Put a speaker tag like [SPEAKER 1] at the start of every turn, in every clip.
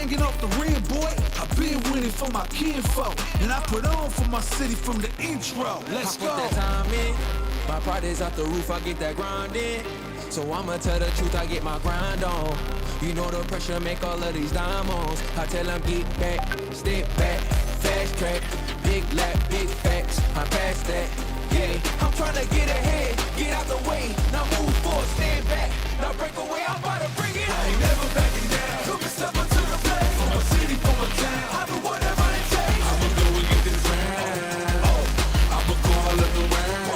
[SPEAKER 1] hanging off the rim, boy. I've been winning for my kinfolk, and I put on for my city from the intro. Let's go.
[SPEAKER 2] I put that time in. My pride is off the roof, I get that grind in. So I'ma tell the truth, I get my grind on. You know the pressure make all of these diamonds. I tell them get back, step back, fast track, big lap, big facts. I'm past that, yeah. I'm trying to get ahead, get out the way. Now move forward, stand back. Now break away, I'm about to bring it.
[SPEAKER 1] I ain't never backing down. Took a step into the play. For my city, for my town. I do whatever it takes. I'ma go and get this round. Oh, I'ma go all of the round.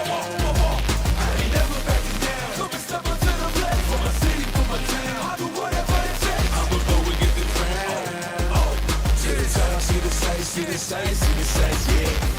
[SPEAKER 1] I ain't never backing down. Took a step into the play. For my city, for my town. I do whatever it takes. I'ma go and get this round. Oh, see the sight, see the sight, see the sight, see the sight, yeah.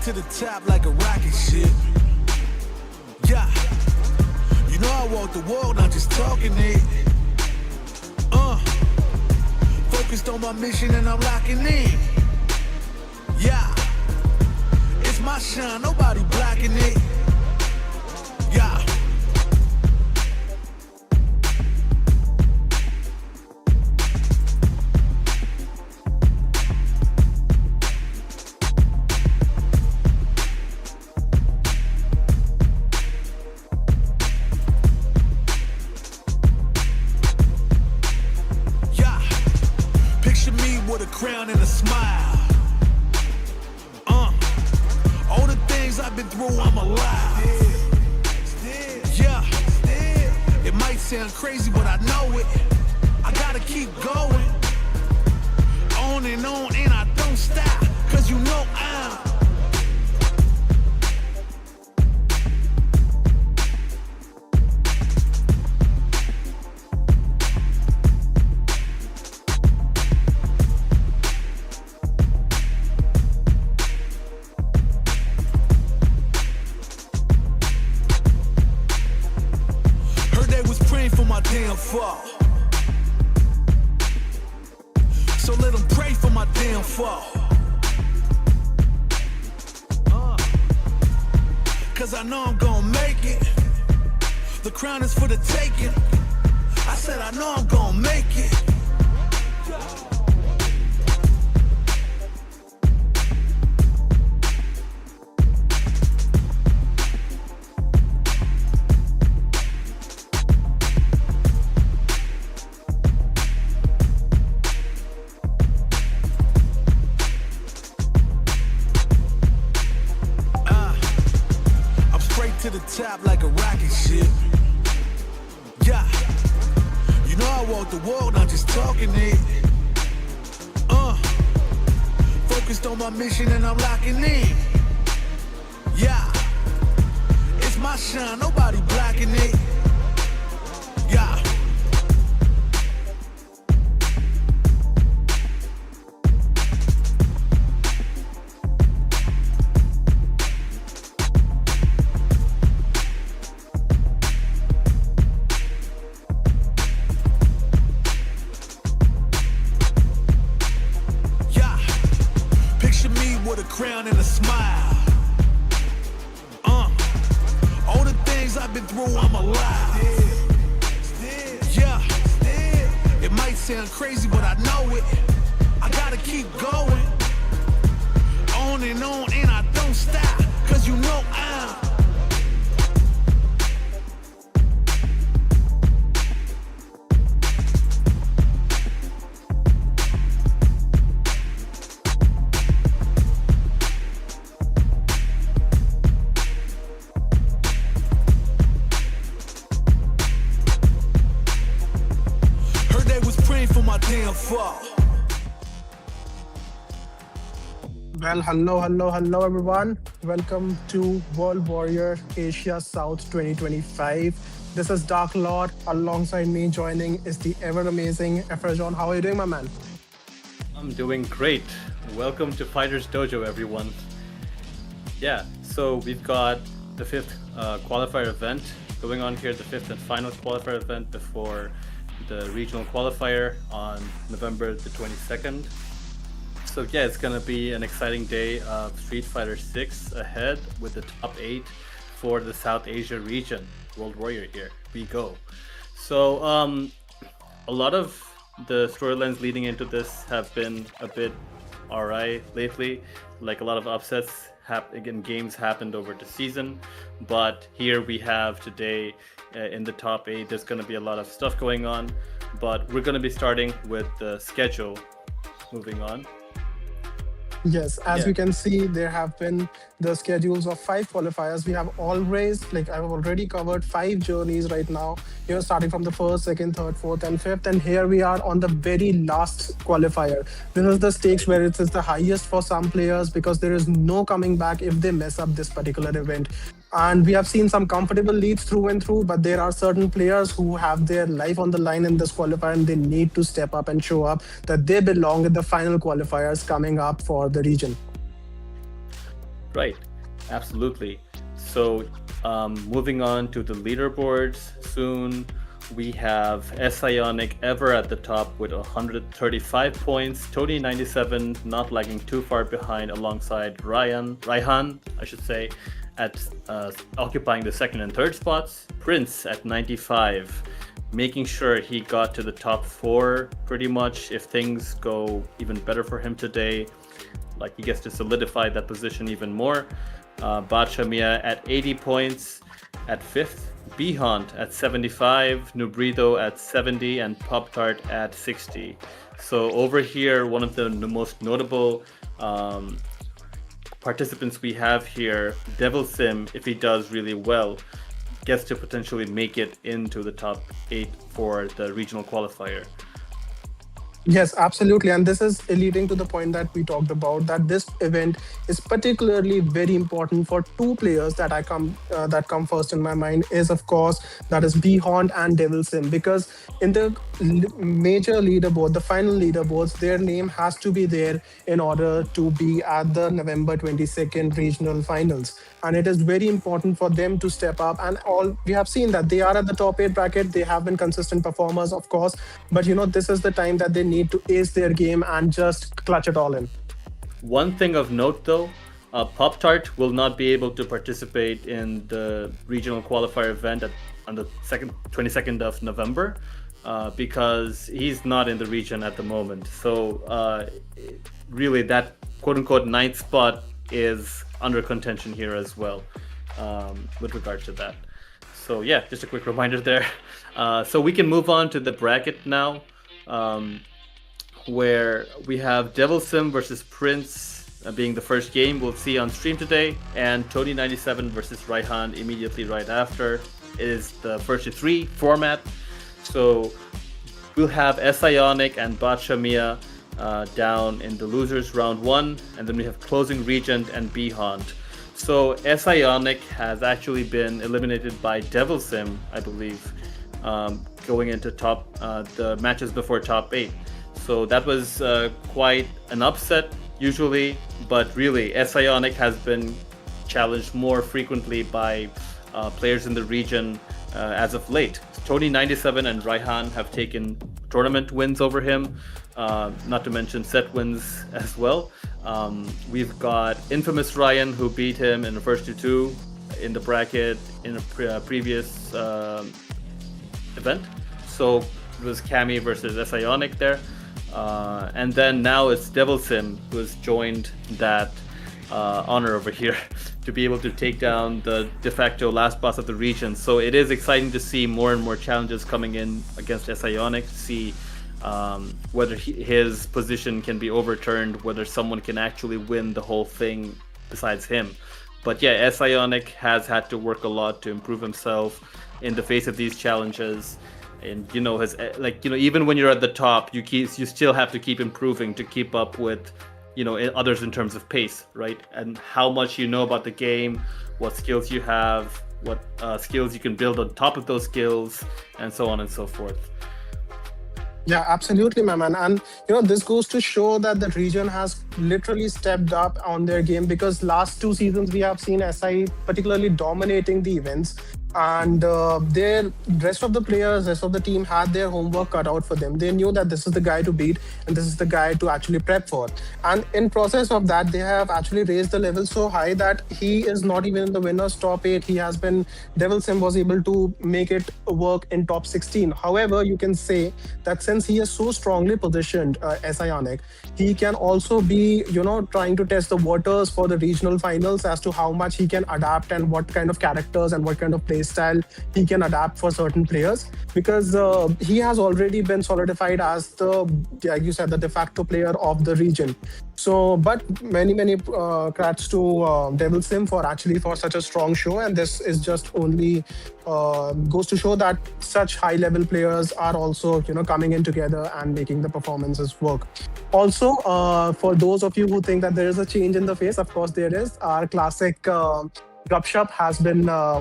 [SPEAKER 1] to the top like a rocket ship. Yeah. You know I walk the walk, not just talking it. Focused on my mission and I'm locking in. Yeah. It's my shine, nobody blocking it. Yeah. Crown and a smile. All the things I've been through, I'm alive. Yeah. It might sound crazy, but I know it. I gotta keep going. On and I don't stop. Cause you know I'm fall. So let them pray for my damn fall. Cause I know I'm gonna make it. The crown is for the taking. I said I know I'm gonna make it. To the top like a rocket ship. Yeah. You know I walk the walk, not just talking it. Focused on my mission and I'm locking in. Yeah. It's my shine, nobody blocking it. Yeah. Crown and a smile. All the things I've been through, I'm alive. Yeah. It might sound crazy, but I know it. I gotta keep going. On and I don't stop. Cause you know I'm damn fall.
[SPEAKER 3] Well, hello everyone. Welcome to World Warrior Asia South 2025. This is Dark Lord. Alongside me joining is the ever amazing Efrajon. How are you doing, my man?
[SPEAKER 4] I'm doing great. Welcome to Fighters Dojo, everyone. Yeah, so we've got the 5th qualifier event going on here, the 5th and final qualifier event before the regional qualifier on November the 22nd. So yeah, it's gonna be an exciting day of Street Fighter 6 ahead with the top 8 for the South Asia region. World Warrior here, we go. So a lot of the storylines leading into this have been a bit alright lately, like a lot of upsets again, games happened over the season, but here we have today in the top 8, there's going to be a lot of stuff going on, but we're going to be starting with the schedule. Moving on.
[SPEAKER 3] Yes, as we can see, there have been the schedules of 5 qualifiers. We have I've already covered 5 journeys right now, starting from the 1st, 2nd, 3rd, 4th and 5th. And here we are on the very last qualifier. This is the stakes where it is the highest for some players because there is no coming back if they mess up this particular event. And we have seen some comfortable leads through and through, but there are certain players who have their life on the line in this qualifier and they need to step up and show up that they belong in the final qualifiers coming up for the region.
[SPEAKER 4] Right, absolutely. So moving on to the leaderboards soon, we have Sionic ever at the top with 135 points, Tony 97 not lagging too far behind alongside Raihan, I should say, at occupying the second and third spots, Prince at 95, making sure he got to the top 4 pretty much. If things go even better for him today, like he gets to solidify that position even more. Bachamia at 80 points at 5th, Behant at 75, Nubrido at 70, and Pop Tart at 60. So over here, one of the most notable participants we have here, Devil Sim, if he does really well, gets to potentially make it into the top 8 for the regional qualifier.
[SPEAKER 3] Yes, absolutely. And this is leading to the point that we talked about, that this event is particularly very important for 2 players that come first in my mind is, of course, that is Behant and Devil Sim, because in the major leaderboard, the final leaderboards, their name has to be there in order to be at the November 22nd regional finals. And it is very important for them to step up. And all we have seen that they are at the top 8 bracket. They have been consistent performers, of course, but this is the time that they need to ace their game and just clutch it all in.
[SPEAKER 4] One thing of note though, Pop Tart will not be able to participate in the regional qualifier event on the 22nd of November because he's not in the region at the moment. So really that quote-unquote 9th spot is under contention here as well with regard to that. So yeah, just a quick reminder there. So we can move on to the bracket now, where we have Devil Sim versus Prince being the first game we'll see on stream today, and Tony 97 versus Raihan immediately right after. It is the first to 3 format. So we'll have Sionic and Bachamia down in the losers round 1, and then we have closing Regent and Behant. So Sionic has actually been eliminated by Devil Sim, I believe, going into the matches before top 8. So that was quite an upset usually, but really Sionic has been challenged more frequently by players in the region as of late. Tony 97 and Raihan have taken tournament wins over him, not to mention set wins as well. We've got Infamous Ryan, who beat him in the first 2 in the bracket in a previous event. So it was Cammy versus Sionic there. And then now it's Devil Sim who has joined that honor over here to be able to take down the de facto last boss of the region. So it is exciting to see more and more challenges coming in against Sionic, to see whether his position can be overturned, whether someone can actually win the whole thing besides him. But yeah, Sionic has had to work a lot to improve himself in the face of these challenges. And even when you're at the top, you still have to keep improving to keep up with others in terms of pace, right? And how much you know about the game, what skills you have, what skills you can build on top of those skills, and so on and so forth.
[SPEAKER 3] Yeah, absolutely, my man. And this goes to show that the region has literally stepped up on their game, because last 2 seasons we have seen SI particularly dominating the events, and the rest of the team had their homework cut out for them. They knew that this is the guy to beat and this is the guy to actually prep for. And in process of that, they have actually raised the level so high that he is not even in the winners top 8. Devil Sim was able to make it work in top 16. However, you can say that since he is so strongly positioned, Sionic, he can also be, trying to test the waters for the regional finals as to how much he can adapt and what kind of characters and what kind of play style he can adapt for certain players, because he has already been solidified as like you said, the de facto player of the region. So, but many congrats to Devil Sim for such a strong show, and this is just only goes to show that such high-level players are also coming in together and making the performances work. Also, for those of you who think that there is a change in the face, of course there is. Our classic Gupshup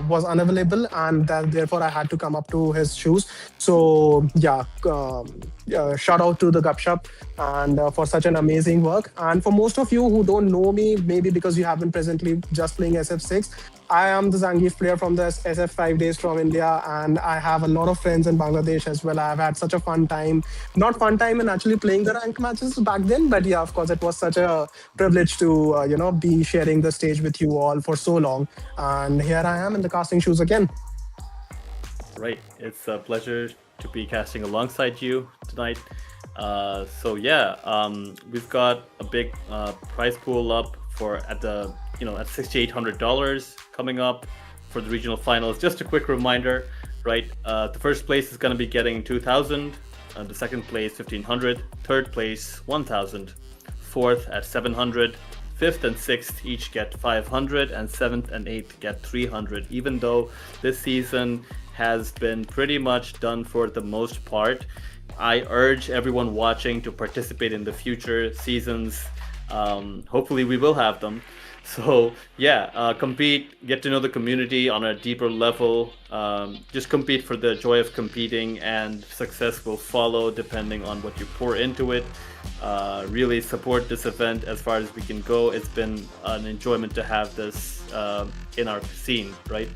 [SPEAKER 3] was unavailable, and therefore I had to come up to his shoes. So yeah, shout out to the Gupshup and for such an amazing work. And for most of you who don't know me, maybe because you have been presently just playing SF6, I am the Zangief player from the SF 5 days from India, and I have a lot of friends in Bangladesh as well. I've had such a fun time, not fun time in actually playing the ranked matches back then, but yeah, of course, it was such a privilege to be sharing the stage with you all for so long. And here I am in the casting shoes again.
[SPEAKER 4] Right, it's a pleasure to be casting alongside you tonight. So yeah, we've got a big prize pool up for at $6,800 coming up for the regional finals. Just a quick reminder, right? The first place is going to be getting 2,000, the second place 1,500, third place 1,000, fourth at 700. Fifth and sixth each get 500, and seventh and eighth get 300. Even though this season has been pretty much done for the most part, I urge everyone watching to participate in the future seasons. Hopefully we will have them. So yeah, compete, get to know the community on a deeper level. Just compete for the joy of competing, and success will follow depending on what you pour into it. Really support this event as far as we can go. It's been an enjoyment to have this in our scene, right?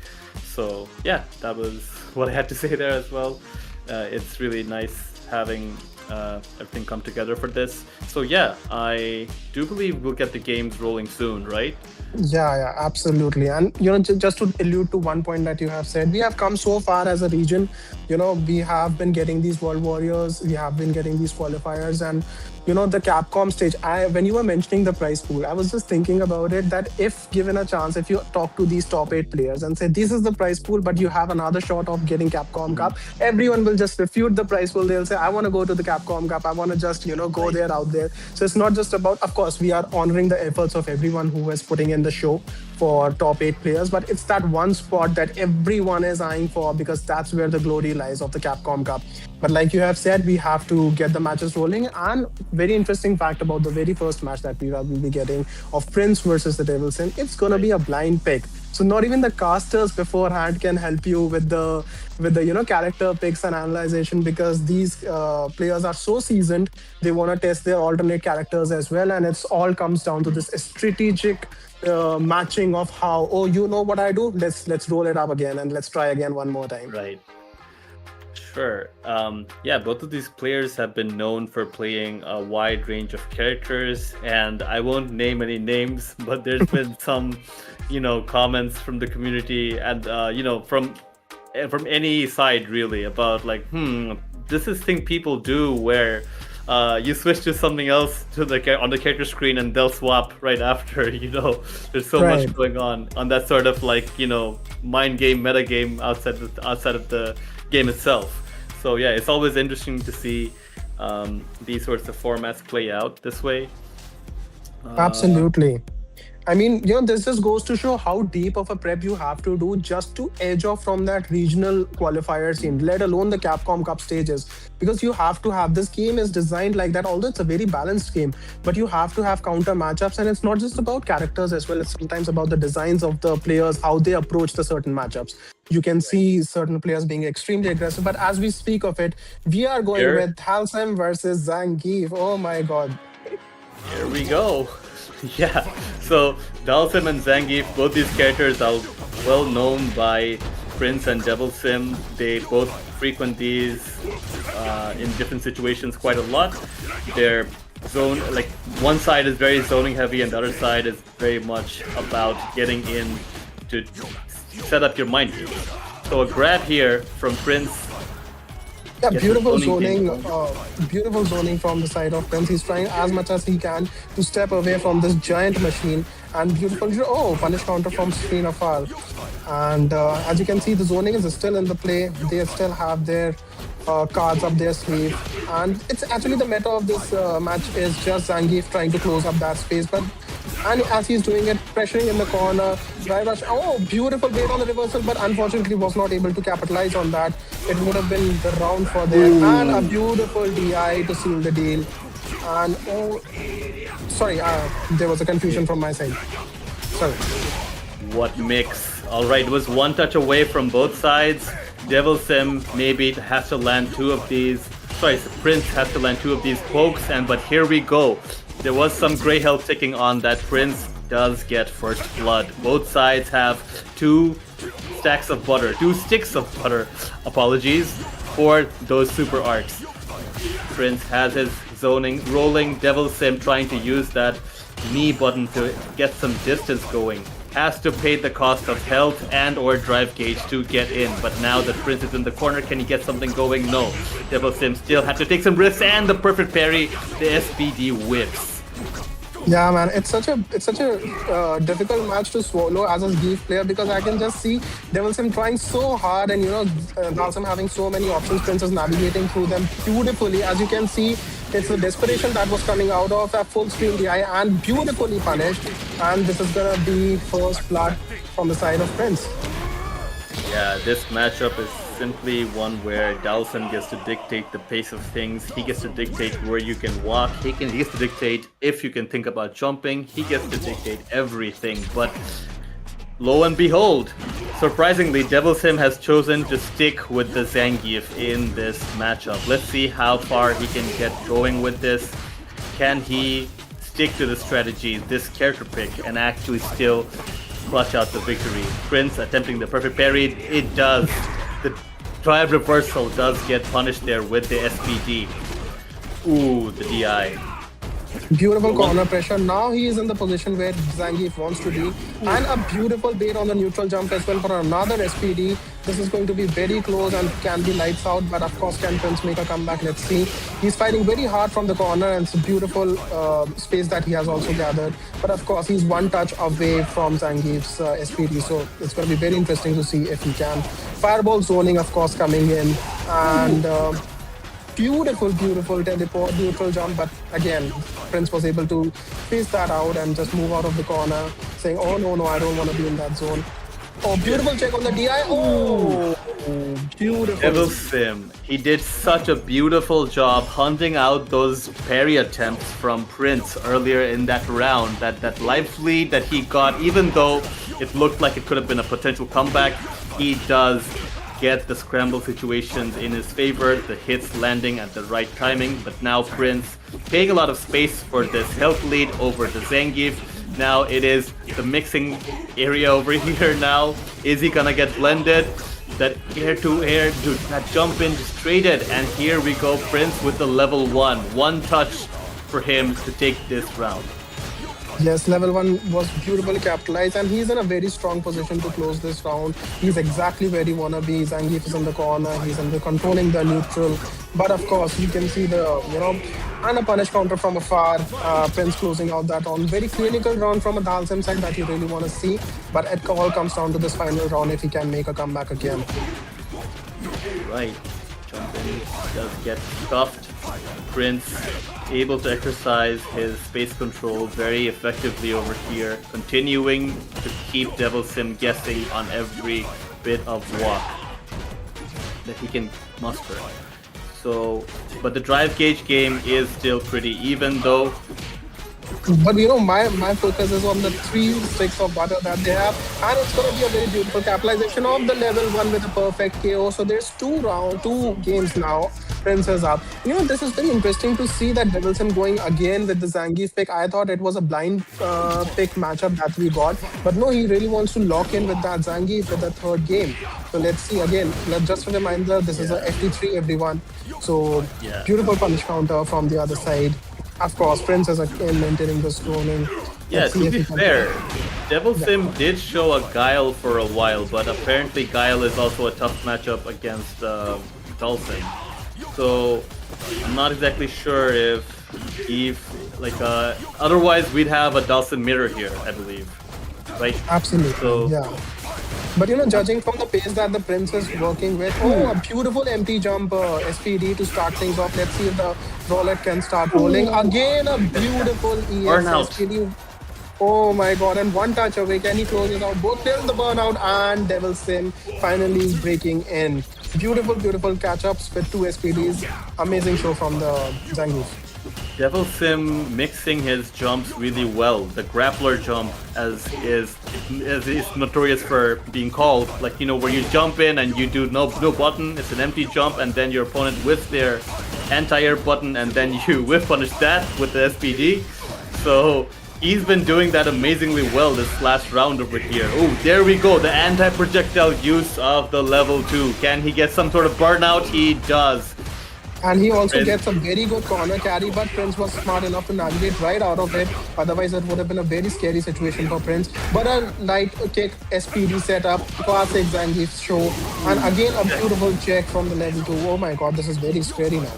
[SPEAKER 4] So yeah, that was what I had to say there as well. It's really nice having everything come together for this. So yeah, I do believe we'll get the games rolling soon, right?
[SPEAKER 3] Yeah, absolutely. And just to allude to one point that you have said, we have come so far as a region. We have been getting these World Warriors, we have been getting these qualifiers, and the Capcom stage. When you were mentioning the prize pool, I was just thinking about it, that if given a chance, if you talk to these top 8 players and say this is the prize pool, but you have another shot of getting Capcom Cup, everyone will just refute the prize pool. They'll say, I want to go to the Capcom Cup, I want to just go there, out there. So it's not just about, of course, we are honoring the efforts of everyone who is putting in the show for top 8 players, but it's that one spot that everyone is eyeing for, because that's where the glory lies of the Capcom Cup. But like you have said, we have to get the matches rolling. And very interesting fact about the very first match that we will be getting of Prince versus the Devil Sim, it's going to be a blind pick. So not even the casters beforehand can help you with the character picks and analyzation, because these players are so seasoned. They want to test their alternate characters as well, and it's all comes down to this strategic matching of how, oh, you know what I do, let's roll it up again and let's try again one more time.
[SPEAKER 4] Right. Sure. Yeah, both of these players have been known for playing a wide range of characters, and I won't name any names, but there's been some, comments from the community and from any side really about like, this is thing people do where you switch to something else on the character screen and they'll swap right after. There's so much going on that sort of like mind game, meta game outside of the game itself. So yeah, it's always interesting to see these sorts of formats play out this way.
[SPEAKER 3] Absolutely. I mean, this just goes to show how deep of a prep you have to do just to edge off from that regional qualifier scene, let alone the Capcom Cup stages. Because you have to have, this game is designed like that, although it's a very balanced game, but you have to have counter matchups, and it's not just about characters as well, it's sometimes about the designs of the players, how they approach the certain matchups. You can see certain players being extremely aggressive, but as we speak of it, we are going with Halsem versus Zangief. Oh my god.
[SPEAKER 4] Here we go. Yeah, so Dalsim and Zangief, both these characters are well known by Prince and Devil Sim. They both frequent these in different situations quite a lot. Their zone, like one side is very zoning heavy and the other side is very much about getting in to set up your mind games. So a grab here from Prince.
[SPEAKER 3] Yeah, beautiful zoning from the side of Prince. He's trying as much as he can to step away from this giant machine, and beautiful, punish counter from Screen Afar. And as you can see, the zoning is still in the play. They still have their cards up their sleeve, and it's actually the meta of this match is just Zangief trying to close up that space, and as he's doing it, pressuring in the corner, drive rush. Oh, beautiful bait on the reversal, but unfortunately was not able to capitalize on that. It would have been the round for them. And a beautiful DI to seal the deal. And sorry, there was a confusion from my side. Sorry.
[SPEAKER 4] What mix? All right, it was one touch away from both sides. Devil Sim maybe has to land two of these. sorry, Prince has to land 2 of these pokes, but here we go. There was some gray health ticking on that. Prince does get first blood. Both sides have 2 sticks of butter, apologies, for those super arcs. Prince has his zoning rolling. Devil Sim trying to use that knee button to get some distance going. Has to pay the cost of health and or drive gauge to get in, but now that Prince is in the corner, can he get something going? No. Devil Sim still had to take some risks, and the perfect parry, the SPD whips.
[SPEAKER 3] Yeah, man, it's such a difficult match to swallow as a Geef player, because I can just see Devil Sim trying so hard, and Dalsim having so many options. Prince is navigating through them beautifully. As you can see, it's the desperation that was coming out of that full screen DI, and beautifully punished. And this is gonna be first blood from the side of Prince.
[SPEAKER 4] Yeah, this matchup is simply one where Dalsim gets to dictate the pace of things. He gets to dictate where you can walk. He gets to dictate if you can think about jumping. He gets to dictate everything. But lo and behold, surprisingly, Devil Sim has chosen to stick with the Zangief in this matchup. Let's see how far he can get going with this. Can he stick to the strategy, this character pick, and actually still clutch out the victory? Prince attempting the perfect parry. It does. The drive reversal does get punished there with the SPD. Ooh, the DI.
[SPEAKER 3] Beautiful corner pressure. Now he is in the position where Zangief wants to be. And a beautiful bait on the neutral jump as well for another SPD. This is going to be very close and can be lights out. But of course, can Prince make a comeback? Let's see. He's fighting very hard from the corner, and it's a beautiful space that he has also gathered. But of course, he's one touch away from Zangief's SPD. So it's going to be very interesting to see if he can. Fireball zoning, of course, coming in. And beautiful teleport, neutral jump, but again, Prince was able to face that out and just move out of the corner, saying, oh no, I don't want to be in that zone. Oh, beautiful check on the DI. Oh, beautiful.
[SPEAKER 4] Devil Sim, he did such a beautiful job hunting out those parry attempts from Prince earlier in that round. That life lead that he got, even though it looked like it could have been a potential comeback, he does get the scramble situations in his favor, the hits landing at the right timing. But now Prince paying a lot of space for this health lead over the Zangief. Now it is the mixing area over here now. Is he gonna get blended? That air-to-air, that jump in just traded, and here we go, Prince with the level 1. One touch for him to take this round.
[SPEAKER 3] Yes, level 1 was beautifully capitalized, and he's in a very strong position to close this round. He's exactly where he wanna be. Zangief is in the corner, he's controlling the neutral. But of course, you can see the, and a punish counter from afar. Prince closing out that round. Very clinical round from a Dalsim side that you really wanna see. But it all comes down to this final round if he can make a comeback again.
[SPEAKER 4] Right, jumping does get stuffed. Prince able to exercise his space control very effectively over here, continuing to keep Devil Sim guessing on every bit of walk that he can muster. So, but the drive gauge game is still pretty even though.
[SPEAKER 3] But my focus is on the 3 sticks of butter that they have, and it's going to be a very beautiful capitalization of the level 1 with a perfect KO. So there's 2 games now. Prince is up. This is very interesting to see that Devil Sim going again with the Zangief pick. I thought it was a blind pick matchup that we got, but no, he really wants to lock in with that Zangief with the 3rd game. So let's see again. Just a reminder, this is a FT3, everyone. So beautiful punish counter from the other side. Of course, Prince is again maintaining the scrolling.
[SPEAKER 4] Yeah, to be fair, Devil Sim did show a Guile for a while, but apparently Guile is also a tough matchup against Dalsim. So I'm not exactly sure if otherwise we'd have a Dalsim mirror here, I believe, right?
[SPEAKER 3] Absolutely,
[SPEAKER 4] so,
[SPEAKER 3] yeah. But judging from the pace that the Prince is working with, a beautiful empty jump SPD to start things off. Let's see if the roulette can start rolling. Again, a beautiful ES SPD. Oh my god, and one touch away. Can he close it out? Both players the burnout, and Devil Sim finally breaking in. Beautiful catch-ups with 2 SPDs. Amazing show from the Zangief.
[SPEAKER 4] Devil Sim mixing his jumps really well. The grappler jump as is notorious for being called, where you jump in and you do no button, it's an empty jump, and then your opponent with their anti-air button and then you whiff punish that with the SPD. So he's been doing that amazingly well this last round over here. Oh, there we go. The anti-projectile use of the level 2. Can he get some sort of burnout? He does.
[SPEAKER 3] And he also
[SPEAKER 4] Prince.
[SPEAKER 3] gets a very good corner carry, but Prince was smart enough to navigate right out of it. Otherwise, it would have been a very scary situation for Prince. But a light kick SPD setup, classic Zangief show. And again, a beautiful check from the level 2. Oh my god, this is very scary now.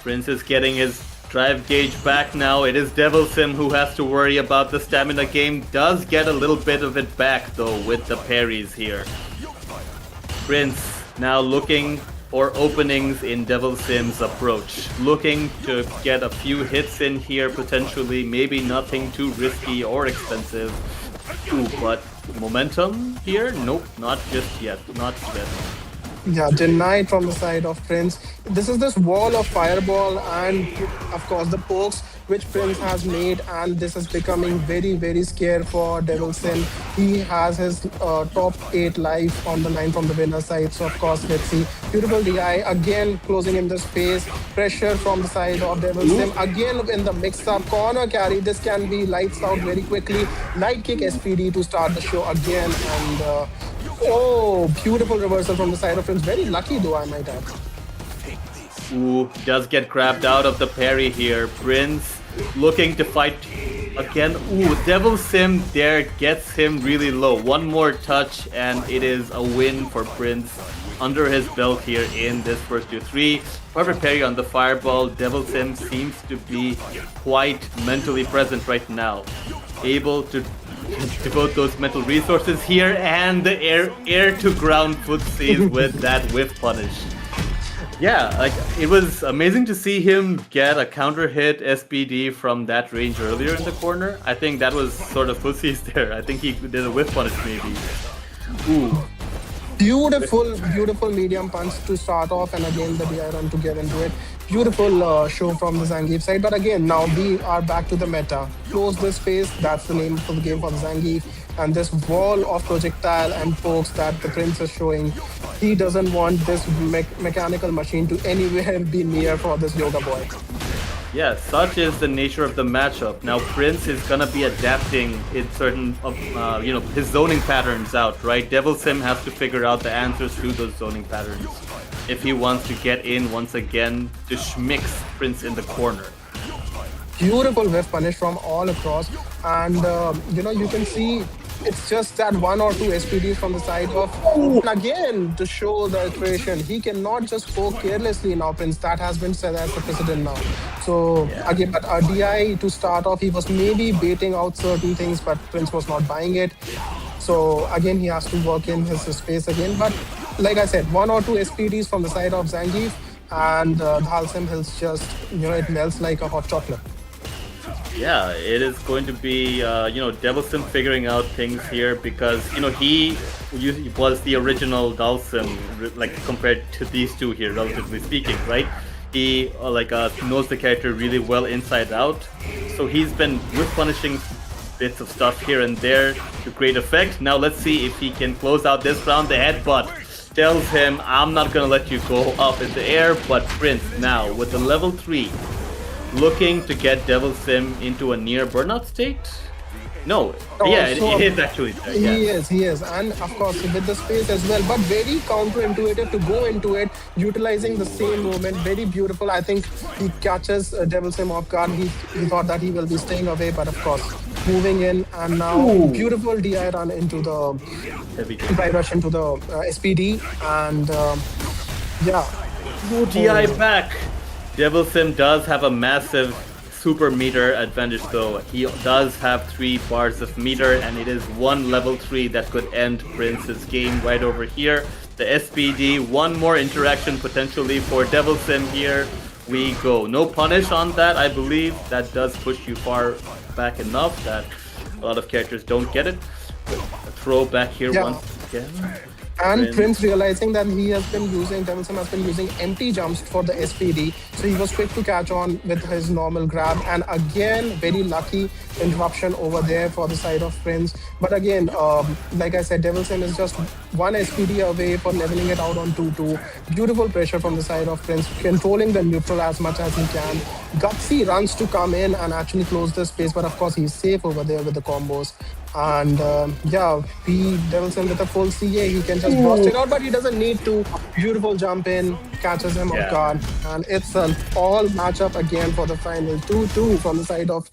[SPEAKER 4] Prince is getting his drive gauge back now. It is Devil Sim who has to worry about the stamina game. Does get a little bit of it back though with the parries here. Prince now looking for openings in Devil Sim's approach. Looking to get a few hits in here potentially. Maybe nothing too risky or expensive. Ooh, but momentum here? Nope, not just yet. Not yet.
[SPEAKER 3] Yeah, denied from the side of Prince. This is this wall of fireball and of course the pokes which Prince has made, and this is becoming very, very scary for Devil Sim. He has his top 8 life on the line from the winner side. So of course, let's see. Beautiful DI again closing in the space. Pressure from the side of Devil Sim. Again in the mix-up corner carry. This can be lights out very quickly. Light kick SPD to start the show again, and oh, beautiful reversal from the side of Prince. Very lucky though, I might add.
[SPEAKER 4] Ooh, does get grabbed out of the parry here. Prince looking to fight again. Ooh, Devil Sim there gets him really low. One more touch and it is a win for Prince under his belt here in this first 2-3. Perfect parry on the fireball. Devil Sim seems to be quite mentally present right now. Able to devote those mental resources here, and the air to ground footsies with that whiff punish. Yeah, like it was amazing to see him get a counter hit SPD from that range earlier in the corner. I think that was sort of footsies there. I think he did a whiff punish maybe. Ooh.
[SPEAKER 3] Beautiful, beautiful medium punch to start off, and again the DI run to get into it. Beautiful show from the Zangief side, but again, now we are back to the meta. Close this space, that's the name of the game for the Zangief. And this wall of projectile and pokes that the Prince is showing, he doesn't want this mechanical machine to anywhere be near for this Yoga boy.
[SPEAKER 4] Yeah, such is the nature of the matchup. Now Prince is gonna be adapting in certain, his zoning patterns out, right? Devil Sim has to figure out the answers to those zoning patterns if he wants to get in once again to schmix Prince in the corner.
[SPEAKER 3] Beautiful whiff punish from all across, and you can see it's just that 1 or 2 SPDs from the side of, and again to show the equation, he cannot just poke carelessly now, Prince. That has been set as the precedent now. So again, but DI to start off, he was maybe baiting out certain things, but Prince was not buying it. So again, he has to work in his space again. But like I said, 1 or 2 SPDs from the side of Zangief, and YoddhaaGaming Sim Hills just, it melts like a hot chocolate.
[SPEAKER 4] Yeah, it is going to be, Devil Sim figuring out things here because, he was the original Dalsim, like, compared to these two here, relatively speaking, right? He, knows the character really well inside out. So he's been whiff punishing bits of stuff here and there to great effect. Now let's see if he can close out this round. The headbutt tells him, I'm not gonna let you go up in the air, but Prince now with the level 3. Looking to get Devil Sim into a near burnout state? No, yeah, it is actually there.
[SPEAKER 3] He is, and of course with the space as well, but very counterintuitive to go into it, utilizing the same movement. Very beautiful. I think he catches Devil Sim off guard. He thought that he will be staying away, but of course moving in, and now beautiful DI run into the DI rush into the SPD, and
[SPEAKER 4] DI back. Devil Sim does have a massive super meter advantage though. He does have 3 bars of meter, and it is 1 level 3 that could end Prince's game right over here. The SPD, 1 more interaction potentially for Devil Sim here. We go. No punish on that, I believe. That does push you far back enough that a lot of characters don't get it. But a throw back here once again.
[SPEAKER 3] And Prince realizing that Devil Sim has been using empty jumps for the SPD, so he was quick to catch on with his normal grab. And again, very lucky interruption over there for the side of Prince. But again, like I said, Devil Sim is just one SPD away for leveling it out on 2-2. Beautiful pressure from the side of Prince, controlling the neutral as much as he can. Gutsy runs to come in and actually close the space, but of course he's safe over there with the combos. And yeah, Devil Sim with a full CA, he can just burst it out, but he doesn't need to. Beautiful jump in, catches him off guard, and it's an all matchup again for the final. 2-2 from the side of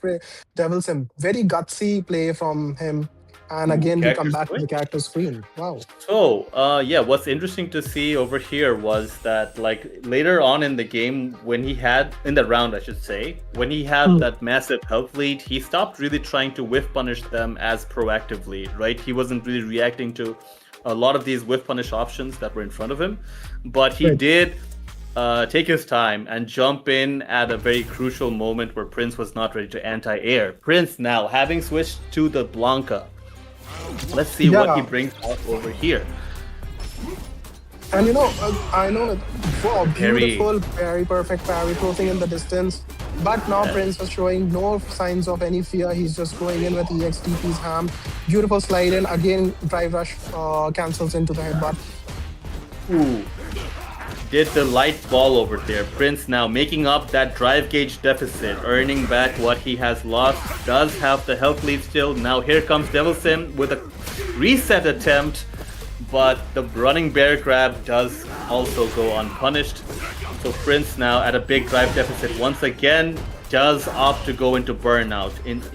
[SPEAKER 3] Devil Sim. Very gutsy play from him. And again, we come back to the character screen. Wow.
[SPEAKER 4] So, yeah, what's interesting to see over here was that, like, later on in the game, when he had, in the round, I should say, when he had that massive health lead, he stopped really trying to whiff punish them as proactively, right? He wasn't really reacting to a lot of these whiff punish options that were in front of him, but he did take his time and jump in at a very crucial moment where Prince was not ready to anti-air. Prince now, having switched to the Blanca, let's see what he brings out over here.
[SPEAKER 3] And you know, I know, wow, beautiful parry, perfect parry, closing in the distance. But now Prince is showing no signs of any fear. He's just going in with EXTP's ham. Beautiful slide in. Again, drive rush cancels into the headbutt.
[SPEAKER 4] Ooh. Did the light ball over there. Prince now making up that drive gauge deficit, earning back what he has lost. Does have the health lead still. Now here comes Devil Sim with a reset attempt, but the running bear grab does also go unpunished. So Prince now at a big drive deficit once again, does opt to go into burnout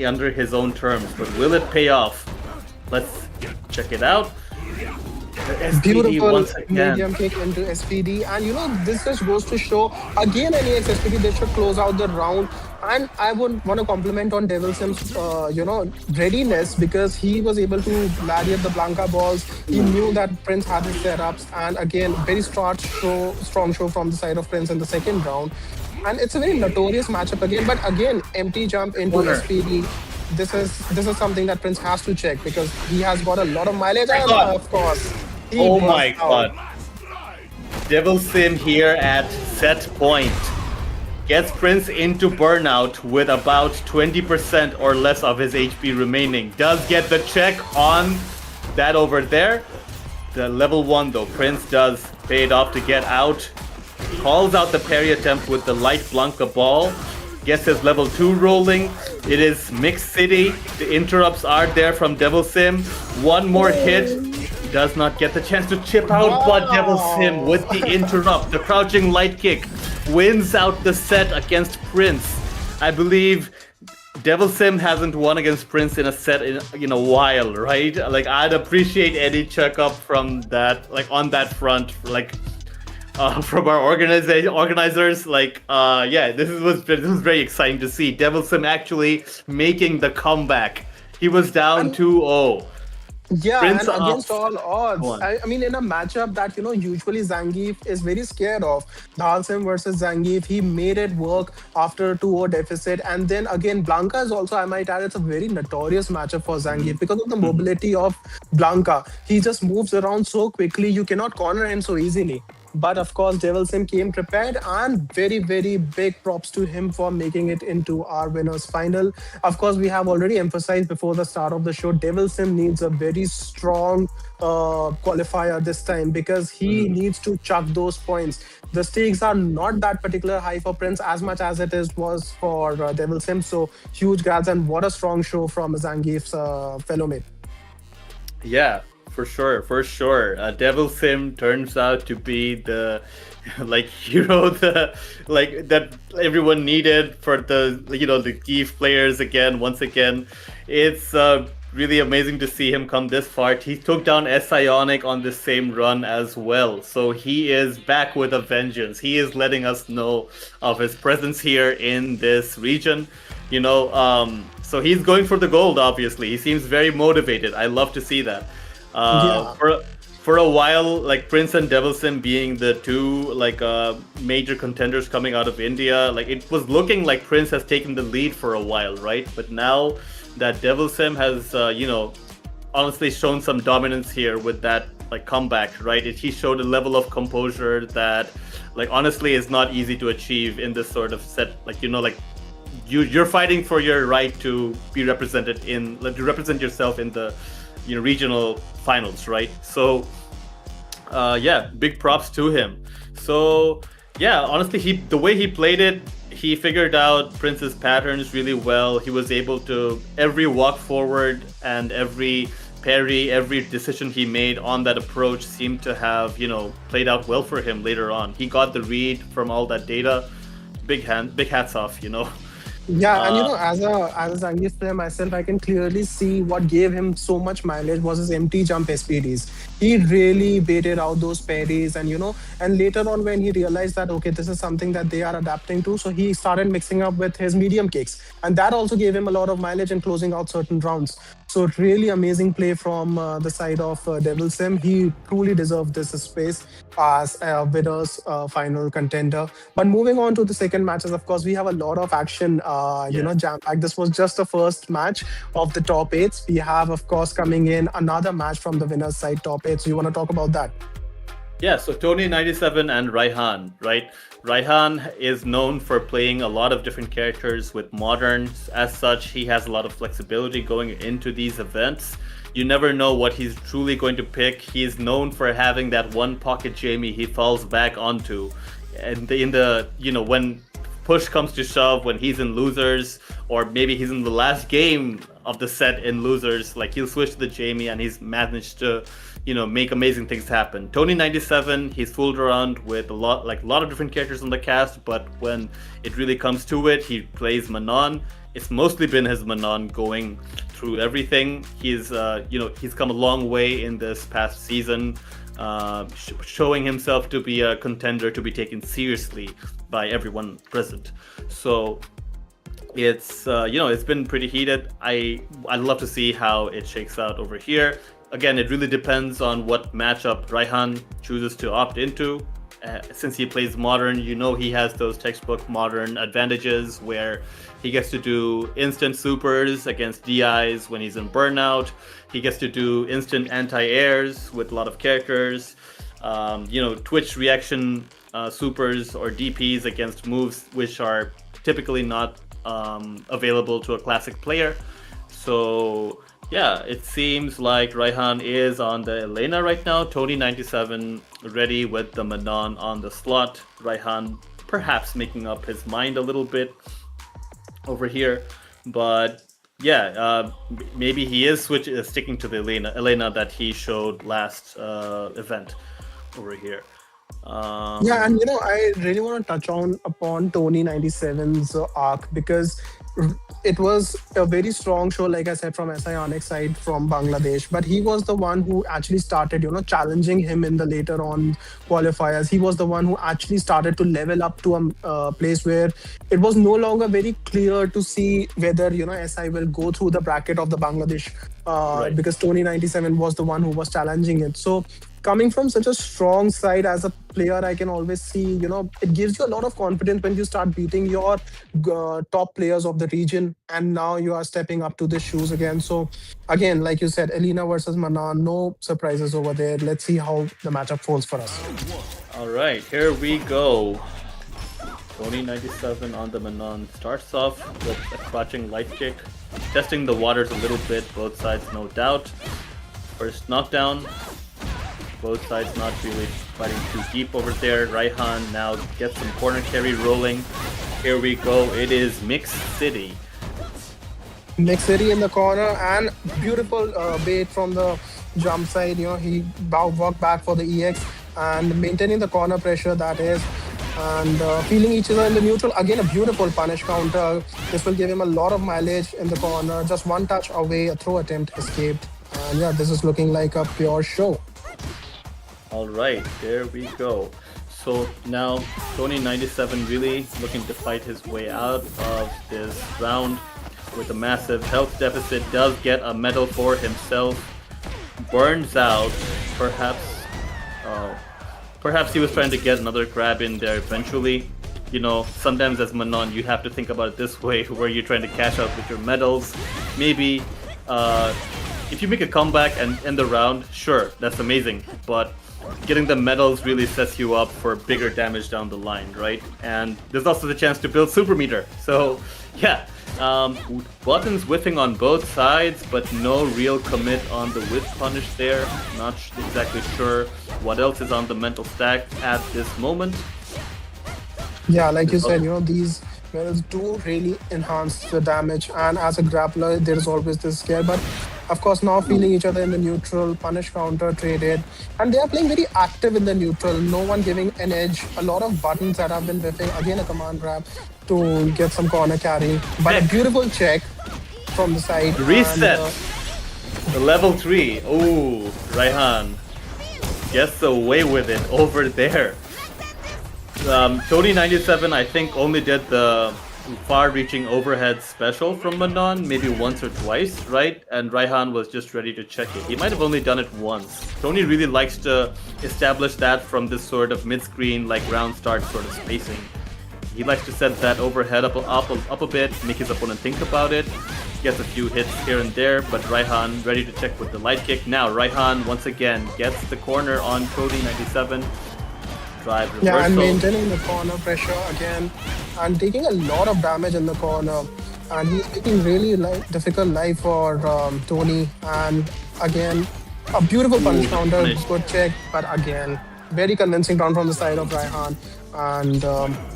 [SPEAKER 4] under his own terms, but will it pay off? Let's check it out.
[SPEAKER 3] Beautiful medium kick into SPD, and you know, this just goes to show again, NEX SPD, they should close out the round. And I would want to compliment on Devil Sim's you know, readiness, because he was able to lariat the Blanca balls. He knew that Prince had his setups, and again, very strong show from the side of Prince in the second round. And it's a very notorious matchup again, but again, empty jump into SPD. This is something that Prince has to check, because he has got a lot of mileage, and of course,
[SPEAKER 4] oh my god. Devil Sim here at set point gets Prince into burnout with about 20% or less of his HP remaining. Does get the check on that over there. The level 1 though, Prince does pay it off to get out. Calls out the parry attempt with the light Blanca ball. Gets his level 2 rolling. It is Mixed City. The interrupts are there from Devil Sim. One more hit. Does not get the chance to chip out, but Devil Sim with the interrupt. The crouching light kick wins out the set against Prince. I believe Devil Sim hasn't won against Prince in a set in a while, right? Like, I'd appreciate any checkup from that, like on that front, like from our organizers. Like, yeah, this was very exciting to see Devil Sim actually making the comeback. He was down 2-0.
[SPEAKER 3] Yeah, Prince and against all odds. I mean, in a matchup that, you know, usually Zangief is very scared of, YoddhaaGaming Sim versus Zangief, he made it work after 2-0 deficit. And then again, Blanca is also, I might add, it's a very notorious matchup for Zangief because of the mobility of Blanca. He just moves around so quickly, you cannot corner him so easily. But of course, Devil Sim came prepared, and very, very big props to him for making it into our winners final. Of course, we have already emphasized before the start of the show, Devil Sim needs a very strong qualifier this time, because he needs to chuck those points. The stakes are not that particular high for Prince as much as it was for Devil Sim. So huge grabs, and what a strong show from Zangief's fellow mate.
[SPEAKER 4] Yeah. For sure. Devil Sim turns out to be the hero that everyone needed for the the Geef players once again. It's really amazing to see him come this far. He took down S-Ionic on the same run as well. So he is back with a vengeance. He is letting us know of his presence here in this region. So he's going for the gold, obviously. He seems very motivated. I love to see that. For a while, like Prince and Devil Sim being the two major contenders coming out of India, it was looking like Prince has taken the lead for a while, right? But now that Devil Sim has honestly shown some dominance here with that like comeback, right? He showed a level of composure that, like, honestly is not easy to achieve in this sort of set. Like, you know, like you're fighting for your right to be represented in, like, to represent yourself in the, you know, regional finals, right? So yeah, big props to him. So yeah, honestly, the way he played it, he figured out Prince's patterns really well. He was able to, every walk forward and every parry, every decision he made on that approach seemed to have, you know, played out well for him later on. He got the read from all that data. Big hats off, you know.
[SPEAKER 3] Yeah, and you know, as a Zangief player myself, I can clearly see what gave him so much mileage was his empty jump SPDs. He really baited out those parries, and you know, and later on when he realized that okay, this is something that they are adapting to, so he started mixing up with his medium kicks, and that also gave him a lot of mileage in closing out certain rounds. So really amazing play from the side of Devil Sim. He truly deserved this space as a winners final contender. But moving on to the second matches, of course, we have a lot of action. You know, jam packed. This was just the first match of the top eights. We have, of course, coming in another match from the winners side, top eight. So you want to talk about that?
[SPEAKER 4] Yeah, so Tony97 and Raihan, right? Raihan is known for playing a lot of different characters with moderns. As such, he has a lot of flexibility going into these events. You never know what he's truly going to pick. He's known for having that one pocket Jamie he falls back onto. And in the, you know, when push comes to shove, when he's in losers, or maybe he's in the last game of the set in losers, like he'll switch to the Jamie and he's managed to, you know, make amazing things happen. Tony97, he's fooled around with a lot of different characters on the cast, but when it really comes to it, he plays Manon. It's mostly been his Manon going through everything. He's, you know, he's come a long way in this past season, showing himself to be a contender to be taken seriously by everyone present. So it's, you know, it's been pretty heated. I'd love to see how it shakes out over here. Again, it really depends on what matchup Raihan chooses to opt into. Since he plays modern, you know, he has those textbook modern advantages where he gets to do instant supers against DIs when he's in burnout. He gets to do instant anti-airs with a lot of characters. You know, Twitch reaction supers or DPs against moves which are typically not available to a classic player. So yeah, it seems like Raihan is on the Elena right now. Tony97 ready with the Manon on the slot. Raihan perhaps making up his mind a little bit over here. But yeah, maybe he is sticking to the Elena that he showed last event over here.
[SPEAKER 3] Yeah, and you know, I really want to touch upon Tony97's arc, because it was a very strong show, like I said, from SI Onyx side from Bangladesh. But he was the one who actually started, you know, challenging him in the later on qualifiers. He was the one who actually started to level up to a place where it was no longer very clear to see whether, you know, SI will go through the bracket of the Bangladesh, because Tony97 was the one who was challenging it. So coming from such a strong side as a player, I can always see, you know, it gives you a lot of confidence when you start beating your top players of the region, and now you are stepping up to the shoes again. So again, like you said, Elena versus Manon, no surprises over there. Let's see how the matchup falls for us.
[SPEAKER 4] All right, here we go. Tony97 on the Manon starts off with a crouching light kick, testing the waters a little bit, both sides no doubt. First knockdown. Both sides not really fighting too deep over there. Raihan now gets some corner carry rolling. Here we go. It is Mixed City.
[SPEAKER 3] Mixed City in the corner, and beautiful bait from the jump side. You know, he walked back for the EX and maintaining the corner pressure, that is, and feeling each other in the neutral. Again, a beautiful punish counter. This will give him a lot of mileage in the corner. Just one touch away, a throw attempt escaped. And yeah, this is looking like a pure show.
[SPEAKER 4] All right, there we go. So now Tony97 really looking to fight his way out of this round with a massive health deficit. Does get a medal for himself. Burns out. Perhaps he was trying to get another grab in there eventually. You know, sometimes as Manon, you have to think about it this way, where you're trying to cash out with your medals. Maybe if you make a comeback and end the round, sure, that's amazing. But getting the medals really sets you up for bigger damage down the line, right? And there's also the chance to build super meter. So yeah, buttons whiffing on both sides, but no real commit on the whiff punish there. Not exactly sure what else is on the mental stack at this moment.
[SPEAKER 3] Yeah, like you said, these medals do really enhance the damage, and as a grappler, there is always this scare. But of course, now feeling each other in the neutral, punish counter, traded, and they are playing very active in the neutral. No one giving an edge. A lot of buttons that have been whiffing. Again, a command grab to get some corner carry, but a beautiful check from the side.
[SPEAKER 4] Reset.
[SPEAKER 3] And,
[SPEAKER 4] the level 3. Ooh, Raihan gets away with it over there. Tony97, I think, only did the far-reaching overhead special from Manon maybe once or twice, right? And Raihan was just ready to check it. He might have only done it once. Tony really likes to establish that from this sort of mid-screen, like round start sort of spacing. He likes to set that overhead up a bit, make his opponent think about it. Gets a few hits here and there, but Raihan ready to check with the light kick. Now Raihan once again gets the corner on Tony97. Drive reversal.
[SPEAKER 3] Yeah, and maintaining the corner pressure again, and taking a lot of damage in the corner. And he's making really difficult life for Tony. And again, a beautiful punish counter, good check, but again, very convincing round from the side of Raihan. And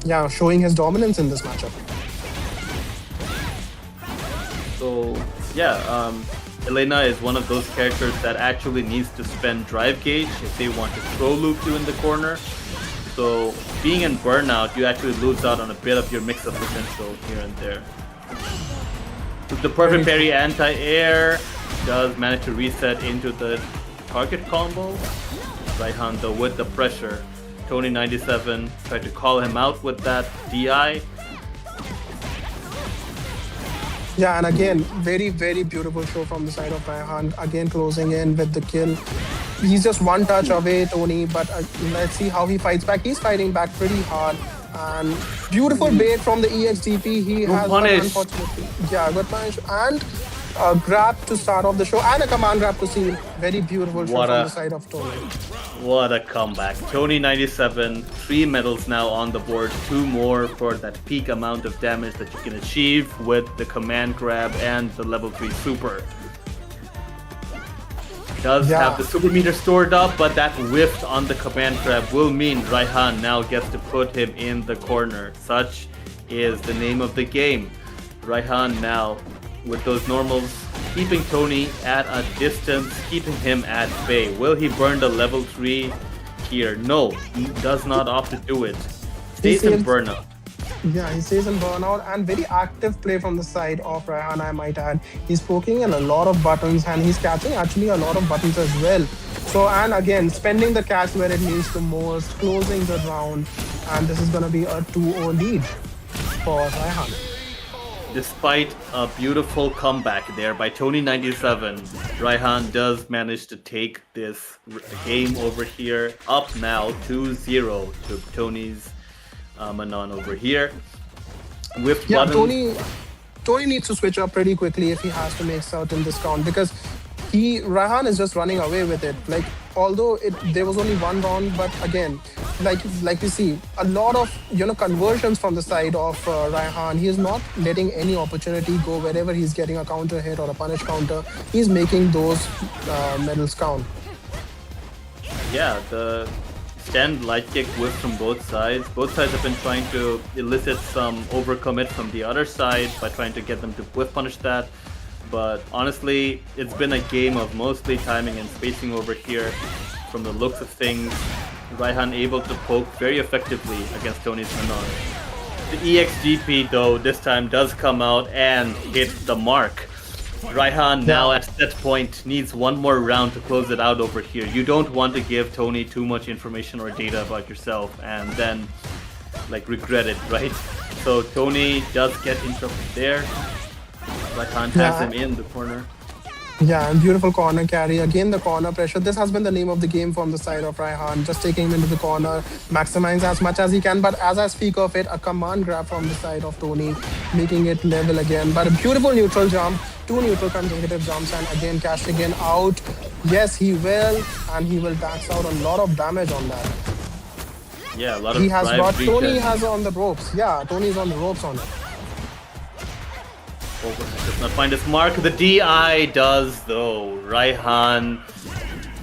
[SPEAKER 3] yeah, showing his dominance in this matchup.
[SPEAKER 4] So yeah, Elena is one of those characters that actually needs to spend drive gauge if they want to throw loop you in the corner. So being in burnout, you actually lose out on a bit of your mix-up potential here and there. The perfect parry anti-air does manage to reset into the target combo. Raihan though with the pressure. Tony97 tried to call him out with that DI.
[SPEAKER 3] Yeah, and again, very, very beautiful show from the side of Raihan. Again, closing in with the kill. He's just one touch away, Tony, but let's see how he fights back. He's fighting back pretty hard. And beautiful bait from the EXDP. He has
[SPEAKER 4] punish.
[SPEAKER 3] Unfortunately. Yeah, good punish. And a grab to start off the show, and a command grab to seal. Very beautiful show from the side of Tony.
[SPEAKER 4] What a comeback. Tony97, 3 medals now on the board, 2 more for that peak amount of damage that you can achieve with the command grab and the level 3 super. Does have the super meter stored up, but that whiff on the command grab will mean Raihan now gets to put him in the corner. Such is the name of the game. Raihan now with those normals, keeping Tony at a distance, keeping him at bay. Will he burn the level 3 here? No, he does not opt to do it. Stays in burnout.
[SPEAKER 3] Yeah, he stays in burnout, and very active play from the side of Raihan, I might add. He's poking in a lot of buttons, and he's catching actually a lot of buttons as well. So, and again, spending the catch where it needs the most, closing the round, and this is going to be a 2-0 lead for Raihan.
[SPEAKER 4] Despite a beautiful comeback there by Tony97, Raihan does manage to take this game over here, up now 2-0 to Tony's Manon over here. With
[SPEAKER 3] Tony needs to switch up pretty quickly if he has to make certain discount, because Raihan is just running away with it. Like, although there was only one round, but again, like we see a lot of conversions from the side of Raihan. He is not letting any opportunity go. Wherever he's getting a counter hit or a punish counter, he's making those medals count.
[SPEAKER 4] Yeah, the stand light kick whip from both sides. Both sides have been trying to elicit some overcommit from the other side by trying to get them to whiff punish that. But honestly, it's been a game of mostly timing and spacing over here. From the looks of things, Raihan able to poke very effectively against Tony's Manon. The EXGP though, this time does come out and hit the mark. Raihan now at that point needs one more round to close it out over here. You don't want to give Tony too much information or data about yourself and then regret it, right? So Tony does get interrupted there. Raihan has him in the corner.
[SPEAKER 3] Yeah, and beautiful corner carry. Again, the corner pressure. This has been the name of the game from the side of Raihan. Just taking him into the corner, maximize as much as he can. But as I speak of it, a command grab from the side of Tony, making it level again. But a beautiful neutral jump, two neutral consecutive jumps, and again cashing in out. Yes, he will, and he will tax out a lot of damage on that.
[SPEAKER 4] Yeah, a lot of
[SPEAKER 3] He has
[SPEAKER 4] drive
[SPEAKER 3] got Tony
[SPEAKER 4] regen.
[SPEAKER 3] has on the ropes. Yeah, Tony's on the ropes on it.
[SPEAKER 4] Does not find his mark. The DI does though. Raihan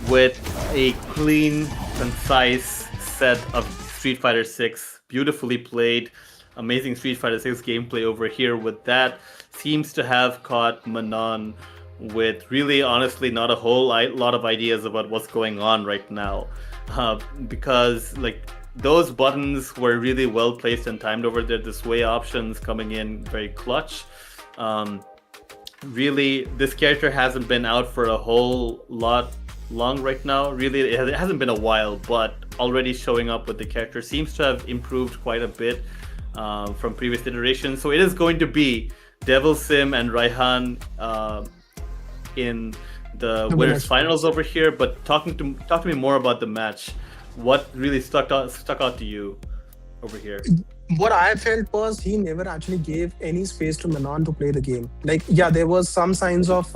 [SPEAKER 4] with a clean, concise set of Street Fighter 6. Beautifully played. Amazing Street Fighter 6 gameplay over here with that. Seems to have caught Manon with really honestly not a whole lot of ideas about what's going on right now. Because like those buttons were really well placed and timed over there. The sway options coming in very clutch. Really, this character hasn't been out for a whole lot long right now. Really, it hasn't been a while, but already showing up with the character seems to have improved quite a bit from previous iterations. So it is going to be Devil Sim and Raihan in the winners finals over here. But talk to me more about the match. What really stuck out to you over here?
[SPEAKER 3] What I felt was he never actually gave any space to Manon to play the game. Like, yeah, there was some signs of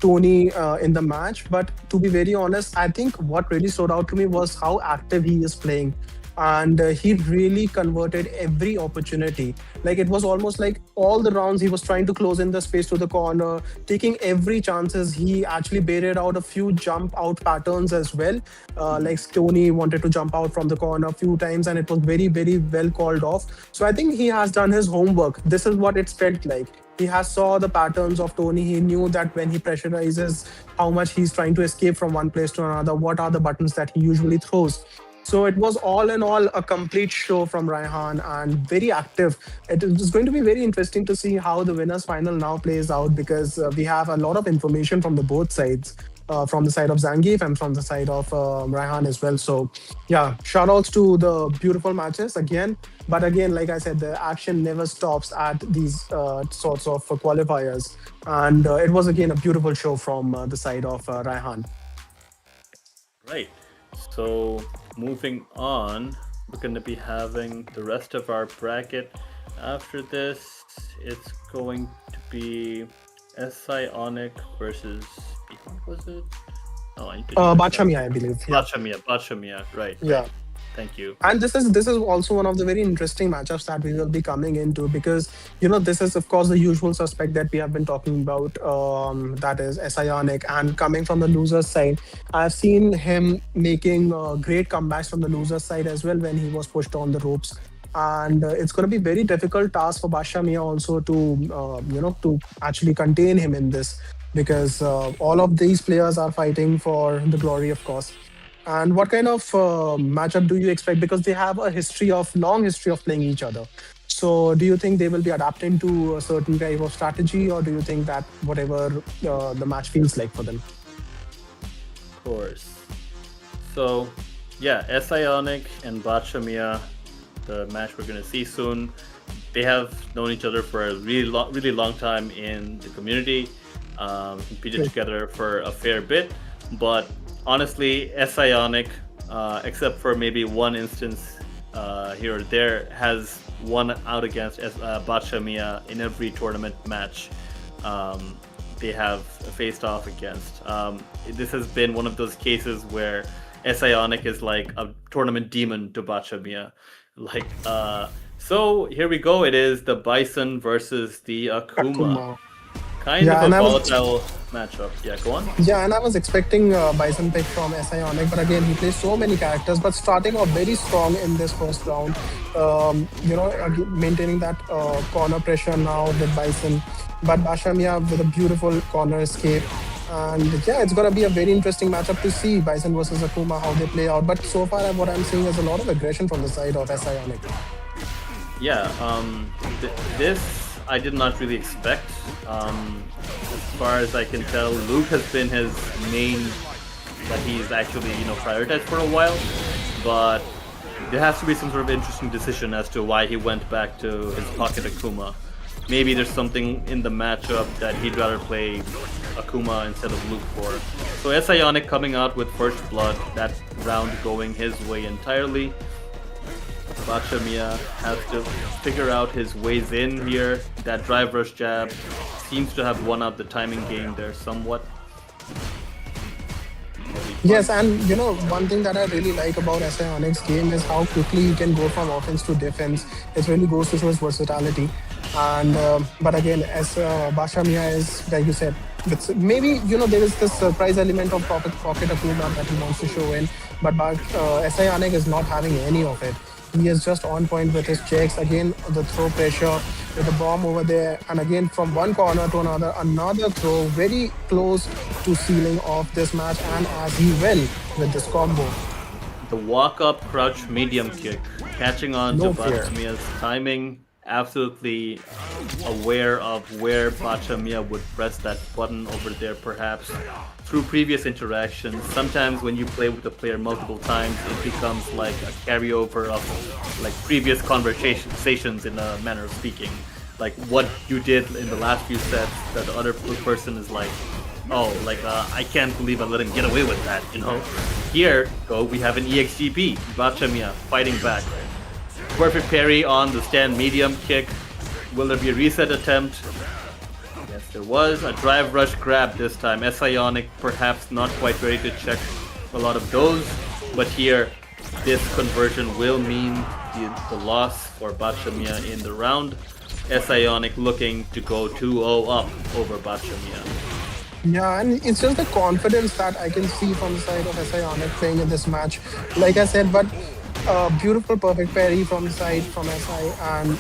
[SPEAKER 3] Tony in the match, but to be very honest, I think what really stood out to me was how active he is playing. And he really converted every opportunity. Like, it was almost like all the rounds he was trying to close in the space to the corner, taking every chances. He actually baited out a few jump out patterns as well. Like Tony wanted to jump out from the corner a few times, and it was very, very well called off. So I think he has done his homework. This is what it felt like. He has saw the patterns of Tony. He knew that when he pressurizes, how much he's trying to escape from one place to another, what are the buttons that he usually throws. So it was all in all a complete show from Raihan and very active. It is going to be very interesting to see how the winners final now plays out, because we have a lot of information from the both sides, from the side of Zangief and from the side of Raihan as well. So yeah, shout outs to the beautiful matches again. But again, like I said, the action never stops at these sorts of qualifiers. And it was again a beautiful show from the side of Raihan.
[SPEAKER 4] Right. So moving on, we're going to be having the rest of our bracket. After this, it's going to be Sionic versus what was it? Oh, I
[SPEAKER 3] Bachamiya, I believe. Yeah.
[SPEAKER 4] Bachamiya, right.
[SPEAKER 3] Yeah.
[SPEAKER 4] Thank you.
[SPEAKER 3] And this is also one of the very interesting matchups that we will be coming into, because this is of course the usual suspect that we have been talking about, that is Sionic, and coming from the loser's side, I've seen him making great comebacks from the loser's side as well when he was pushed on the ropes. And it's going to be very difficult task for Bashamiya also to to actually contain him in this, because all of these players are fighting for the glory, of course. And what kind of matchup do you expect? Because they have a long history of playing each other. So do you think they will be adapting to a certain type of strategy, or do you think that whatever the match feels like for them?
[SPEAKER 4] Of course. So, yeah, Sionic and Bachamiya, the match we're going to see soon, they have known each other for a really long time in the community, competed together for a fair bit, but honestly, Sionic, except for maybe one instance here or there, has won out against Bachamiya in every tournament match they have faced off against. This has been one of those cases where Sionic is like a tournament demon to Bachamiya. So here we go. It is the Bison versus the Akuma. Kind of a volatile matchup. Yeah, go on.
[SPEAKER 3] Yeah, and I was expecting Bison pick from Sionic, but again, he plays so many characters, but starting off very strong in this first round. Maintaining that corner pressure now with Bison, but Bashamiya with a beautiful corner escape. And yeah, it's going to be a very interesting matchup to see Bison versus Akuma, how they play out. But so far, what I'm seeing is a lot of aggression from the side of Sionic.
[SPEAKER 4] Yeah, this I did not really expect. As far as I can tell, Luke has been his main, that he's actually prioritized for a while, but there has to be some sort of interesting decision as to why he went back to his pocket Akuma. maybe there's something in the matchup that he'd rather play Akuma instead of Luke for. So Ionic coming out with first blood, that round going his way entirely. Bachamiya has to figure out his ways in here. That drive rush jab seems to have won out the timing game there somewhat.
[SPEAKER 3] Yes, and you know, one thing that I really like about Ionic's game is how quickly he can go from offense to defense. It really goes to show his versatility. And but again, as Bachamiya is, like you said, maybe you know there is this surprise element of pocket Akuma that he wants to show in, but Ionic is not having any of it. He is just on point with his checks. Again, the throw pressure with the bomb over there, and again from one corner to another throw, very close to sealing off this match, and as he will with this combo.
[SPEAKER 4] The walk-up crouch medium kick, catching on
[SPEAKER 3] No
[SPEAKER 4] to
[SPEAKER 3] fear.
[SPEAKER 4] Bachamiya's timing, absolutely aware of where Bachamiya would press that button over there, perhaps through previous interactions. Sometimes when you play with the player multiple times, it becomes like a carryover of like previous conversations in a manner of speaking. Like what you did in the last few sets, that the other person is like, oh, like I can't believe I let him get away with that, you know? Here, though, we have an EXGP, Bachamiya fighting back. Perfect parry on the stand medium kick. Will there be a reset attempt? Yes, there was. A drive rush grab this time. Ionic perhaps not quite ready to check a lot of those, but here this conversion will mean the loss for Bachamiya in the round. Ionic looking to go 2-0 up over Bachamiya.
[SPEAKER 3] Yeah, and it's just the confidence that I can see from the side of Ionic playing in this match. Like I said, but beautiful perfect parry from the side from SI and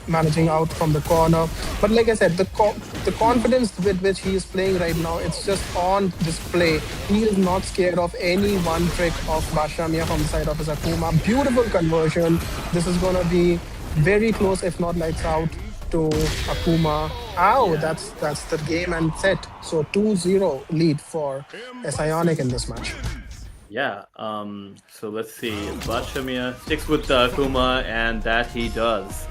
[SPEAKER 3] managing out from the corner. But like I said, the confidence with which he is playing right now, it's just on display. He is not scared of any one trick of Bachamiya from the side of his Akuma. Beautiful conversion. This is going to be very close, if not lights out, to Akuma. Ow, that's the game and set. So 2-0 lead for Ionic in this match.
[SPEAKER 4] Yeah, so let's see. Bachamiya sticks with the Akuma, and that he does.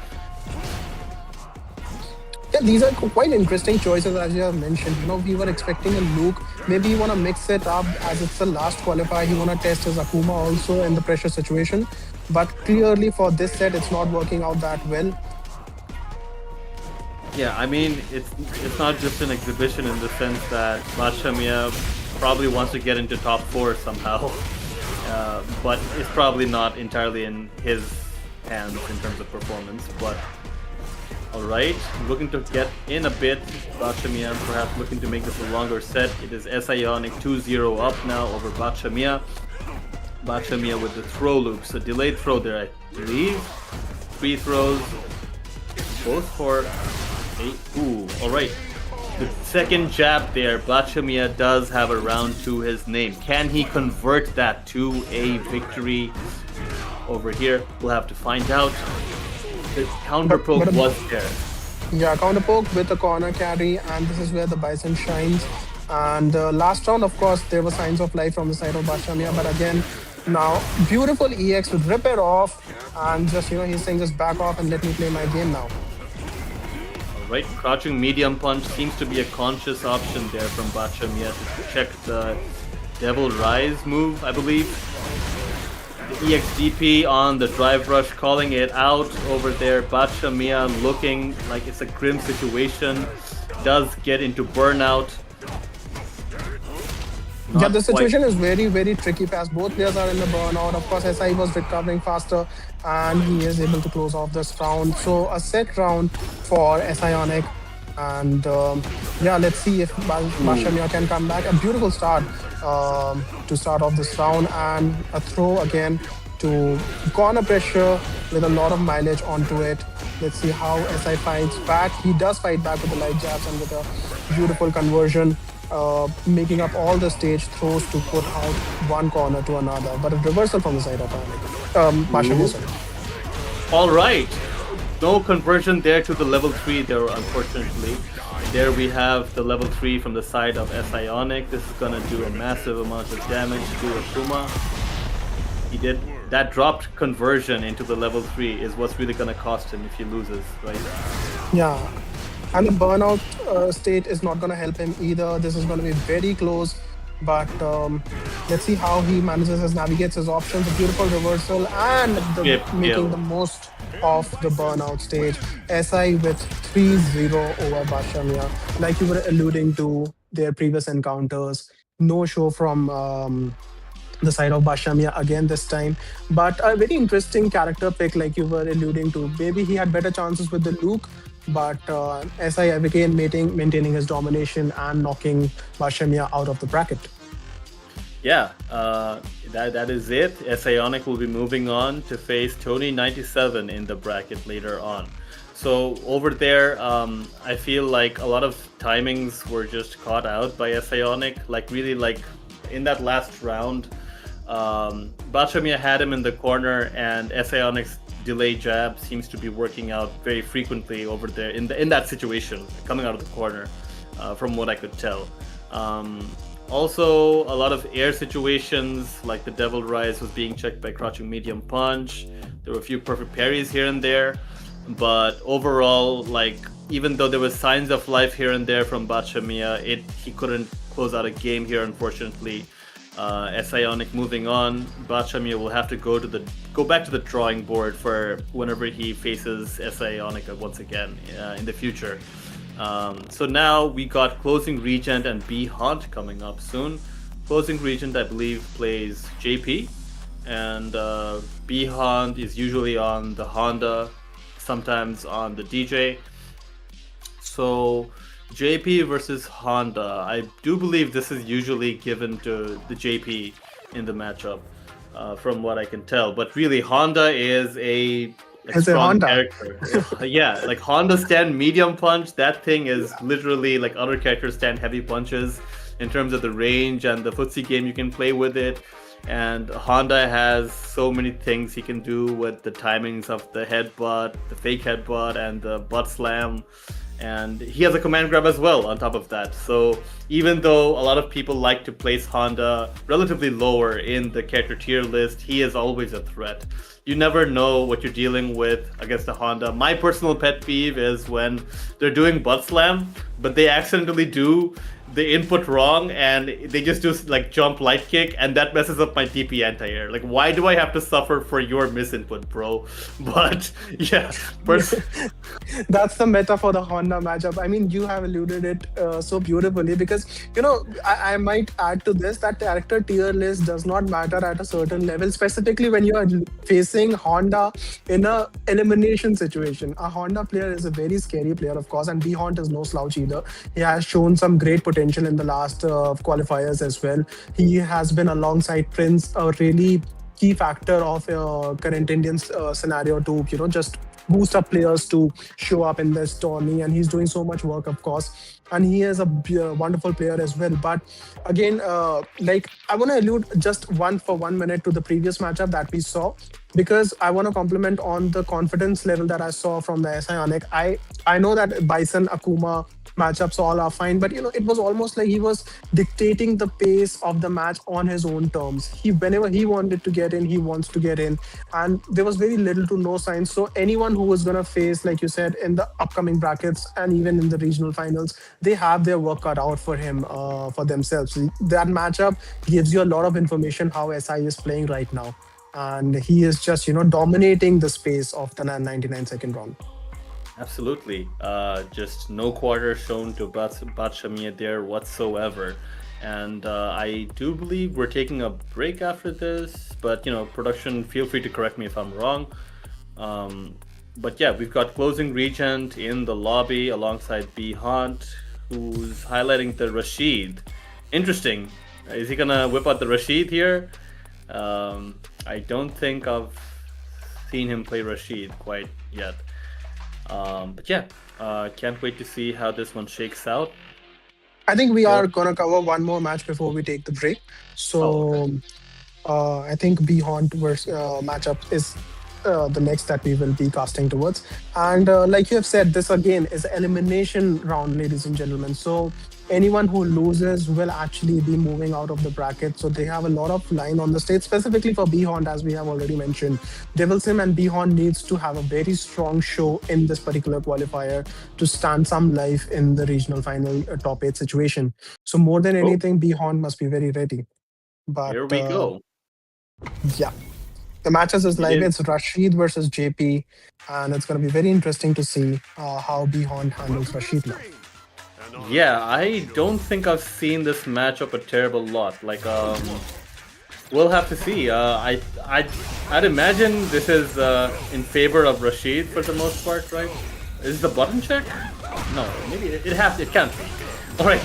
[SPEAKER 3] Yeah, these are quite interesting choices, as you have mentioned. You know, we were expecting a Luke. Maybe you want to mix it up as it's the last qualifier. You want to test his Akuma also in the pressure situation. But clearly for this set, it's not working out that well.
[SPEAKER 4] Yeah, I mean, it's not just an exhibition in the sense that Bachamiya probably wants to get into top 4 somehow, but it's probably not entirely in his hands in terms of performance. But all right, looking to get in a bit. Bachamiya perhaps looking to make this a longer set. It is Ionic 2-0 up now over Bachamiya. Bachamiya with the throw loops, a delayed throw there, I believe. 3 throws, both for 8. Ooh, all right. The second jab there, Bachamiya does have a round to his name. Can he convert that to a victory over here? We'll have to find out. The counter poke was there.
[SPEAKER 3] Yeah, counter poke with a corner carry, and this is where the Bison shines. And last round, of course, there were signs of life from the side of Bachamiya, but again, now beautiful EX to rip it off, and just, you know, he's saying just back off and let me play my game now.
[SPEAKER 4] Right, crouching medium punch seems to be a conscious option there from Bachamiya to check the Devil Rise move, I believe. The EXDP on the drive rush, calling it out over there. Bachamiya looking like it's a grim situation. Does get into burnout.
[SPEAKER 3] Yeah, the situation is very, very tricky as both players are in the burnout. Of course, SI was recovering faster and he is able to close off this round. So a set round for Ionic. And yeah, let's see if Bachamiya can come back. A beautiful start to start off this round, and a throw again to corner pressure with a lot of mileage onto it. Let's see how SI fights back. He does fight back with the light jabs and with a beautiful conversion. Making up all the stage throws to put out one corner to another, but a reversal from the side of Bachamiya.
[SPEAKER 4] All right, no conversion there to the level 3 there, unfortunately. There we have the level 3 from the side of Ionic. This is gonna do a massive amount of damage to Akuma. He did that dropped conversion into the level 3 is what's really gonna cost him if he loses, right?
[SPEAKER 3] Yeah. And the burnout state is not going to help him either. This is going to be very close. But let's see how he manages his navigates his options. A beautiful reversal and making the most of the burnout stage. SI with 3-0 over Bashamia. Like you were alluding to their previous encounters. No show from the side of Bashamia again this time. But a very interesting character pick, like you were alluding to. Maybe he had better chances with the Luke, but SI again maintaining his domination and knocking Bashamia out of the bracket.
[SPEAKER 4] Yeah, that is it. Sionic will be moving on to face Tony97 in the bracket later on. So over there, I feel like a lot of timings were just caught out by Sionic. Like really, like in that last round, Bashamia had him in the corner, and Sionic's delay jab seems to be working out very frequently over there in that situation, coming out of the corner, from what I could tell. Also, a lot of air situations, like the Devil Rise was being checked by crouching medium punch. There were a few perfect parries here and there, but overall, like even though there was signs of life here and there from Bashamia, he couldn't close out a game here, unfortunately. Sionic moving on. Bashamia will have to go back to the drawing board for whenever he faces Sionic once again in the future. So now we got Closing Regent and B Haunt coming up soon. Closing Regent, I believe, plays JP, and B Haunt is usually on the Honda, sometimes on the DJ. So JP versus Honda. I do believe this is usually given to the JP in the matchup, from what I can tell. But really, Honda is a strong character. Yeah, like Honda stand medium punch. That thing is literally like other characters stand heavy punches in terms of the range and the footsie game you can play with it. And Honda has so many things he can do with the timings of the headbutt, the fake headbutt, and the butt slam. And he has a command grab as well on top of that. So even though a lot of people like to place Honda relatively lower in the character tier list, he is always a threat. You never know what you're dealing with against a Honda. My personal pet peeve is when they're doing butt slam, but they accidentally do the input wrong and they just do like jump light kick, and that messes up my DP anti-air. Like, why do I have to suffer for your misinput, bro? But yeah,
[SPEAKER 3] that's the meta for the Honda matchup. I mean, you have alluded it so beautifully, because you know, I might add to this that character tier list does not matter at a certain level, specifically when you are facing Honda in a elimination situation. A Honda player is a very scary player, of course, and B Haunt is no slouch either. He has shown some great potential in the last qualifiers as well. He has been alongside Prince a really key factor of current Indian scenario to, you know, just boost up players to show up in this tourney, and he's doing so much work, of course, and he is a wonderful player as well. But again, like, I want to allude just for 1 minute to the previous matchup that we saw, because I want to compliment on the confidence level that I saw from the Sionic. I know that Bison Akuma matchups all are fine, but you know, it was almost like he was dictating the pace of the match on his own terms. Whenever he wanted to get in, he wants to get in, and there was very little to no signs. So anyone who was going to face, like you said, in the upcoming brackets and even in the regional finals, they have their work cut out for him, for themselves. That matchup gives you a lot of information how SI is playing right now, and he is just, you know, dominating the space of the 99-second round.
[SPEAKER 4] Absolutely. Just no quarter shown to Bashamia there whatsoever. And I do believe we're taking a break after this, but you know, production, feel free to correct me if I'm wrong. But yeah, we've got Closing Regent in the lobby alongside B Haunt, who's highlighting the Rashid. Interesting. Is he gonna whip out the Rashid here? I don't think I've seen him play Rashid quite yet. But yeah, can't wait to see how this one shakes out.
[SPEAKER 3] I think we are going to cover one more match before we take the break. So I think B Haunt versus matchup is the next that we will be casting towards. And like you have said, this again is elimination round, ladies and gentlemen. So anyone who loses will actually be moving out of the bracket. So they have a lot of line on the stage, specifically for Beyond, as we have already mentioned. Devil Sim and Beyond needs to have a very strong show in this particular qualifier to stand some life in the regional final top 8 situation. So more than
[SPEAKER 4] Oh.
[SPEAKER 3] anything, Beyond must be very ready. But
[SPEAKER 4] Here we go.
[SPEAKER 3] yeah. The matches is live.
[SPEAKER 4] is.
[SPEAKER 3] It's Rashid versus JP, and it's going to be very interesting to see how Bihon handles Rashid now.
[SPEAKER 4] Yeah, I don't think I've seen this matchup a terrible lot. Like, we'll have to see. I'd imagine this is in favor of Rashid for the most part, right? Is the button check? No, maybe it can't be. All right.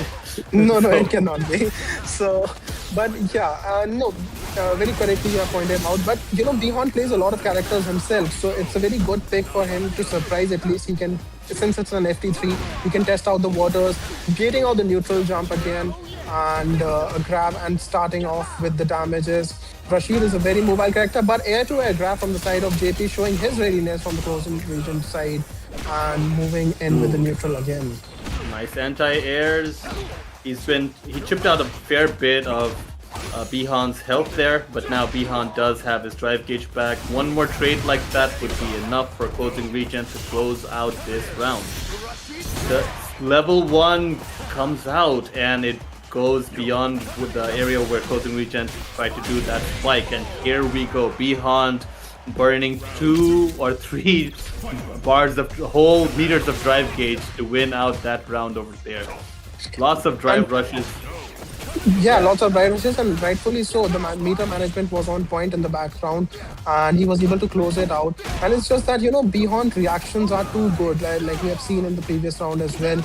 [SPEAKER 3] No,
[SPEAKER 4] So-
[SPEAKER 3] it cannot be. So, but yeah, no, very correctly you have pointed out. But you know, Bihon plays a lot of characters himself, so it's a very good pick for him to surprise. At least he can, since it's an FT3, he can test out the waters, getting out the neutral jump again, and a grab and starting off with the damages. Rashid is a very mobile character, but air-to-air grab from the side of JP, showing his readiness from the closing region side and moving in with the neutral again.
[SPEAKER 4] Nice anti-airs. He chipped out a fair bit of Bihon's health there, but now Bihon does have his drive gauge back. One more trade like that would be enough for closing region to close out this round. The level 1 comes out and it goes beyond with the area where closing region tried to do that spike, and here we go. Bihon burning 2 or 3 bars of whole meters of drive gauge to win out that round over there. Lots of drive rushes.
[SPEAKER 3] Yeah, lots of drive rushes, and rightfully so. The meter management was on point in the background, and he was able to close it out. And it's just that, you know, Bihon's reactions are too good, like we have seen in the previous round as well.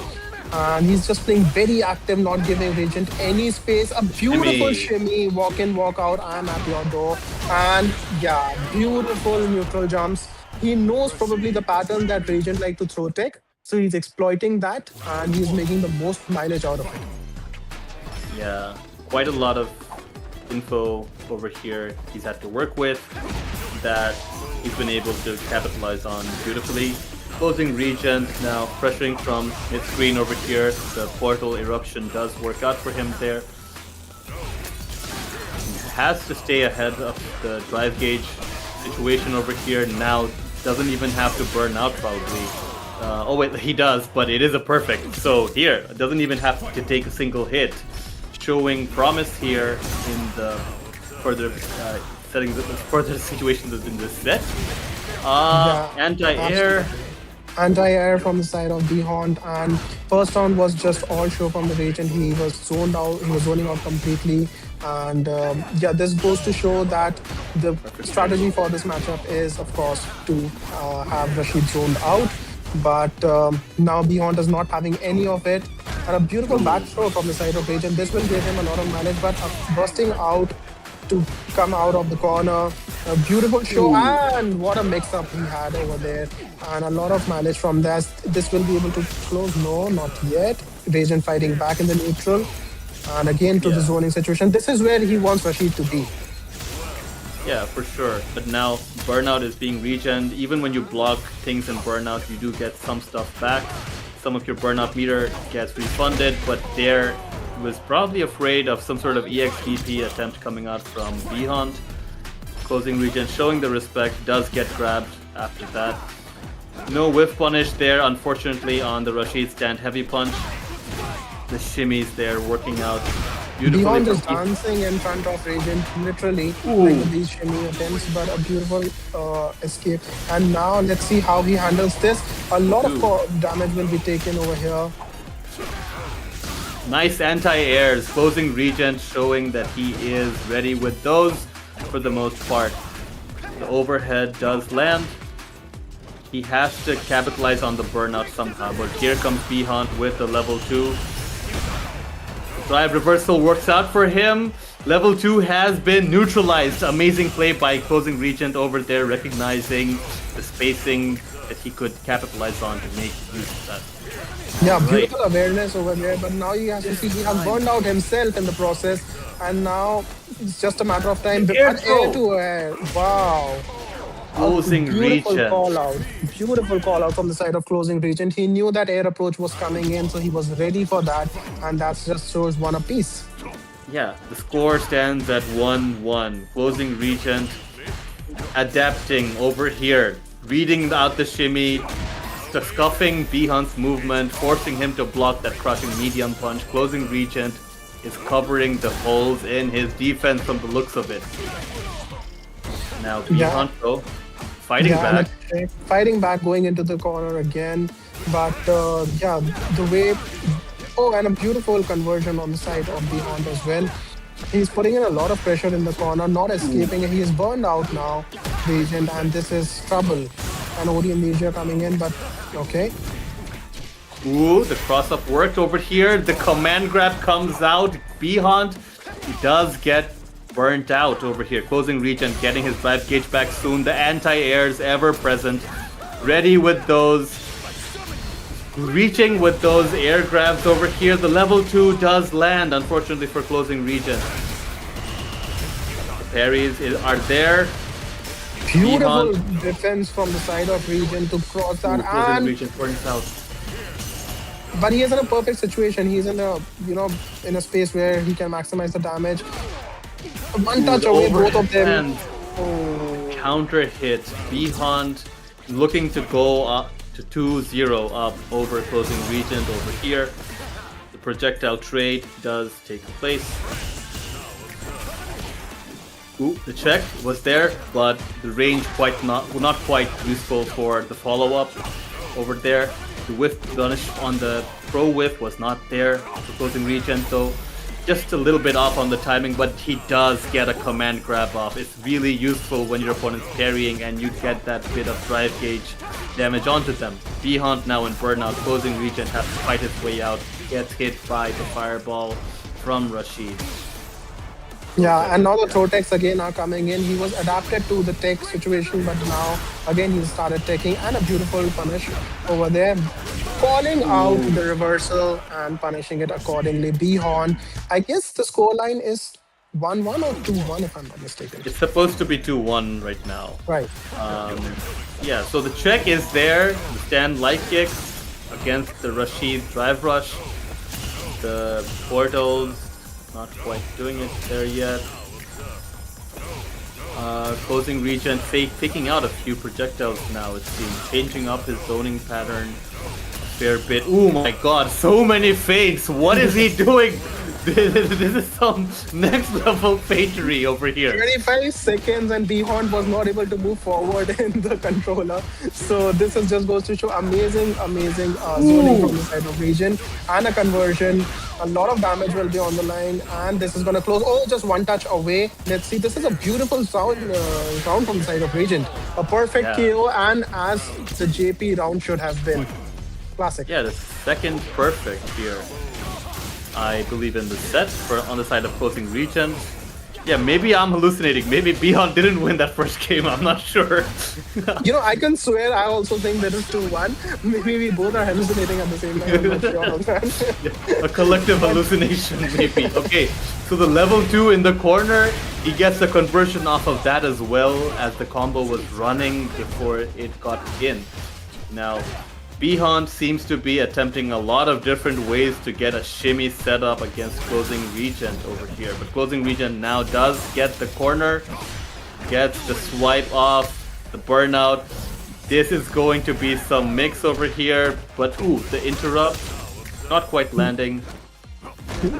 [SPEAKER 3] And he's just playing very active, not giving Regent any space. A beautiful shimmy, walk in, walk out. I'm at your door. And yeah, beautiful neutral jumps. He knows probably the pattern that Regent like to throw tech. So he's exploiting that, and he's making the most mileage out of it.
[SPEAKER 4] Yeah, quite a lot of info over here he's had to work with that he's been able to capitalize on beautifully. Closing region now, pressuring from mid-screen over here. The portal eruption does work out for him there. He has to stay ahead of the drive gauge situation over here. Now doesn't even have to burn out probably. Oh wait, he does, but it is a perfect. So here, doesn't even have to take a single hit. Showing promise here in the further settings, further situations in this set. Anti-air.
[SPEAKER 3] Anti-air from the side of Bihon, and first round was just all show from the Regent. He was zoned out, he was zoning out completely, and yeah, this goes to show that the strategy for this matchup is, of course, to have Rashid zoned out. But now Bihon is not having any of it, and a beautiful back throw from the side of Regent. This will give him a lot of manage, but busting out to come out of the corner. A beautiful show, and what a mix-up he had over there. And a lot of mileage from that. This will be able to close. No, not yet. Regent fighting back in the neutral. And again to the zoning situation. This is where he wants Rashid to be.
[SPEAKER 4] Yeah, for sure. But now burnout is being regened. Even when you block things in burnout, you do get some stuff back. Some of your burnout meter gets refunded, but there was probably afraid of some sort of EXDP attempt coming out from Bihon. Closing region, showing the respect, does get grabbed after that. No whiff punish there, unfortunately, on the Rashid stand heavy punch. The shimmies there working out beautifully.
[SPEAKER 3] Bihon is dancing in front of Regent, literally, like with these shimmy attempts, but a beautiful escape. And now let's see how he handles this. A lot of damage will be taken over here.
[SPEAKER 4] Nice anti-airs, closing region, showing that he is ready with those for the most part. The overhead does land. He has to capitalize on the burnout somehow, but here comes Bihon with the level 2. Drive reversal works out for him. Level 2 has been neutralized. Amazing play by closing region over there, recognizing the spacing that he could capitalize on to make use of that.
[SPEAKER 3] Yeah, beautiful awareness over there, but now he has to see he has burned out himself in the process, and now it's just a matter of time. Air to air. Wow.
[SPEAKER 4] Closing
[SPEAKER 3] Beautiful
[SPEAKER 4] Regent.
[SPEAKER 3] call out. Beautiful call out from the side of closing Regent. He knew that air approach was coming in, so he was ready for that, and that just shows one apiece.
[SPEAKER 4] Yeah, the score stands at 1-1. Closing Regent adapting over here, reading out the shimmy, scuffing Bihan's movement, forcing him to block that crushing medium punch. Closing Regent is covering the holes in his defense from the looks of it. Now Bihan though, fighting back.
[SPEAKER 3] Fighting back, going into the corner again. But yeah, the way... Oh, and a beautiful conversion on the side of Bihan as well. He's putting in a lot of pressure in the corner, not escaping. He is burned out now, Regent, and this is trouble. And OD Amnesia coming in, but okay.
[SPEAKER 4] Ooh, the cross-up worked over here. The command grab comes out. Bihan, he does get burnt out over here. Closing Regent, getting his drive gauge back soon. The anti-airs ever present. Ready with those. Reaching with those air grabs over here. The level 2 does land, unfortunately for Closing Regent. The parries are there.
[SPEAKER 3] Beautiful defense from the side of Regent to cross that.
[SPEAKER 4] Closing Regent burns out.
[SPEAKER 3] But he is in a perfect situation. He's in a, in a space where he can maximize the damage. One touch away, both of them.
[SPEAKER 4] Counter hit. Bihan looking to go up to 2-0 up over Closing Regent over here. The projectile trade does take place. Ooh, the check was there, but the range not quite useful for the follow-up over there. The whiff punish on the pro whiff was not there for Closing Regent, though. Just a little bit off on the timing, but he does get a command grab off. It's really useful when your opponent's parrying and you get that bit of drive gauge damage onto them. Bihan now in burnout. Closing Regent has to fight his way out. Gets hit by the fireball from Rashid.
[SPEAKER 3] Yeah, and now the throw techs again are coming in. He was adapted to the tech situation, but now again he started taking, and a beautiful punish over there. Calling out the reversal and punishing it accordingly. Bihan, I guess the scoreline is 1-1 or 2-1 if I'm not mistaken.
[SPEAKER 4] It's supposed to be 2-1 right now.
[SPEAKER 3] Right.
[SPEAKER 4] Yeah, so the check is there. The stand light kicks against the Rashid drive rush. The portals not quite doing it there yet. Closing Regent picking out a few projectiles now, it seems. Changing up his zoning pattern a fair bit. Oh my god, so many feints! What is he doing? This is some next level feignery over here.
[SPEAKER 3] 25 seconds and Bihan was not able to move forward in the controller. So this is just goes to show amazing zoning from the side of Regent and a conversion. A lot of damage will be on the line and this is going to close. Oh, just one touch away. Let's see. This is a beautiful round from the side of Regent. A perfect KO and as the JP round should have been. Classic.
[SPEAKER 4] Yeah, the second perfect here. I believe in the set on the side of Closing Regent. Yeah, maybe I'm hallucinating. Maybe Bihan didn't win that first game. I'm not sure.
[SPEAKER 3] I can swear I also think that is 2-1. Maybe we both are hallucinating at the same time. I'm not sure on that.
[SPEAKER 4] Yeah, a collective hallucination, maybe. Okay, so the level 2 in the corner, he gets the conversion off of that as well as the combo was running before it got in. Now, Bihan seems to be attempting a lot of different ways to get a shimmy set up against Closing Regent over here. But Closing Regent now does get the corner, gets the swipe off, the burnout. This is going to be some mix over here, but ooh, the interrupt, not quite landing.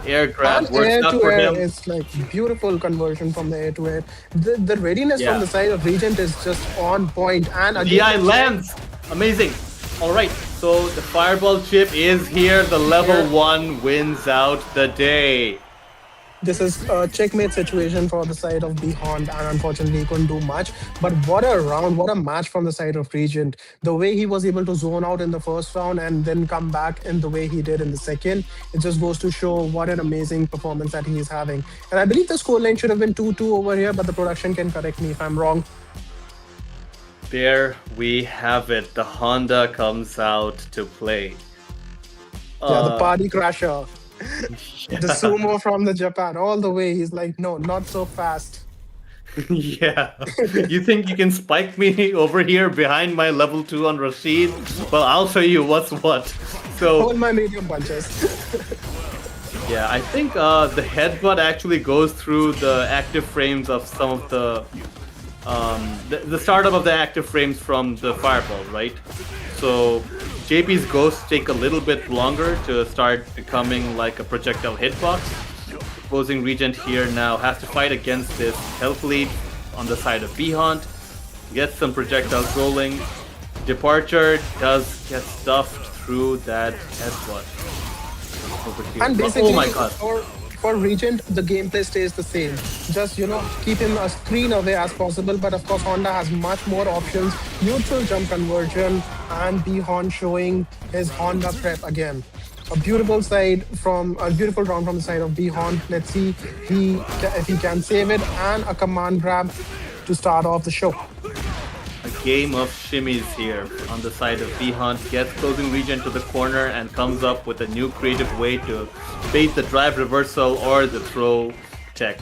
[SPEAKER 4] Air grab works out for him.
[SPEAKER 3] It's like beautiful conversion from the air to air. The readiness from the side of Regent is just on point. And again,
[SPEAKER 4] DI lands! Amazing! Alright, so the fireball chip is here. The level 1 wins out the day.
[SPEAKER 3] This is a checkmate situation for the side of Bihan, and unfortunately he couldn't do much. But what a round, what a match from the side of Regent. The way he was able to zone out in the first round and then come back in the way he did in the second, it just goes to show what an amazing performance that he is having. And I believe the scoreline should have been 2-2 over here, but the production can correct me if I'm wrong.
[SPEAKER 4] There we have it. The Honda comes out to play.
[SPEAKER 3] Yeah, the party crasher. The sumo from the Japan all the way. He's like, no, not so fast.
[SPEAKER 4] Yeah. You think you can spike me over here behind my level 2 on Rashid? Well, I'll show you what's what. So,
[SPEAKER 3] Hold my medium punches.
[SPEAKER 4] yeah, I think the headbutt actually goes through the active frames of some of the startup of the active frames from the fireball, right? So JP's ghosts take a little bit longer to start becoming like a projectile hitbox. Opposing Regent here now has to fight against this health lead on the side of Behaunt, gets some projectiles rolling. Departure does get stuffed through that headbutt over here.
[SPEAKER 3] And
[SPEAKER 4] Oh
[SPEAKER 3] basically,
[SPEAKER 4] my god.
[SPEAKER 3] for Regent, the gameplay stays the same. Just, keep him as screen away as possible. But of course, Honda has much more options. Neutral jump conversion and Behaunt showing his Honda prep again. A beautiful beautiful round from the side of Behaunt. Let's see if he can save it, and a command grab to start off the show.
[SPEAKER 4] A game of shimmies here on the side of Behaunt, gets closing region to the corner and comes up with a new creative way to bait the drive reversal or the throw tech.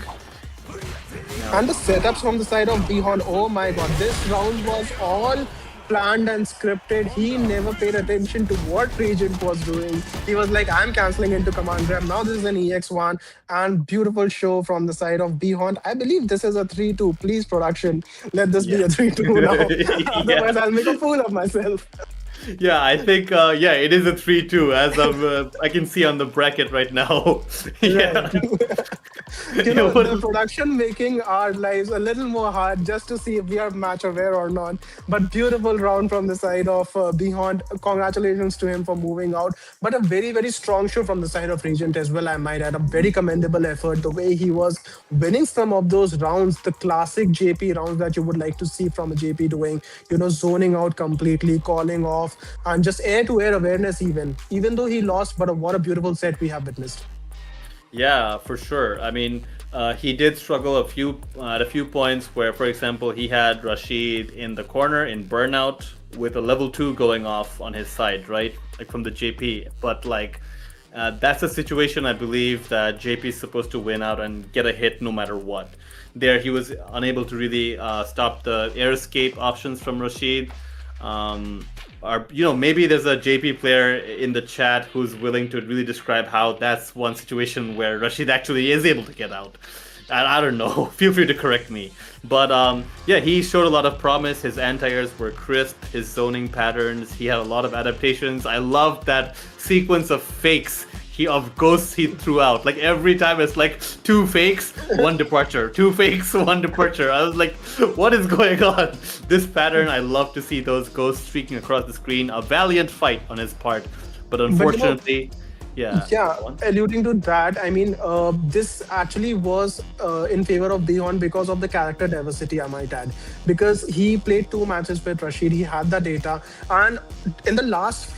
[SPEAKER 3] And the setups from the side of Behaunt, oh my god, this round was all planned and scripted. He never paid attention to what Regent was doing. He was like, I'm canceling into command grab. Now this is an EX1, and beautiful show from the side of Behaunt. I believe this is a 3-2. Please, production, let this be a 3-2 now. Otherwise, I'll make a fool of myself.
[SPEAKER 4] Yeah, I think it is a 3-2 as I can see on the bracket right now. Yeah.
[SPEAKER 3] The production making our lives a little more hard just to see if we are match aware or not. But beautiful round from the side of Behaunt. Congratulations to him for moving out. But a very, very strong show from the side of Regent as well, I might add. A very commendable effort. The way he was winning some of those rounds, the classic JP rounds that you would like to see from a JP doing, zoning out completely, calling off, and just air-to-air awareness even though he lost. But what a beautiful set we have witnessed.
[SPEAKER 4] Yeah, for sure. I mean, he did struggle at a few points where, for example, he had Rashid in the corner in burnout with a level 2 going off on his side, right? Like from the JP. But like, that's a situation I believe that JP is supposed to win out and get a hit no matter what. There, he was unable to really stop the air escape options from Rashid. Maybe there's a JP player in the chat who's willing to really describe how that's one situation where Rashid actually is able to get out. I don't know. Feel free to correct me. But he showed a lot of promise. His anti-airs were crisp. His zoning patterns. He had a lot of adaptations. I loved that sequence of fakes of ghosts he threw out. Like every time it's like 2 fakes, 1 departure, 2 fakes, 1 departure. I was like, what is going on? This pattern, I love to see those ghosts streaking across the screen. A valiant fight on his part, but unfortunately,
[SPEAKER 3] alluding to that, I mean, this actually was in favor of Behaunt because of the character diversity, I might add. Because he played 2 matches with Rashid, he had the data, and in the last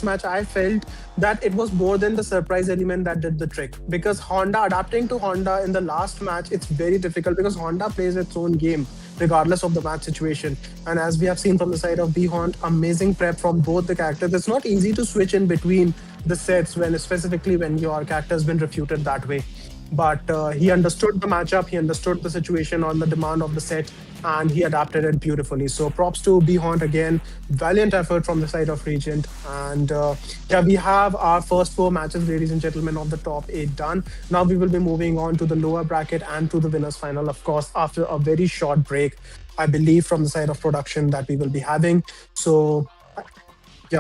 [SPEAKER 3] match, I felt that it was more than the surprise element that did the trick. Because adapting to Honda in the last match, it's very difficult because Honda plays its own game regardless of the match situation. And as we have seen from the side of Behaunt, amazing prep from both the characters. It's not easy to switch in between the sets specifically when your character has been refuted that way. But he understood the matchup, he understood the situation on the demand of the set, and he adapted it beautifully. So props to Behaunt again. Valiant effort from the side of Regent. And we have our first 4 matches, ladies and gentlemen, of the top 8 done. Now we will be moving on to the lower bracket and to the winners final, of course, after a very short break, I believe, from the side of production that we will be having. So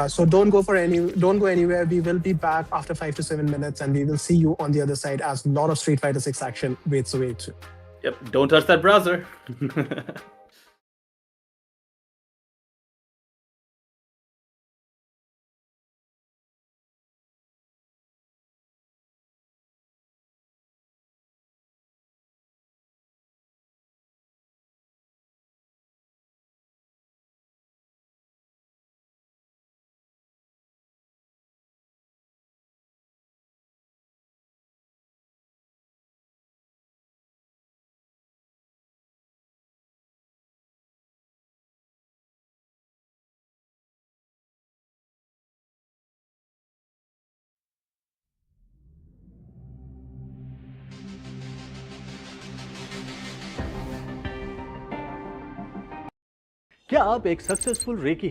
[SPEAKER 3] so don't go anywhere. We will be back after 5 to 7 minutes, and we will see you on the other side as a lot of Street Fighter 6 action waits away too.
[SPEAKER 4] Yep, don't touch that browser.
[SPEAKER 5] क्या आप एक successful recce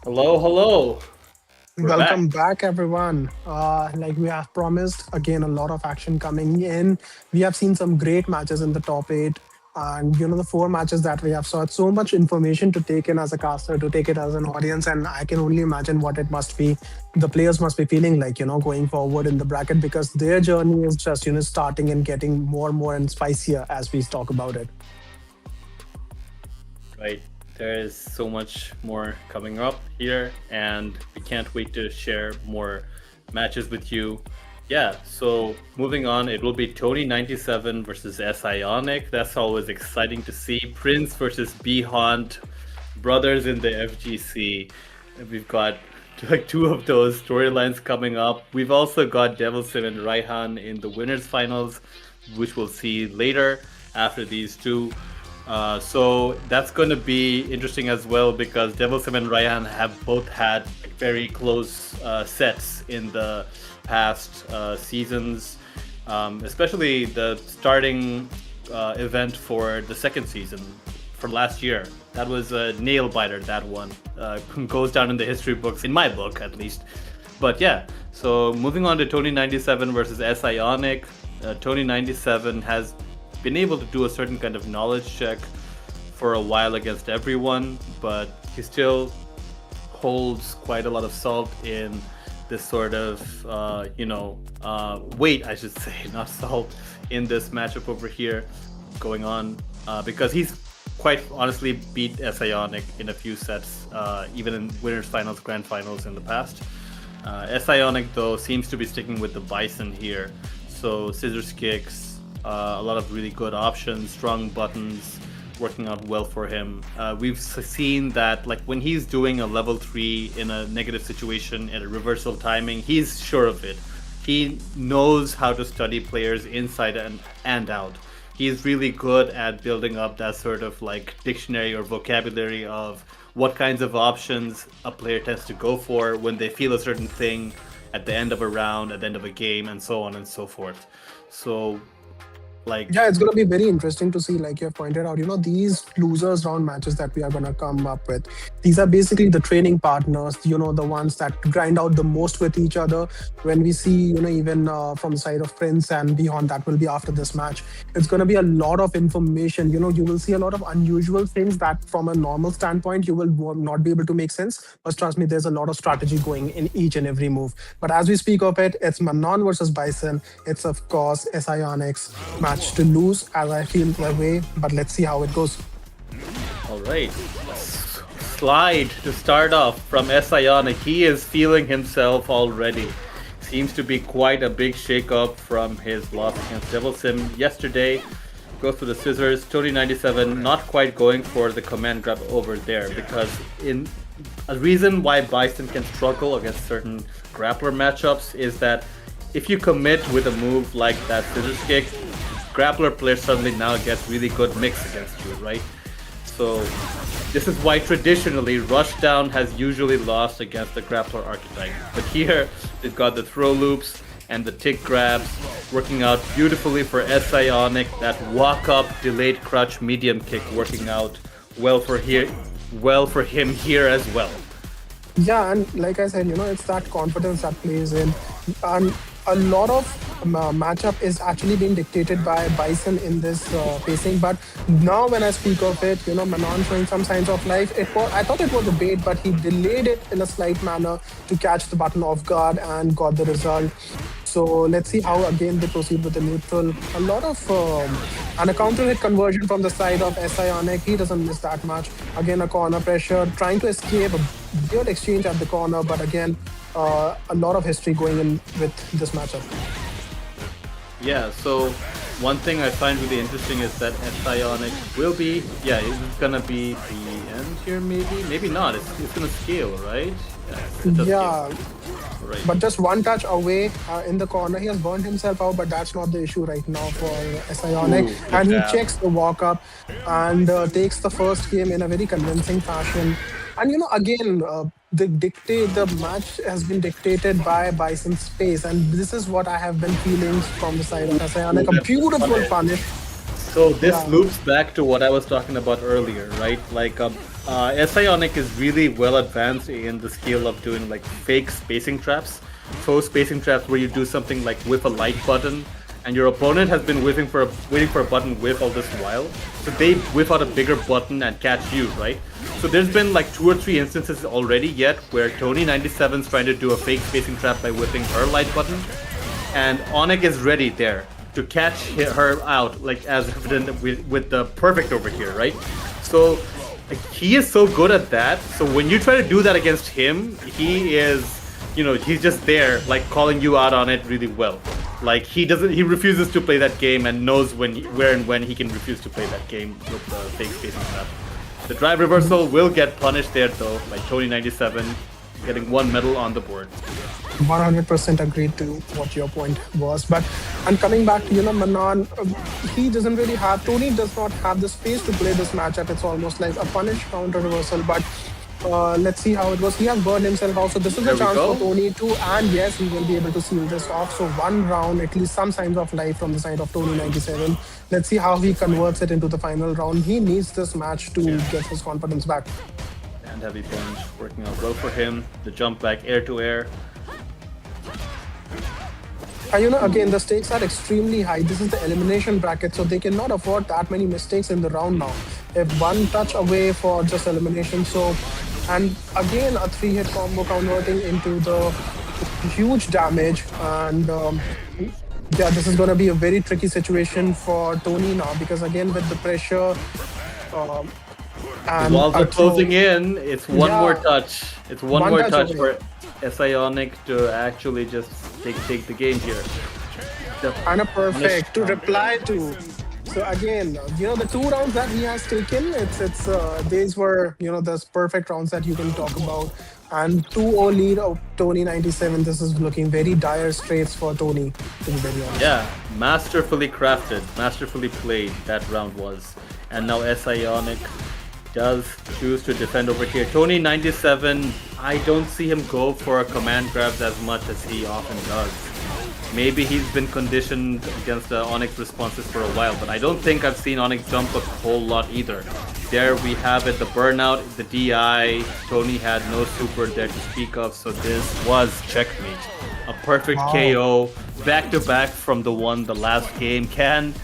[SPEAKER 4] Hello, hello. We're
[SPEAKER 3] Welcome back, everyone. Like we have promised, again, a lot of action coming in. We have seen some great matches in the top eight. And the four matches that we have saw, it's so much information to take in as a caster, to take it as an audience, and I can only imagine what it must be. The players must be feeling like, going forward in the bracket because their journey is just, starting and getting more and spicier as we talk about it.
[SPEAKER 4] Right. There is so much more coming up here, and we can't wait to share more matches with you. Yeah, so moving on, it will be Tony97 versus S-Ionic. That's always exciting to see. Prince versus B-Haunt, brothers in the FGC. And we've got like two of those storylines coming up. We've also got Devilsim and Raihan in the winners finals, which we'll see later after these two. So that's going to be interesting as well because Devilsim and Raihan have both had very close sets in the past seasons, especially the starting event for the second season from last year. That was a nail biter, that one. Goes down in the history books, in my book at least. But yeah, so moving on to Tony97 versus S-Ionic. Tony97 has been able to do a certain kind of knowledge check for a while against everyone, but he still holds quite a lot of salt in this sort of, weight, I should say, not salt, in this matchup over here going on, because he's quite honestly beat S-Ionic in a few sets, even in winners finals, grand finals in the past. S-Ionic though seems to be sticking with the Bison here, so scissors kicks, a lot of really good options, strong buttons, working out well for him. We've seen that like when he's doing a level 3 in a negative situation at a reversal timing, he's sure of it. He knows how to study players inside and out. He's really good at building up that sort of like dictionary or vocabulary of what kinds of options a player tends to go for when they feel a certain thing at the end of a round, at the end of a game, and so on and so forth. So
[SPEAKER 3] yeah, it's going to be very interesting to see, like you have pointed out, these losers round matches that we are going to come up with. These are basically the training partners, the ones that grind out the most with each other. When we see, even from the side of Prince and beyond, that will be after this match. It's going to be a lot of information. You will see a lot of unusual things that from a normal standpoint, you will not be able to make sense. But trust me, there's a lot of strategy going in each and every move. But as we speak of it, it's Manon versus Bison. It's, of course, S-Ionic's match to lose, as I feel that way, but let's see how it goes.
[SPEAKER 4] All right, slide to start off from S-Ionic. He is feeling himself already. Seems to be quite a big shake-up from his loss against Devilsim yesterday. Goes to the scissors. Tony97 not quite going for the command grab over there because in a reason why Bison can struggle against certain grappler matchups is that if you commit with a move like that scissors kick, grappler player suddenly now gets really good mix against you, right? So this is why traditionally Rushdown has usually lost against the grappler archetype. But here they've got the throw loops and the tick grabs working out beautifully for S-Ionic. That walk up delayed crutch medium kick working out well for him here as well.
[SPEAKER 3] Yeah, and like I said, it's that confidence that plays in. And a lot of matchup is actually being dictated by Bison in this pacing. But now when I speak of it, Manon showing some signs of life. I thought it was a bait, but he delayed it in a slight manner to catch the button off guard and got the result. So let's see how again they proceed with the neutral. A lot of and a counter hit conversion from the side of S-Ionic. He doesn't miss that much. Again, a corner pressure, trying to escape a good exchange at the corner, but again, a lot of history going in with this matchup.
[SPEAKER 4] Yeah, so one thing I find really interesting is that S-Ionic will be, it's gonna be the end here maybe? Maybe not, it's gonna scale, right?
[SPEAKER 3] Yeah,
[SPEAKER 4] right.
[SPEAKER 3] But just one touch away in the corner. He has burned himself out, but that's not the issue right now for S-Ionic. And he checks the walk up and takes the first game in a very convincing fashion. And again, the match has been dictated by Bison's space, and this is what I have been feeling from the side of S-Ionic. A beautiful punish.
[SPEAKER 4] So this
[SPEAKER 3] Yeah.
[SPEAKER 4] loops back to what I was talking about earlier, right? Like, Sionic is really well advanced in the skill of doing like fake spacing traps, faux spacing traps where you do something like whiff a light button, and your opponent has been waiting for a button whiff all this while, so they whiff out a bigger button and catch you, right? So there's been like 2 or 3 instances already yet where Tony97 is trying to do a fake spacing trap by whipping her light button, and Onyx is ready there to catch her out, like as evident with the perfect over here, right? So like, he is so good at that. So when you try to do that against him, he is, he's just there, like calling you out on it really well. Like he refuses to play that game and knows where and when he can refuse to play that game with the fake spacing trap. The drive reversal will get punished there though, like Tony97 getting 1 medal on the board.
[SPEAKER 3] 100% agreed to what your point was. But and coming back to Manan, he doesn't really have. Tony does not have the space to play this matchup. It's almost like a punish counter reversal. But let's see how it goes. He has burned himself out, so this is a chance for Tony too. And yes, he will be able to seal this off. So 1 round, at least some signs of life from the side of Tony97. Let's see how he converts it into the final round. He needs this match to get his confidence back.
[SPEAKER 4] And heavy punch working out well for him. The jump back air to air.
[SPEAKER 3] Again, the stakes are extremely high. This is the elimination bracket, so they cannot afford that many mistakes in the round now. If 1 touch away for just elimination, so... And again, a 3-hit combo converting into the huge damage. And yeah, this is going to be a very tricky situation for Tony now, because again, with the pressure...
[SPEAKER 4] and walls are closing in. It's one more touch. It's one more touch for Sionic to actually just take the game here.
[SPEAKER 3] And a perfect to reply to. So again, the 2 rounds that he has taken, these were those perfect rounds that you can talk about. And 2-0 lead of Tony97. This is looking very dire straits for Tony, to be very honest.
[SPEAKER 4] Yeah, masterfully crafted, masterfully played that round was. And now Sionic does choose to defend over here. Tony97, I don't see him go for a command grabs as much as he often does. Maybe he's been conditioned against the Onyx responses for a while, but I don't think I've seen Onyx jump a whole lot either. There we have it, the burnout, the DI. Tony had no super there to speak of, so this was checkmate. A perfect KO, back-to-back from the last game. Can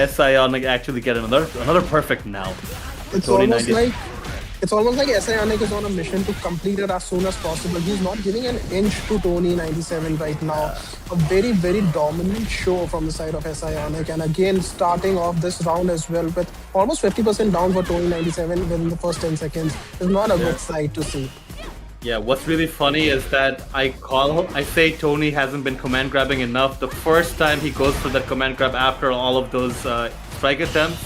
[SPEAKER 4] Sionic actually get another perfect now?
[SPEAKER 3] It's almost like Sionic is on a mission to complete it as soon as possible. He's not giving an inch to Tony97 right now. A very, very dominant show from the side of Sionic. And again, starting off this round as well with almost 50% down for Tony97 within the first 10 seconds is not a good sight to see.
[SPEAKER 4] Yeah, what's really funny is that I say Tony hasn't been command grabbing enough. The first time he goes for that command grab after all of those strike attempts,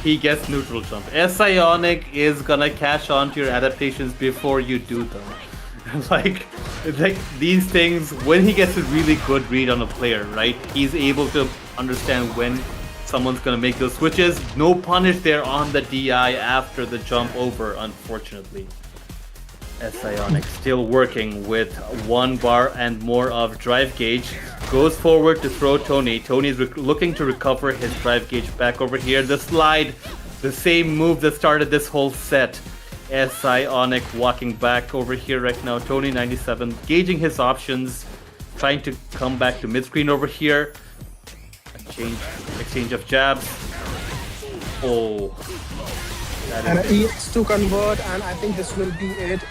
[SPEAKER 4] he gets neutral jump. Sionic is gonna catch on to your adaptations before you do them. like these things, when he gets a really good read on a player, right? He's able to understand when someone's gonna make those switches. No punish there on the DI after the jump over, unfortunately. Sionic still working with 1 bar and more of drive gauge. Goes forward to throw Tony. Tony's looking to recover his drive gauge back over here. The slide, the same move that started this whole set. Sionic walking back over here right now. Tony97 gauging his options, trying to come back to mid-screen over here. Exchange of jabs. Oh.
[SPEAKER 3] And an EX to convert, and I think this will be it.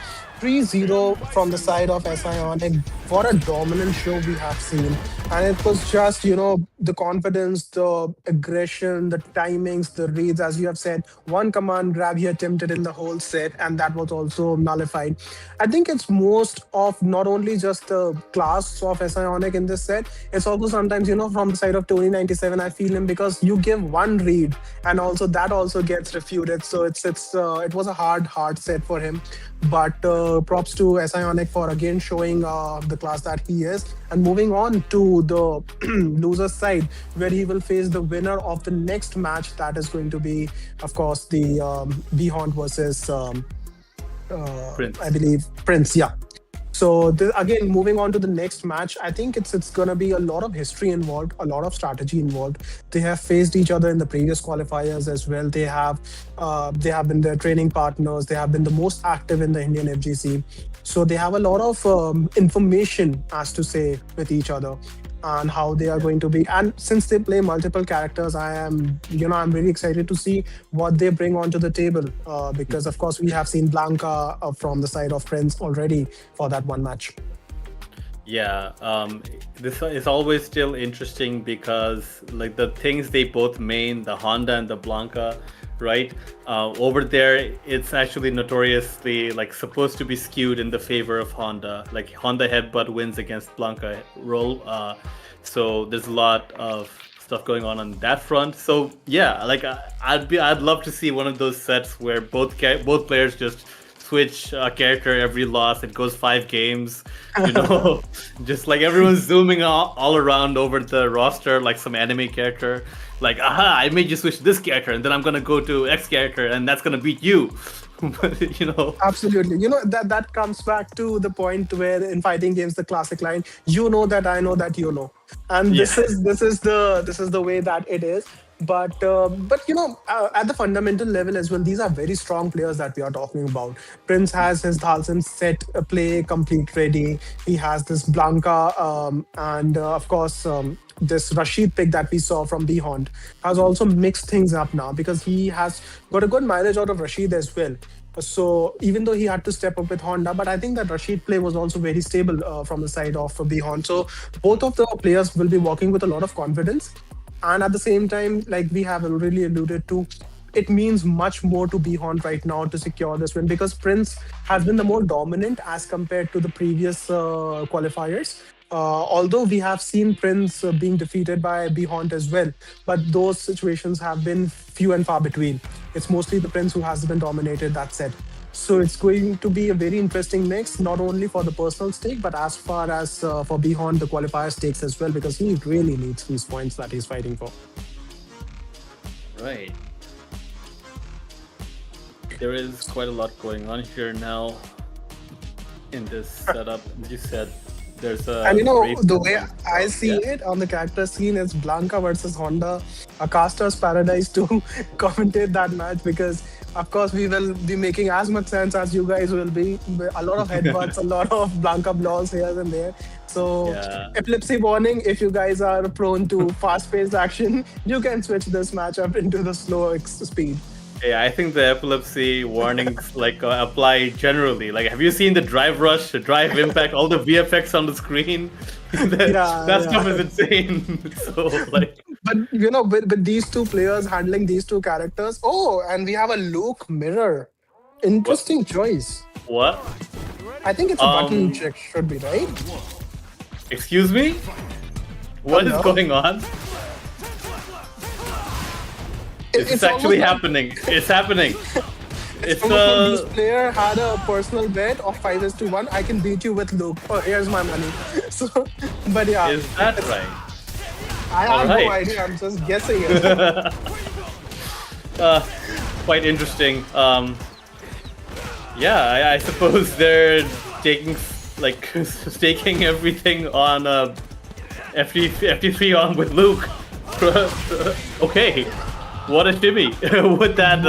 [SPEAKER 3] 3-0 from the side of Sionic. What a dominant show we have seen. And it was just, the confidence, the aggression, the timings, the reads, as you have said. 1 command grab he attempted in the whole set, and that was also nullified. I think it's most of not only just the class of Sionic in this set, it's also sometimes, from the side of Tony97, I feel him, because you give 1 read, and also that also gets refuted. So it was a hard set for him. But props to Sionic for again showing the class that he is. And moving on to the loser's side, where he will face the winner of the next match. That is going to be, of course, the Bihon versus,
[SPEAKER 4] Prince.
[SPEAKER 3] I believe, Prince, yeah. So again, moving on to the next match, I think it's gonna be a lot of history involved, a lot of strategy involved. They have faced each other in the previous qualifiers as well. They have been their training partners. They have been the most active in the Indian FGC. So they have a lot of information, as to say, with each other and how they are going to be. And since they play multiple characters, I'm really excited to see what they bring onto the table. Because of course we have seen Blanca from the side of Prince already for that one match.
[SPEAKER 4] Yeah, this is always still interesting because like the things they both main, the Honda and the Blanca, right? Over there, it's actually notoriously like supposed to be skewed in the favor of Honda. Like Honda headbutt wins against Blanca roll. So there's a lot of stuff going on that front. So yeah, like I'd love to see one of those sets where both players just switch character every loss. It goes 5 games, you know, just like everyone's zooming all around over the roster like some anime character. Like, aha, I made you switch to this character, and then I'm gonna go to X character, and that's gonna beat you. You know,
[SPEAKER 3] absolutely. That comes back to the point where in fighting games, the classic line, "You know that I know that you know," and this is the way that it is. But at the fundamental level as well, these are very strong players that we are talking about. Prince has his Dhalsim set play complete ready. He has this Blanca, and of course this Rashid pick that we saw from Behond has also mixed things up now because he has got a good mileage out of Rashid as well. So even though he had to step up with Honda, but I think that Rashid play was also very stable from the side of Behond. So both of the players will be working with a lot of confidence. And at the same time, like we have already alluded to, it means much more to Behond right now to secure this win because Prince has been the more dominant as compared to the previous qualifiers. Although we have seen Prince being defeated by Behond as well, but those situations have been few and far between. It's mostly the Prince who has been dominated, that said. So it's going to be a very interesting mix, not only for the personal stake, but as far as for Behond, the qualifier stakes as well, because he really needs these points that he's fighting for.
[SPEAKER 4] Right. There is quite a lot going on here now in this setup. You said there's a...
[SPEAKER 3] And the way I see it on the character scene is Blanca versus Honda, a caster's paradise to commentate that match because of course we will be making as much sense as you guys will be. A lot of headbutts, a lot of Blanca blows here and there. So epilepsy warning, if you guys are prone to fast-paced action, you can switch this matchup into the slow speed.
[SPEAKER 4] Yeah, I think the epilepsy warnings like apply generally. Like, have you seen the drive rush, the drive impact, all the VFX on the screen? that stuff is insane. So like,
[SPEAKER 3] but with these two players handling these two characters, and we have a Luke mirror. Interesting choice.
[SPEAKER 4] What?
[SPEAKER 3] I think it's a button check, should be right.
[SPEAKER 4] Excuse me? What is going on? It's actually happening. It's happening.
[SPEAKER 3] It's this player had a personal bet of 5:1. I can beat you with Luke. Oh, here's my money. So, but yeah.
[SPEAKER 4] Is that right?
[SPEAKER 3] I have no idea. I'm just guessing it.
[SPEAKER 4] Quite interesting. Yeah, I suppose they're taking staking everything on FD3 on with Luke. Okay. What a shimmy with that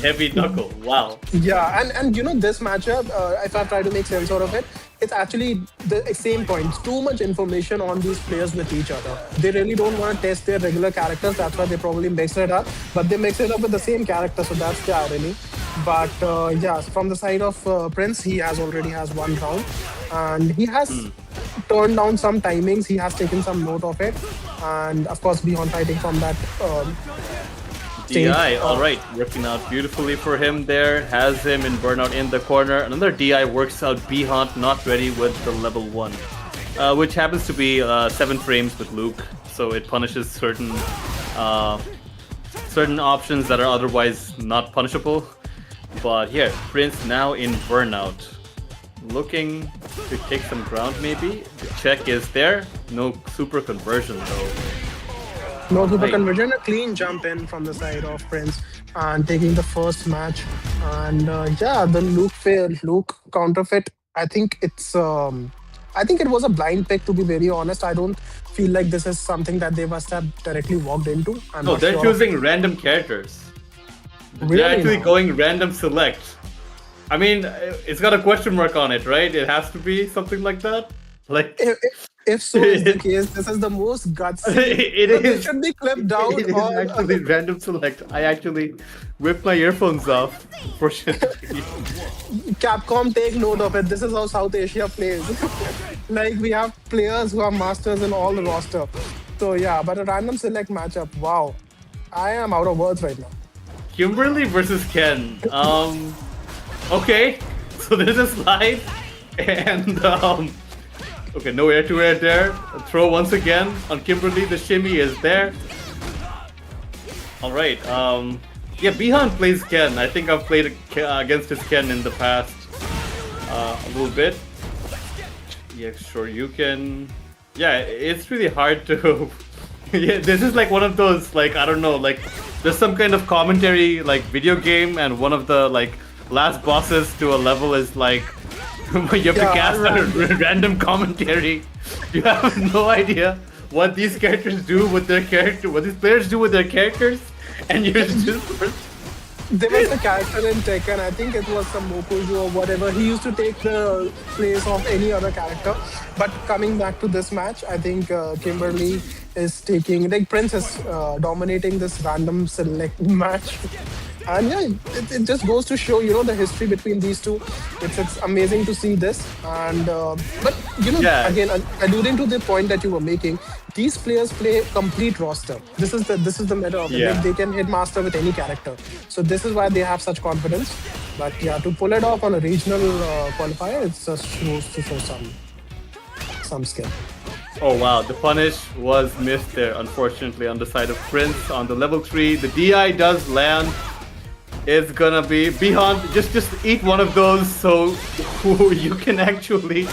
[SPEAKER 4] heavy knuckle. Wow.
[SPEAKER 3] Yeah, and this matchup, if I try to make sense out of it, it's actually the same points. Too much information on these players with each other. They really don't want to test their regular characters. That's why they probably mix it up. But they mix it up with the same character, so that's the irony. But from the side of Prince, he already has one round. And he has turned down some timings. He has taken some note of it. And of course, Behond fighting from that...
[SPEAKER 4] DI, alright, working out beautifully for him there, has him in burnout in the corner. Another DI works out Behond not ready with the level 1, which happens to be 7 frames with Luke, so it punishes certain options that are otherwise not punishable. But here, Prince now in burnout, looking to take some ground maybe. The check is there, no super conversion though.
[SPEAKER 3] No super conversion, a clean jump in from the side of Prince and taking the first match. And the Luke counterfeit I think it's I think it was a blind pick, to be very honest. I don't feel like this is something that they must have directly walked into. I'm
[SPEAKER 4] No,
[SPEAKER 3] not
[SPEAKER 4] they're
[SPEAKER 3] sure.
[SPEAKER 4] choosing random characters. They're
[SPEAKER 3] Really
[SPEAKER 4] actually
[SPEAKER 3] now?
[SPEAKER 4] going random select. I mean, it's got a question mark on it, right? It has to be something like that. Like
[SPEAKER 3] If so is the case, this is the most gutsy.
[SPEAKER 4] it
[SPEAKER 3] They
[SPEAKER 4] is.
[SPEAKER 3] should be clipped down.
[SPEAKER 4] It is
[SPEAKER 3] Or
[SPEAKER 4] actually random select. I actually whipped my earphones off for shit.
[SPEAKER 3] Capcom, take note of it. This is how South Asia plays. Like, we have players who are masters in all the roster. So yeah, but a random select matchup. Wow, I am out of words right now.
[SPEAKER 4] Kimberly versus Ken. Okay, so there's a slide, and okay, no air to air there. A throw once again on Kimberly. The shimmy is there. All right. Yeah, Bihan plays Ken. I think I've played against his Ken in the past a little bit. Yeah, sure you can. Yeah, it's really hard to. Yeah, this is like one of those, like, I don't know, like there's some kind of commentary like video game, and one of the like last bosses to a level is like you have to
[SPEAKER 3] Yeah,
[SPEAKER 4] cast a random commentary. You have no idea what these characters do with their character, what these players do with their characters, and you're just.
[SPEAKER 3] There was a character in Tekken, I think it was some Mokuju or whatever. He used to take the place of any other character. But coming back to this match, I think Kimberly is taking, like, Prince is dominating this random select match. And yeah, it just goes to show, the history between these two. It's amazing to see this. And but
[SPEAKER 4] Yeah.
[SPEAKER 3] again, alluding to the point that you were making, these players play complete roster. This is the matter of it.
[SPEAKER 4] Yeah.
[SPEAKER 3] Like, they can hit master with any character. So this is why they have such confidence. But yeah, to pull it off on a regional qualifier, it's just goes to show some skill.
[SPEAKER 4] Oh wow, the punish was missed there, unfortunately, on the side of Prince. On the level 3, the DI does land. It's gonna be Bihan, just eat one of those so you can actually.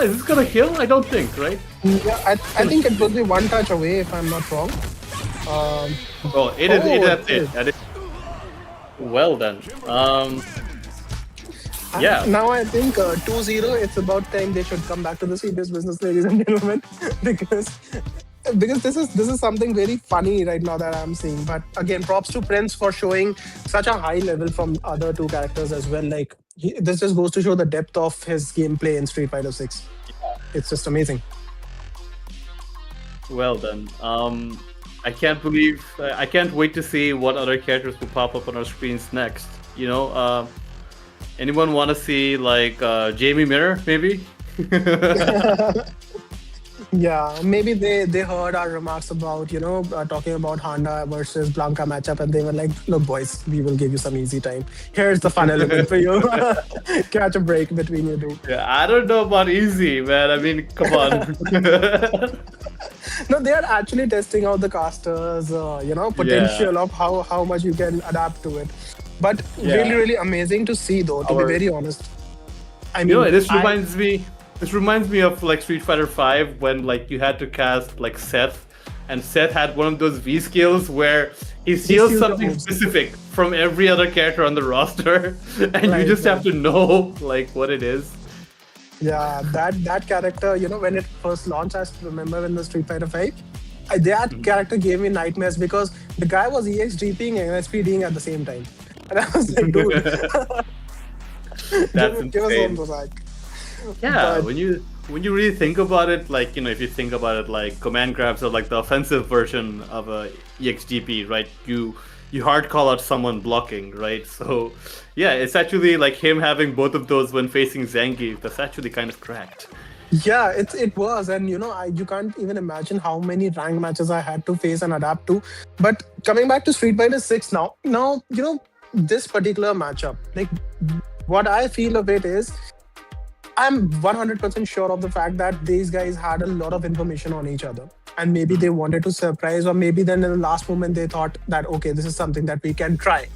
[SPEAKER 4] Is this gonna kill? I don't think, right?
[SPEAKER 3] Yeah, I think it will be one touch away if I'm not wrong.
[SPEAKER 4] Oh, it is. That's
[SPEAKER 3] it
[SPEAKER 4] it.
[SPEAKER 3] is.
[SPEAKER 4] That is. Well then. Yeah.
[SPEAKER 3] Now I think 2-0, it's about time they should come back to the serious business, ladies and gentlemen, because this is something very funny right now that I'm seeing. But again, props to Prince for showing such a high level from other two characters as well. Like, this just goes to show the depth of his gameplay in Street Fighter 6. It's just amazing.
[SPEAKER 4] Well then. I can't believe. I can't wait to see what other characters will pop up on our screens next. Anyone want to see like Jamie Mirror, maybe?
[SPEAKER 3] Yeah, maybe they heard our remarks about, talking about Honda versus Blanca matchup, and they were like, look, boys, we will give you some easy time. Here's the fun element for you. Catch a break between you two.
[SPEAKER 4] Yeah, I don't know about easy, man. I mean, come on.
[SPEAKER 3] No, they are actually testing out the casters, potential of how much you can adapt to it. But really, really amazing to see, though, to be very honest. I mean,
[SPEAKER 4] This reminds me of like Street Fighter 5 when like you had to cast like Seth, and Seth had one of those V skills where he steals
[SPEAKER 3] steals the
[SPEAKER 4] something
[SPEAKER 3] moves.
[SPEAKER 4] specific from every other character on the roster, and you just have to know like what it is.
[SPEAKER 3] Yeah, that character, when it first launched, I still remember when the Street Fighter 5, that character gave me nightmares because the guy was EXGPing and SPDing at the same time. And I was like, dude,
[SPEAKER 4] That's
[SPEAKER 3] give us
[SPEAKER 4] insane.
[SPEAKER 3] one back.
[SPEAKER 4] Yeah,
[SPEAKER 3] But-
[SPEAKER 4] when you really think about it, like if you think about it, like command grabs are like the offensive version of a EXGP, right? You hard call out someone blocking, right? So yeah, it's actually like him having both of those when facing Zangief. That's actually kind of cracked.
[SPEAKER 3] Yeah, it was, and you can't even imagine how many ranked matches I had to face and adapt to. But coming back to Street Fighter 6 now, this particular matchup, like, what I feel of it is, I'm 100% sure of the fact that these guys had a lot of information on each other, and maybe they wanted to surprise, or maybe then in the last moment they thought that, okay, this is something that we can try,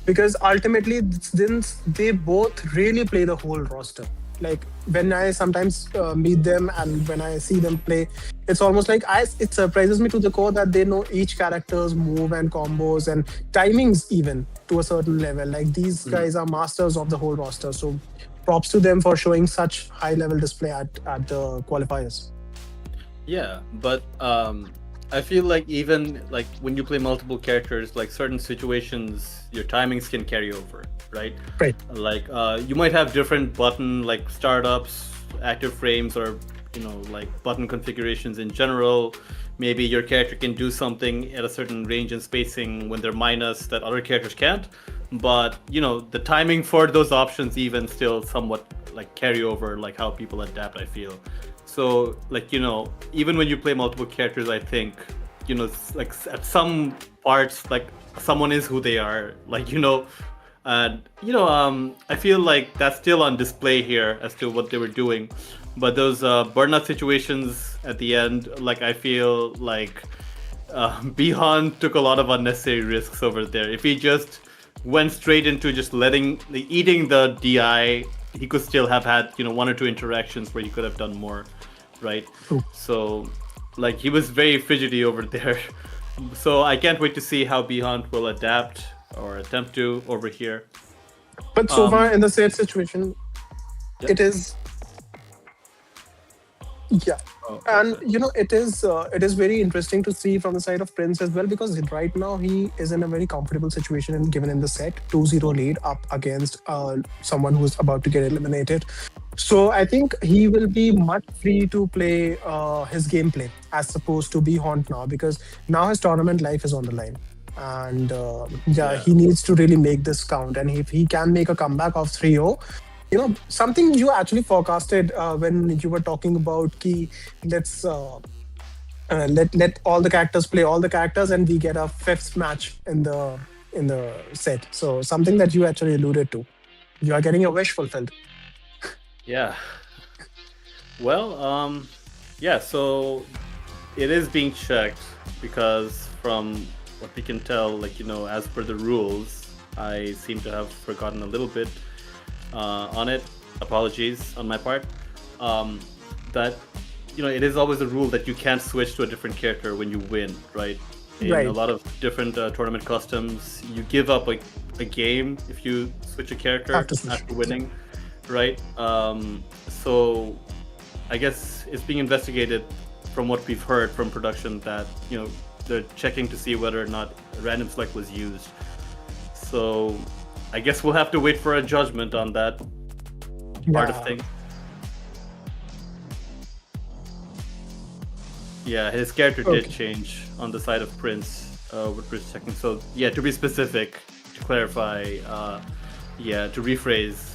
[SPEAKER 3] because ultimately since they both really play the whole roster. Like, when I sometimes meet them and when I see them play, it's almost like it surprises me to the core that they know each character's move and combos and timings even to a certain level. Like, these guys are masters of the whole roster. So props to them for showing such high level display at the qualifiers.
[SPEAKER 4] Yeah, but I feel like even like when you play multiple characters, like certain situations, your timings can carry over, right?
[SPEAKER 3] Right.
[SPEAKER 4] Like you might have different button like startups, active frames, or like button configurations in general. Maybe your character can do something at a certain range and spacing when they're minus that other characters can't. But the timing for those options even still somewhat like carry over, like how people adapt, I feel. So like even when you play multiple characters, I think like at some parts like someone is who they are, like and I feel like that's still on display here as to what they were doing. But those burnout situations at the end, like I feel like Bihan took a lot of unnecessary risks over there. If he just went straight into just eating the DI, he could still have had 1 or 2 interactions where he could have done more, right?
[SPEAKER 3] True.
[SPEAKER 4] So like he was very fidgety over there. So I can't wait to see how Bihan will adapt or attempt to over here.
[SPEAKER 3] But so far in the said situation, it is. Yeah, and it is very interesting to see from the side of Prince as well, because right now he is in a very comfortable situation and given in the set 2-0 lead up against someone who's about to get eliminated. So I think he will be much free to play his gameplay as opposed to be haunt now, because now his tournament life is on the line. And he needs to really make this count. And if he can make a comeback of 3-0, something you actually forecasted when you were talking about key, let's let all the characters play all the characters and we get a 5th match in the set. So something that you actually alluded to. You are getting your wish fulfilled.
[SPEAKER 4] Yeah. Well, so it is being checked, because from what we can tell, like, as per the rules, I seem to have forgotten a little bit on it. Apologies on my part. That, it is always a rule that you can't switch to a different character when you win, right? In a lot of different tournament customs, you give up a game if you switch a character after winning, right? So I guess it's being investigated from what we've heard from production that, they're checking to see whether or not random select was used. So I guess we'll have to wait for a judgment on that part of things. Yeah, his character did change on the side of Prince, what we're checking. So yeah, to be specific, to clarify, to rephrase,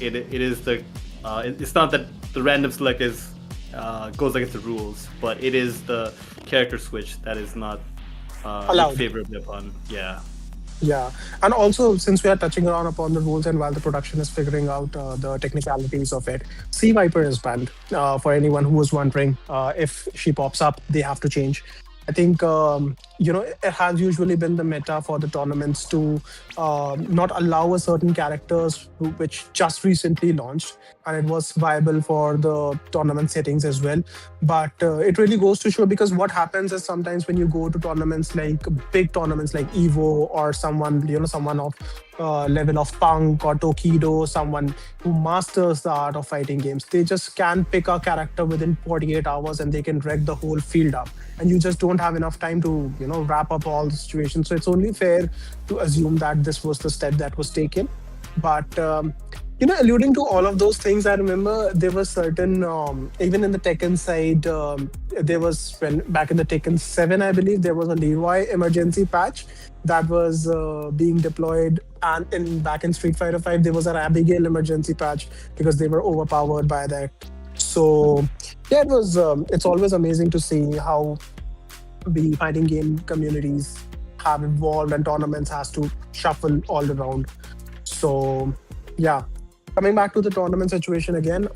[SPEAKER 4] it is the it's not that the random select is goes against the rules, but it is the character switch that is not
[SPEAKER 3] allowed
[SPEAKER 4] favorably upon.
[SPEAKER 3] Yeah, and also since we are touching on upon the rules and while the production is figuring out the technicalities of it, Sea Viper is banned. For anyone who was wondering, if she pops up, they have to change. I think it has usually been the meta for the tournaments to not allow a certain characters which just recently launched, and it was viable for the tournament settings as well. But it really goes to show, because what happens is sometimes when you go to tournaments like big tournaments like Evo, or someone of level of Punk or Tokido, someone who masters the art of fighting games, they just can pick a character within 48 hours and they can wreck the whole field up, and you just don't have enough time to wrap up all the situations. So it's only fair to assume that this was the step that was taken. But alluding to all of those things, I remember there was certain, even in the Tekken side, there was, when back in the Tekken 7, I believe, there was a Leroy emergency patch that was being deployed. And back in Street Fighter 5, there was an Abigail emergency patch because they were overpowered by that. So yeah, it's always amazing to see how the fighting game communities have evolved and tournaments has to shuffle all around. So yeah, coming back to the tournament situation again,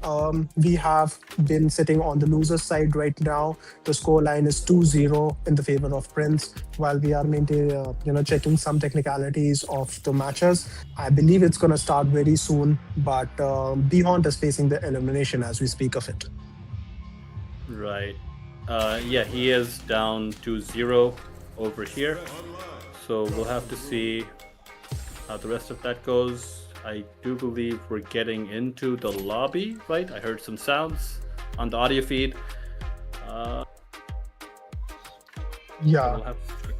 [SPEAKER 3] we have been sitting on the loser's side right now. The score line is 2-0 in the favor of Prince, while we are maintaining, checking some technicalities of the matches. I believe it's going to start very soon, but Bihont is facing the elimination as we speak of it.
[SPEAKER 4] Right. Yeah, he is down 2-0 over here. So we'll have to see how the rest of that goes. I do believe we're getting into the lobby, right? I heard some sounds on the audio feed.
[SPEAKER 3] Yeah.
[SPEAKER 4] We'll have to check.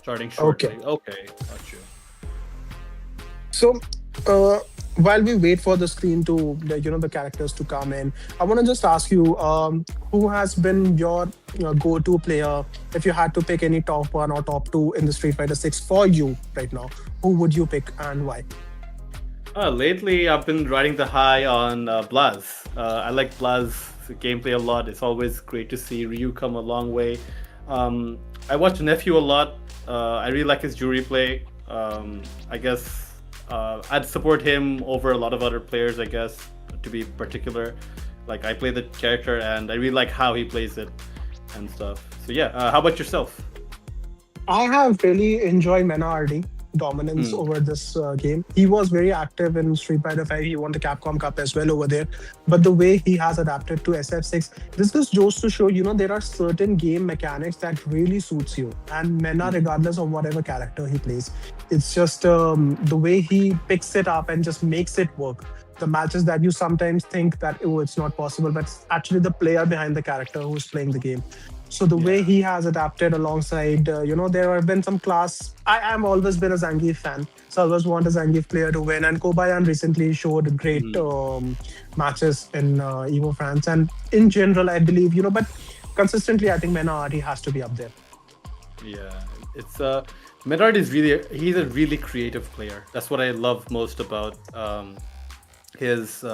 [SPEAKER 4] Starting shortly. Okay, got you.
[SPEAKER 3] So, while we wait for the screen to, the characters to come in, I want to just ask you, who has been your go-to player? If you had to pick any top 1 or top 2 in the Street Fighter 6 for you right now, who would you pick and why?
[SPEAKER 4] Lately, I've been riding the high on Blaz. I like Blaz's gameplay a lot. It's always great to see Ryu come a long way. I watch Nephew a lot. I really like his jewelry play. I guess I'd support him over a lot of other players, I guess, to be particular. Like, I play the character and I really like how he plays it and stuff. So yeah, how about yourself?
[SPEAKER 3] I have really enjoyed Menardi dominance over this game. He was very active in Street Fighter 5. He won the Capcom Cup as well over there. But the way he has adapted to SF6, this just goes to show, there are certain game mechanics that really suits you. And Mena, regardless of whatever character he plays, it's just the way he picks it up and just makes it work. The matches that you sometimes think that, oh, it's not possible, but it's actually the player behind the character who's playing the game. So the way he has adapted alongside, there have been some class. I am always been a Zangief fan, so I always want a Zangief player to win. And Kobayan recently showed great matches in Evo France. And in general, I believe, but consistently, I think Menardi has to be up there.
[SPEAKER 4] Yeah, it's Menard is he's a really creative player. That's what I love most about his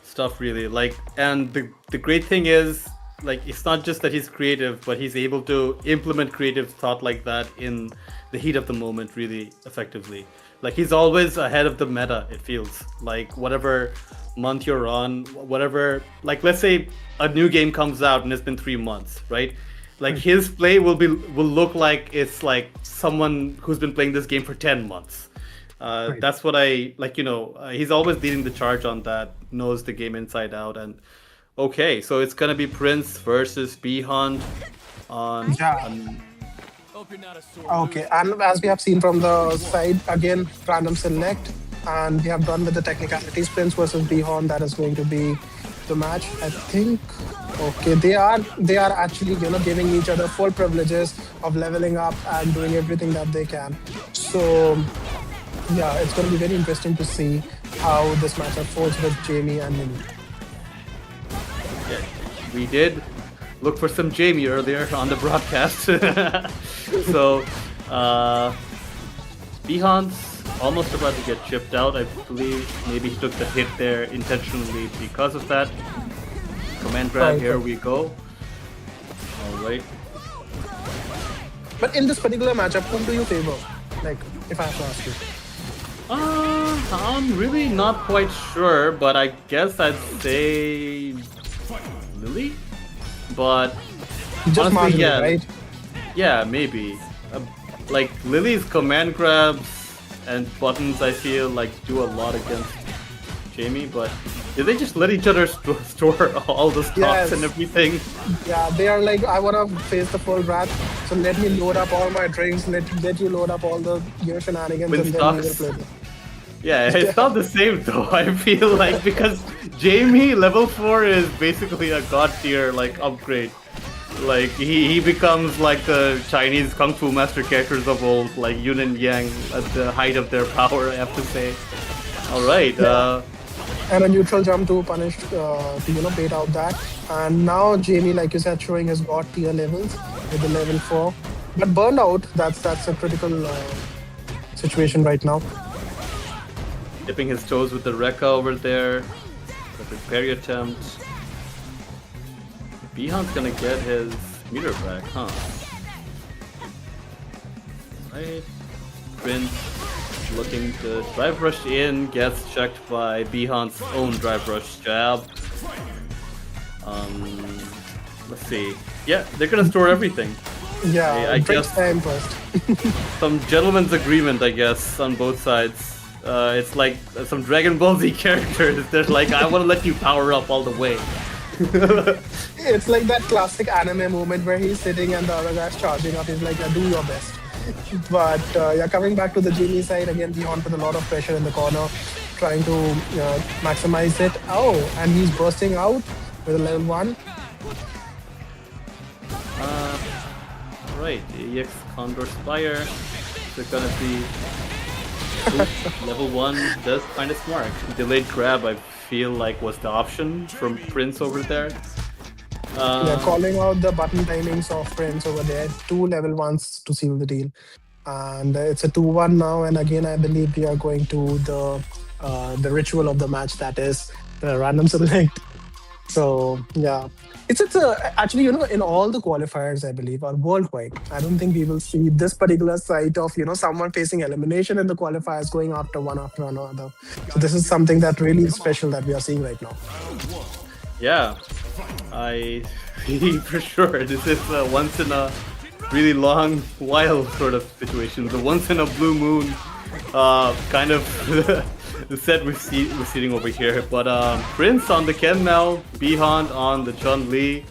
[SPEAKER 4] stuff, really. Like, and the great thing is, like, it's not just that he's creative, but he's able to implement creative thought like that in the heat of the moment really effectively. Like, he's always ahead of the meta, it feels. Like, whatever month you're on, whatever, like, let's say a new game comes out and it's been 3 months, right? Like, his play will look like it's like someone who's been playing this game for 10 months. That's what I like, he's always leading the charge on that, knows the game inside out. And okay, so it's gonna be Prince versus Bhunt on.
[SPEAKER 3] Okay, and as we have seen from the side, again, random select, and we have done with the technicalities. Prince versus Bhunt, that is going to be the match, I think. Okay, they are actually, giving each other full privileges of leveling up and doing everything that they can. So yeah, it's going to be very interesting to see how this match unfolds with Jamie and Mimi.
[SPEAKER 4] Yeah, we did look for some Jamie earlier on the broadcast. So, Bhunt's almost about to get chipped out, I believe. Maybe he took the hit there intentionally because of that. Command grab, here we go. Alright.
[SPEAKER 3] But in this particular matchup, whom do you favor? Like, if I have to ask you.
[SPEAKER 4] I'm really not quite sure, but I guess I'd say Lily? But
[SPEAKER 3] Just
[SPEAKER 4] honestly,
[SPEAKER 3] marginal,
[SPEAKER 4] yeah,
[SPEAKER 3] right?
[SPEAKER 4] Yeah, maybe. Like, Lily's command grabs and buttons, I feel like, do a lot against Jamie, but did they just let each other store all the stocks and everything?
[SPEAKER 3] Yeah, they are like, I want to face the full wrath, so let me load up all my drinks, let you load up all the shenanigans,
[SPEAKER 4] With
[SPEAKER 3] and
[SPEAKER 4] stocks.
[SPEAKER 3] then we will play them.
[SPEAKER 4] Yeah, it's not the same though, I feel like, because Jamie level 4 is basically a god tier like upgrade. Like, he becomes like the Chinese Kung Fu master characters of old, like Yun and Yang at the height of their power, I have to say. Alright,
[SPEAKER 3] And a neutral jump to punish, to bait out that. And now Jamie, like you said, showing his god tier levels with the level 4. But burned out, that's a critical situation right now.
[SPEAKER 4] dipping his toes with the Rekka over there. The parry attempt. Bhunt's gonna get his meter back, huh? Right. Prince looking to drive rush in, gets checked by Bhunt's own drive rush jab. Let's see. Yeah, they're gonna store everything.
[SPEAKER 3] Yeah,
[SPEAKER 4] I
[SPEAKER 3] breaks
[SPEAKER 4] guess
[SPEAKER 3] time first.
[SPEAKER 4] some gentleman's agreement, I guess, on both sides. It's like some Dragon Ball Z characters. They're like, I want to let you power up all the way.
[SPEAKER 3] It's like that classic anime moment where he's sitting and the other guy's charging up. He's like, yeah, do your best. But yeah, coming back to the Genie side again, Beyond put a lot of pressure in the corner, trying to maximize it. Oh, and he's bursting out with a level 1.
[SPEAKER 4] Right, EX Condor Spire. They're gonna be level 1 does find its mark. Delayed grab, I feel like, was the option from Prince over there.
[SPEAKER 3] Yeah, calling out the button timings of Prince over there. 2 level 1s to seal the deal. And it's a 2-1 now. And again, I believe we are going to the ritual of the match, that is the random select. So yeah, it's actually, you know, in all the qualifiers, I believe, or worldwide, I don't think we will see this particular sight of, you know, someone facing elimination in the qualifiers going after another. So this is something that really is special that we are seeing right now.
[SPEAKER 4] Yeah, I see for sure. This is a once in a really long while sort of situation. The once in a blue moon kind of the set we're seeing over here. But Prince on the Ken now, Bihand on the Chun Li.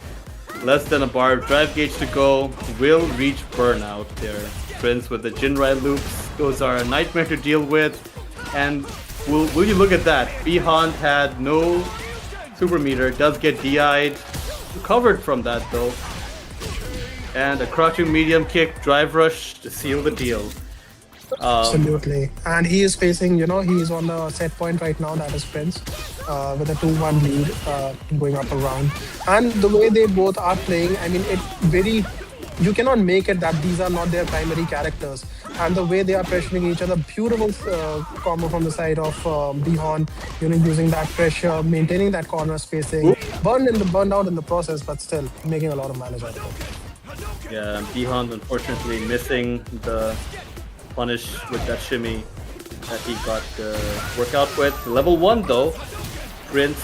[SPEAKER 4] Less than a bar of drive gauge to go. Will reach burnout there. Prince with the Jinrai loops. Those are a nightmare to deal with. And will you look at that? Bihand had no super meter, does get DI'd. Recovered from that though. And a crouching medium kick, drive rush to seal the deal.
[SPEAKER 3] Absolutely. And he is facing, you know, he's on the set point right now, that is Prince, with a 2-1 lead going up around. And the way they both are playing, I mean, you cannot make it that these are not their primary characters. And the way they are pressuring each other, beautiful combo from the side of Bihon, you know, using that pressure, maintaining that corner spacing, burned out in the process, but still making a lot of mileage out of it.
[SPEAKER 4] Yeah, Bihon unfortunately missing the punish with that shimmy that he got work out with. Level 1 though, Prince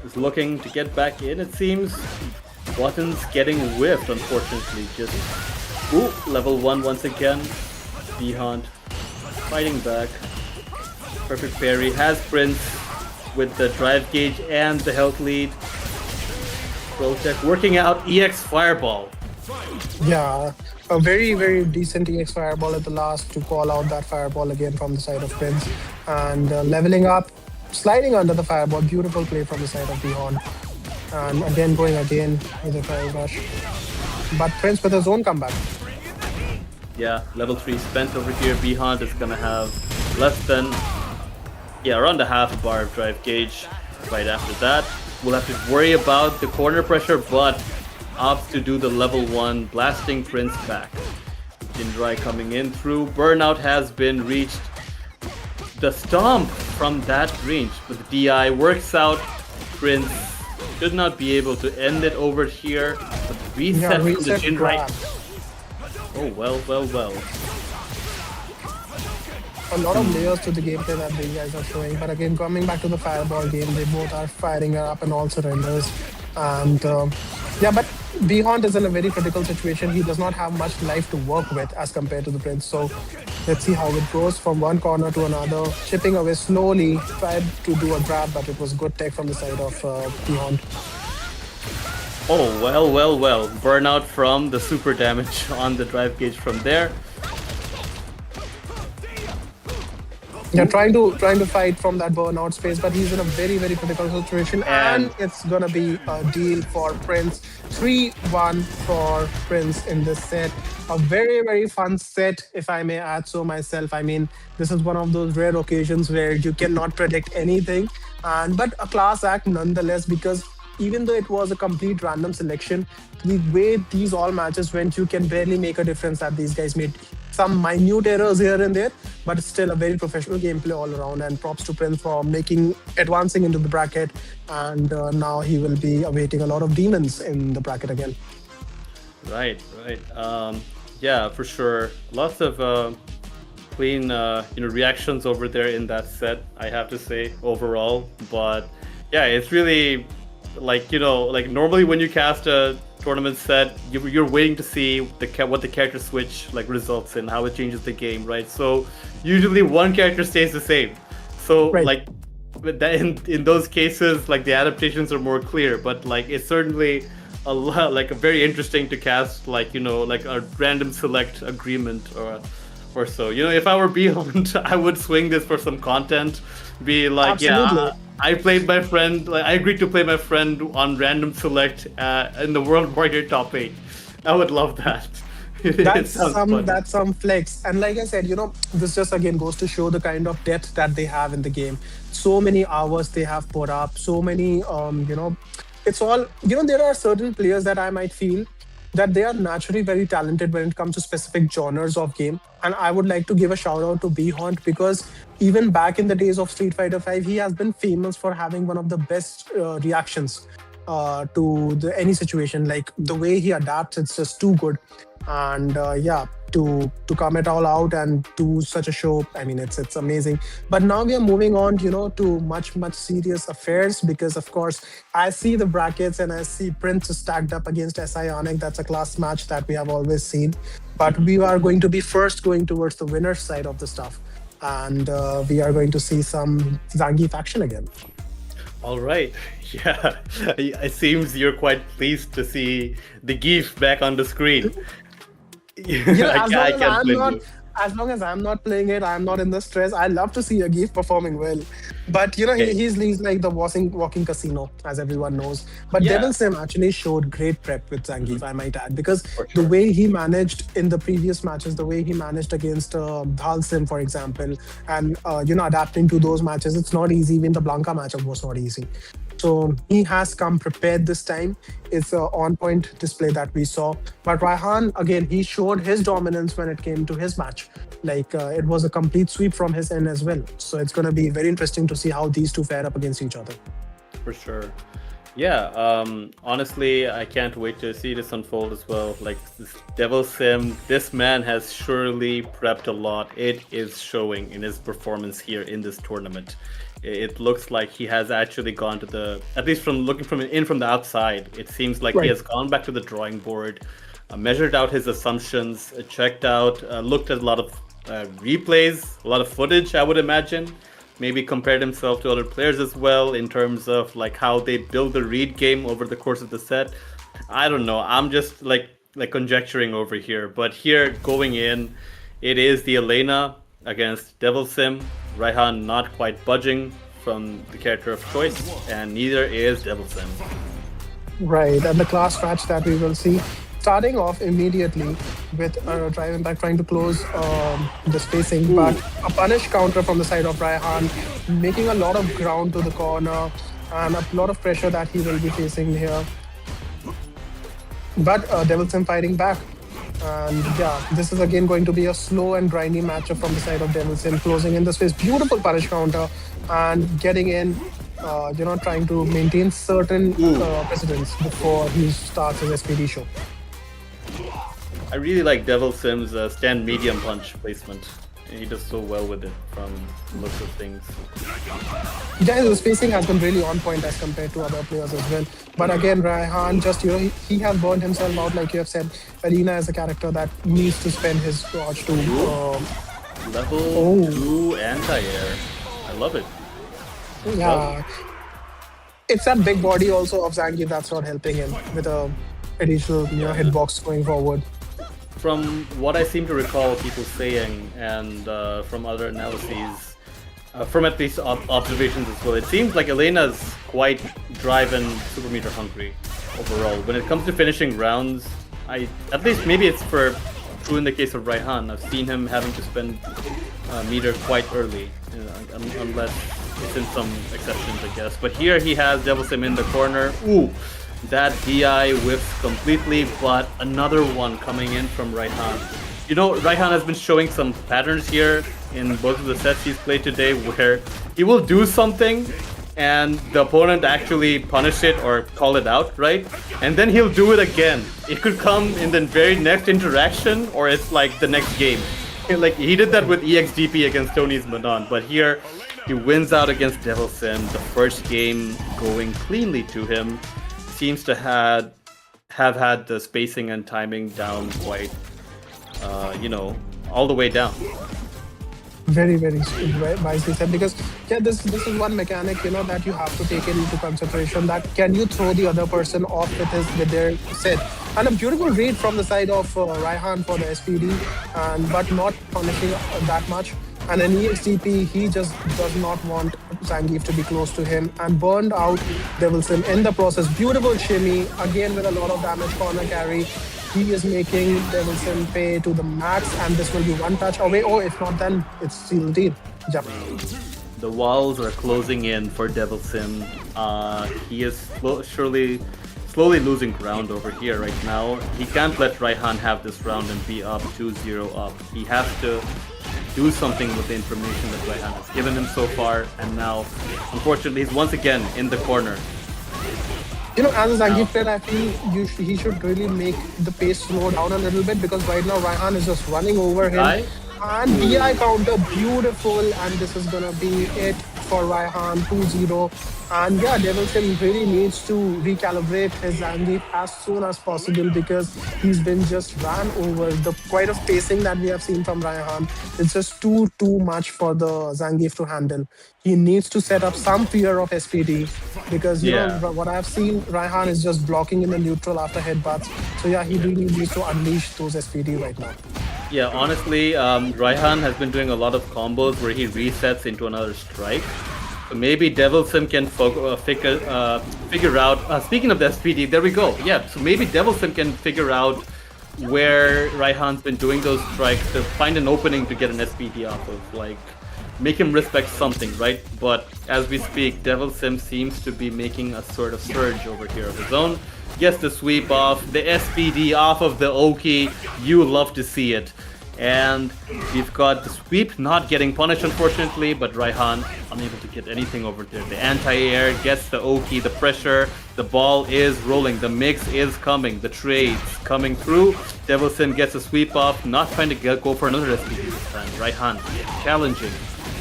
[SPEAKER 4] is looking to get back in, it seems. Button's getting whiffed, unfortunately. Just level 1 once again. Bihand fighting back. Perfect parry has Prince with the drive gauge and the health lead. Protect working out. EX Fireball.
[SPEAKER 3] Yeah, a very, very decent EX Fireball at the last to call out that Fireball again from the side of Prince. And leveling up, sliding under the Fireball. Beautiful play from the side of Bihon. And again going with a fire rush. But Prince with his own comeback.
[SPEAKER 4] Yeah, level 3 spent over here. Bihand is gonna have less than, around a half a bar of drive gauge. Right after that, we'll have to worry about the corner pressure, but opts to do the level 1, blasting Prince back. Jindrai coming in through. Burnout has been reached. The stomp from that range with the DI works out. Prince should not be able to end it over here. But reset from the Jindrai. Oh, well.
[SPEAKER 3] A lot of layers to the gameplay that these guys are showing. But again, coming back to the Fireball game, they both are firing up in all surrenders. And but Bihon is in a very critical situation. He does not have much life to work with as compared to the Prince. So let's see how it goes from one corner to another. Chipping away slowly, tried to do a grab, but it was good tech from the side of Bihon.
[SPEAKER 4] Oh, well. Burnout from the super damage on the drive gauge from there.
[SPEAKER 3] Yeah, trying to fight from that burnout space, but he's in a very, very critical situation, and it's gonna be a deal for Prince. 3-1 for Prince in this set. A very, very fun set, if I may add so myself. I mean, this is one of those rare occasions where you cannot predict anything, but a class act nonetheless, because even though it was a complete random selection, the way these all matches went, you can barely make a difference that these guys made some minute errors here and there, but it's still a very professional gameplay all around. And props to Prince for advancing into the bracket, and now he will be awaiting a lot of demons in the bracket again.
[SPEAKER 4] Right. Yeah, for sure. Lots of clean, reactions over there in that set, I have to say, overall. But yeah, it's really like normally when you cast a tournament set, you're waiting to see what the character switch results in, how it changes the game, right? So usually one character stays the same. So in those cases, the adaptations are more clear. But it's certainly like a very interesting to cast, like, you know, like a random select agreement or so. You know, if I were Beyond, I would swing this for some content. Be like,
[SPEAKER 3] Absolutely.
[SPEAKER 4] yeah, I played my friend, like I agreed to play my friend on random select in the World Warrior top 8. I would love that.
[SPEAKER 3] That's
[SPEAKER 4] sounds fun.
[SPEAKER 3] that's some flex. And like I said, you know, this just again goes to show the kind of depth that they have in the game. So many hours they have put up, so many you know, it's all, you know, there are certain players that I might feel that they are naturally very talented when it comes to specific genres of game. And I would like to give a shout out to Bhont, because even back in the days of Street Fighter 5, he has been famous for having one of the best reactions to any situation. Like the way he adapts, it's just too good. And yeah, to come it all out and do such a show, I mean, it's amazing. But now we are moving on, you know, to much serious affairs, because of course I see the brackets and I see Prince stacked up against SI Onyx. That's a class match that we have always seen. But we are going to be first going towards the winner's side of the stuff, and we are going to see some Zangief action again.
[SPEAKER 4] All right. Yeah. It seems you're quite pleased to see the GIF back on the screen.
[SPEAKER 3] You know,
[SPEAKER 4] I can't blame you.
[SPEAKER 3] as long as I'm not playing it, I'm not in the stress. I love to see a Geef performing well. But you know, he's like the walking casino, as everyone knows. But
[SPEAKER 4] Yeah.
[SPEAKER 3] Devil Sim actually showed great prep with Zangief, I might add, because
[SPEAKER 4] For
[SPEAKER 3] the
[SPEAKER 4] sure.
[SPEAKER 3] way he managed in the previous matches, the way he managed against Dhal Sim, for example, and you know, adapting to those matches, it's not easy. Even the Blanca matchup was not easy. So he has come prepared this time. It's an on-point display that we saw. But Raihan, again, he showed his dominance when it came to his match. Like it was a complete sweep from his end as well. So it's going to be very interesting to see how these two fare up against each other.
[SPEAKER 4] For sure. Yeah, honestly, I can't wait to see this unfold as well. Like, this Devil Sim, this man has surely prepped a lot. It is showing in his performance here in this tournament. It looks like he has actually gone to the, at least from looking from the outside, it seems like he
[SPEAKER 3] Right.
[SPEAKER 4] has gone back to the drawing board, measured out his assumptions, checked out, looked at a lot of replays, a lot of footage, I would imagine. Maybe compared himself to other players as well in terms of like how they build the read game over the course of the set. I don't know. I'm just like conjecturing over here. But here going in, it is the Elena against Devil Sim. Raihan not quite budging from the character of choice, and neither is Devil Sim.
[SPEAKER 3] Right, and the class match that we will see, starting off immediately with driving back, trying to close the spacing, but a punish counter from the side of Raihan, making a lot of ground to the corner, and a lot of pressure that he will be facing here. But Devil Sim fighting back. And yeah, this is again going to be a slow and grindy matchup from the side of Devil Sim, closing in the space. Beautiful punish counter and getting in, you know, trying to maintain certain precedence before he starts his SPD show.
[SPEAKER 4] I really like Devil Sim's stand medium punch placement. He does so well with it from looks of things.
[SPEAKER 3] Yeah, the spacing has been really on point as compared to other players as well. But again, Raihan, just, you know, he has burned himself out, like you have said. Arena is a character that needs to spend his dodge to...
[SPEAKER 4] Level 2 anti-air. I love it.
[SPEAKER 3] yeah. It's that big body also of Zangief that's not helping him with a additional, you know, hitbox going forward.
[SPEAKER 4] From what I seem to recall people saying, and from other analyses, from at least observations as well, it seems like Elena's quite drive and super meter hungry overall. When it comes to finishing rounds, at least maybe it's true in the case of Raihan. I've seen him having to spend meter quite early, unless it's in some exceptions, I guess. But here he has Devil Sim in the corner. Ooh! That DI whiffs completely, but another one coming in from Raihan. You know, Raihan has been showing some patterns here in both of the sets he's played today where he will do something and the opponent actually punish it or call it out, right? And then he'll do it again. It could come in the very next interaction or it's like the next game. Like he did that with EXDP against Tony's Manon, but here he wins out against Devil Sim. The first game going cleanly to him. Seems to have had the spacing and timing down quite, you know, all the way down.
[SPEAKER 3] Very, very wisely said. Because yeah, this is one mechanic, you know, that you have to take into consideration. That can you throw the other person off with their set, and a beautiful read from the side of Raihan for the SPD, and but not punishing that much. And an EXDP, he just does not want Zangief to be close to him, and burned out Devilsim in the process. Beautiful shimmy again with a lot of damage, corner carry. He is making Devilsim pay to the max, and this will be one touch away. Oh, if not, then it's sealed deal. Yep.
[SPEAKER 4] The walls are closing in for Devilsim. He is slowly losing ground over here right now. He can't let Raihan have this round and be up 2-0 up. He has to do something with the information that Raihan has given him so far, and now, unfortunately, he's once again in the corner.
[SPEAKER 3] You know, as a Zangief player, I feel he should really make the pace slow down a little bit, because right now Raihan is just running over him. And DI counter, beautiful, and this is gonna be it for Raihan, 2-0. And yeah, Devilsim really needs to recalibrate his Zangief as soon as possible, because he's been just ran over. The quite of pacing that we have seen from Raihan, it's just too much for the Zangief to handle. He needs to set up some fear of SPD, because you know what I've seen, Raihan is just blocking in the neutral after headbutts. So yeah, he really needs to unleash those SPD right now.
[SPEAKER 4] Yeah, honestly, Raihan has been doing a lot of combos where he resets into another strike. So maybe Devilsim can figure out. Speaking of the SPD, there we go. Yeah, so maybe Devilsim can figure out where Raihan's been doing those strikes to find an opening to get an SPD off of, like make him respect something, right? But as we speak, Devilsim seems to be making a sort of surge over here of his own. Gets the sweep off, the SPD off of the Oki. You love to see it. And we've got the sweep not getting punished, unfortunately, but Raihan unable to get anything over there. The anti-air gets the Oki, the pressure, the ball is rolling, the mix is coming, the trades coming through. Devilsim gets a sweep off, not trying to go for another SPD this time. Raihan challenging,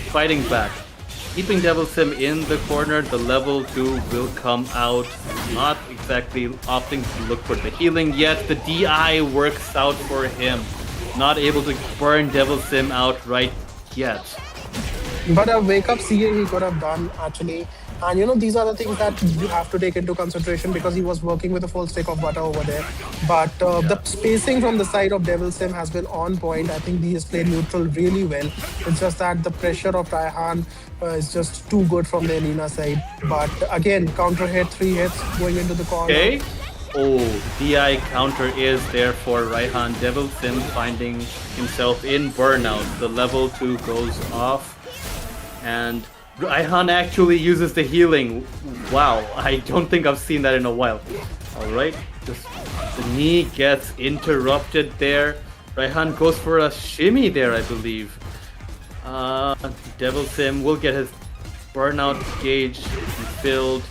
[SPEAKER 4] fighting back, keeping Devilsim in the corner. The level 2 will come out, not exactly opting to look for the healing yet. The DI works out for him. Not able to burn Devilsim out right yet.
[SPEAKER 3] But a wake-up CA he could have done, actually. And you know, these are the things that you have to take into consideration, because he was working with a full stick of butter over there. But the spacing from the side of Devilsim has been on point. I think he has played neutral really well. It's just that the pressure of Raihan is just too good from the Alina side. But again, counter hit, 3 hits going into the corner.
[SPEAKER 4] Okay. Oh, DI counter is there for Raihan. Devilsim finding himself in burnout. The level 2 goes off. And Raihan actually uses the healing. Wow, I don't think I've seen that in a while. Alright, the knee gets interrupted there. Raihan goes for a shimmy there, I believe. Devilsim will get his burnout gauge filled.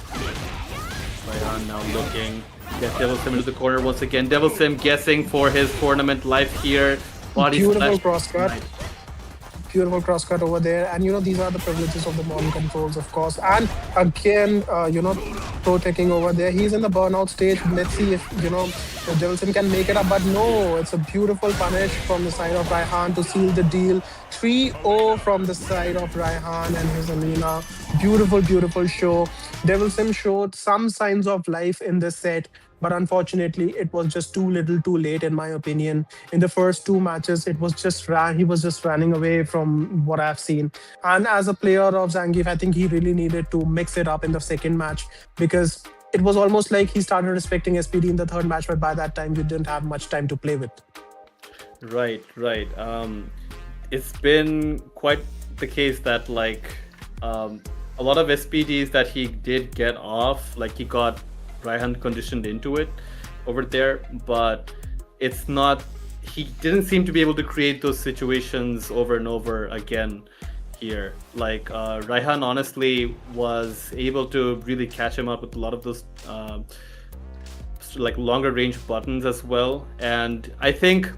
[SPEAKER 4] Raihan now looking. Get Devilsim into the corner once again. Devilsim guessing for his tournament life here. Body
[SPEAKER 3] beautiful crosscut. Beautiful crosscut over there. And you know, these are the privileges of the modern controls, of course. And again, you know, pro taking over there. He's in the burnout stage. Let's see if, you know, if Devilsim can make it up. But no, it's a beautiful punish from the side of Raihan to seal the deal. 3-0 from the side of Raihan and his Alina. Beautiful, beautiful show. Devilsim showed some signs of life in this set, but unfortunately, it was just too little, too late, in my opinion. In the first 2 matches, it was just he was just running away from what I've seen. And as a player of Zangief, I think he really needed to mix it up in the second match, because it was almost like he started respecting SPD in the third match, but by that time, you didn't have much time to play with.
[SPEAKER 4] Right. It's been quite the case that, like, a lot of SPDs that he did get off, like he got Raihan conditioned into it over there, but it's not, he didn't seem to be able to create those situations over and over again here. Like Raihan honestly was able to really catch him up with a lot of those like longer range buttons as well. And I think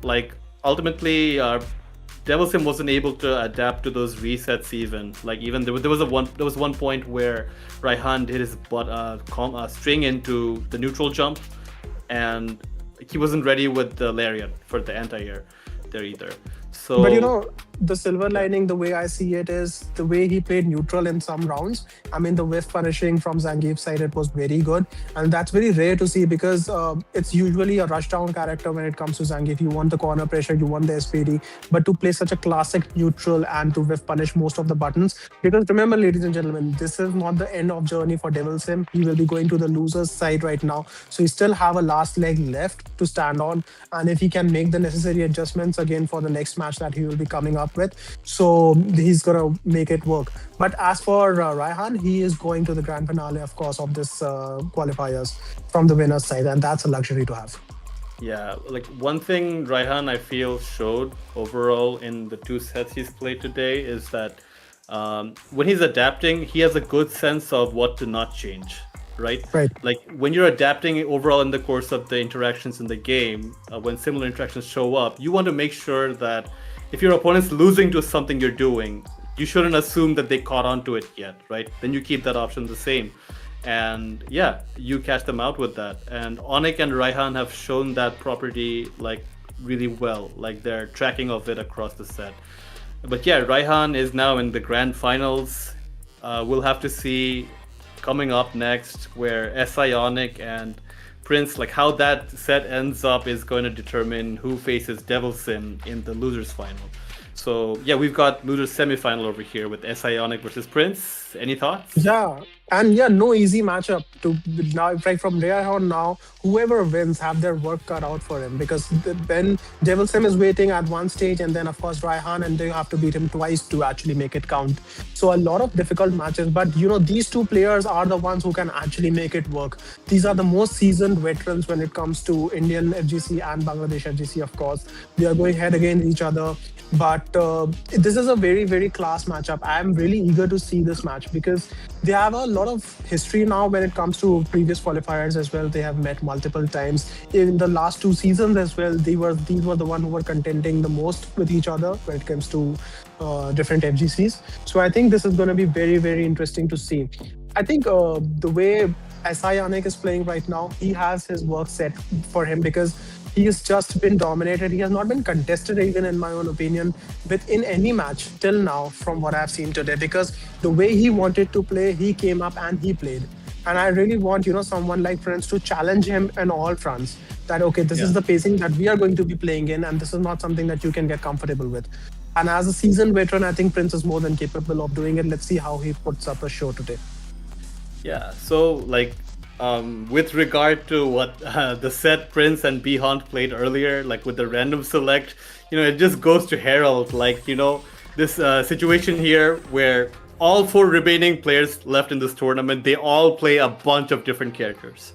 [SPEAKER 4] like ultimately Devilsim wasn't able to adapt to those resets even. Like even there was one point where Raihan did his string into the neutral jump, and he wasn't ready with the lariat for the anti-air there either. So,
[SPEAKER 3] but you know, the silver lining, the way I see it, is the way he played neutral in some rounds. I mean, the whiff punishing from Zangief's side, it was very good. And that's very rare to see because it's usually a rushdown character when it comes to Zangief. You want the corner pressure, you want the SPD, but to play such a classic neutral and to whiff punish most of the buttons. Because remember, ladies and gentlemen, this is not the end of journey for Devil Sim. He will be going to the loser's side right now. So he still have a last leg left to stand on. And if he can make the necessary adjustments again for the next match that he will be coming up with, so he's gonna make it work. But as for Raihan, he is going to the grand finale, of course, of this qualifiers from the winner's side, and that's a luxury to have.
[SPEAKER 4] Yeah, like one thing Raihan I feel showed overall in the 2 sets he's played today is that when he's adapting, he has a good sense of what to not change, right?
[SPEAKER 3] Right.
[SPEAKER 4] Like when you're adapting overall in the course of the interactions in the game, when similar interactions show up, you want to make sure that if your opponent's losing to something you're doing, you shouldn't assume that they caught on to it yet, right? Then you keep that option the same. And yeah, you catch them out with that. And Onyx and Raihan have shown that property like really well, like their tracking of it across the set. But yeah, Raihan is now in the grand finals. We'll have to see coming up next where SI Onyx and Prince, like how that set ends up is going to determine who faces Devil Sim in the losers final. So yeah, we've got losers semifinal over here with SI Onyx versus Prince. Any thoughts?
[SPEAKER 3] Yeah, and yeah, no easy matchup to now. Right from there on now, whoever wins have their work cut out for him because then Devil Sim is waiting at one stage, and then of course Raihan, and they have to beat him twice to actually make it count. So a lot of difficult matches, but you know these two players are the ones who can actually make it work. These are the most seasoned veterans when it comes to Indian FGC and Bangladesh FGC. Of course, they are going head against each other. But this is a very, very class matchup. I'm really eager to see this match because they have a lot of history now when it comes to previous qualifiers as well. They have met multiple times in the last 2 seasons as well. These were the one who were contending the most with each other when it comes to different FGCs. So I think this is going to be very, very interesting to see. I think the way SI Onyx is playing right now, he has his work set for him because he has just been dominated. He has not been contested, even in my own opinion, within any match till now from what I've seen today. Because the way he wanted to play, he came up and he played. And I really want, someone like Prince to challenge him on all fronts. That, okay, this is the pacing that we are going to be playing in, and this is not something that you can get comfortable with. And as a seasoned veteran, I think Prince is more than capable of doing it. Let's see how he puts up a show today.
[SPEAKER 4] Yeah, so like with regard to what the set Prince and Behant played earlier, like with the random select, it just goes to herald, like, this situation here where all 4 remaining players left in this tournament, they all play a bunch of different characters.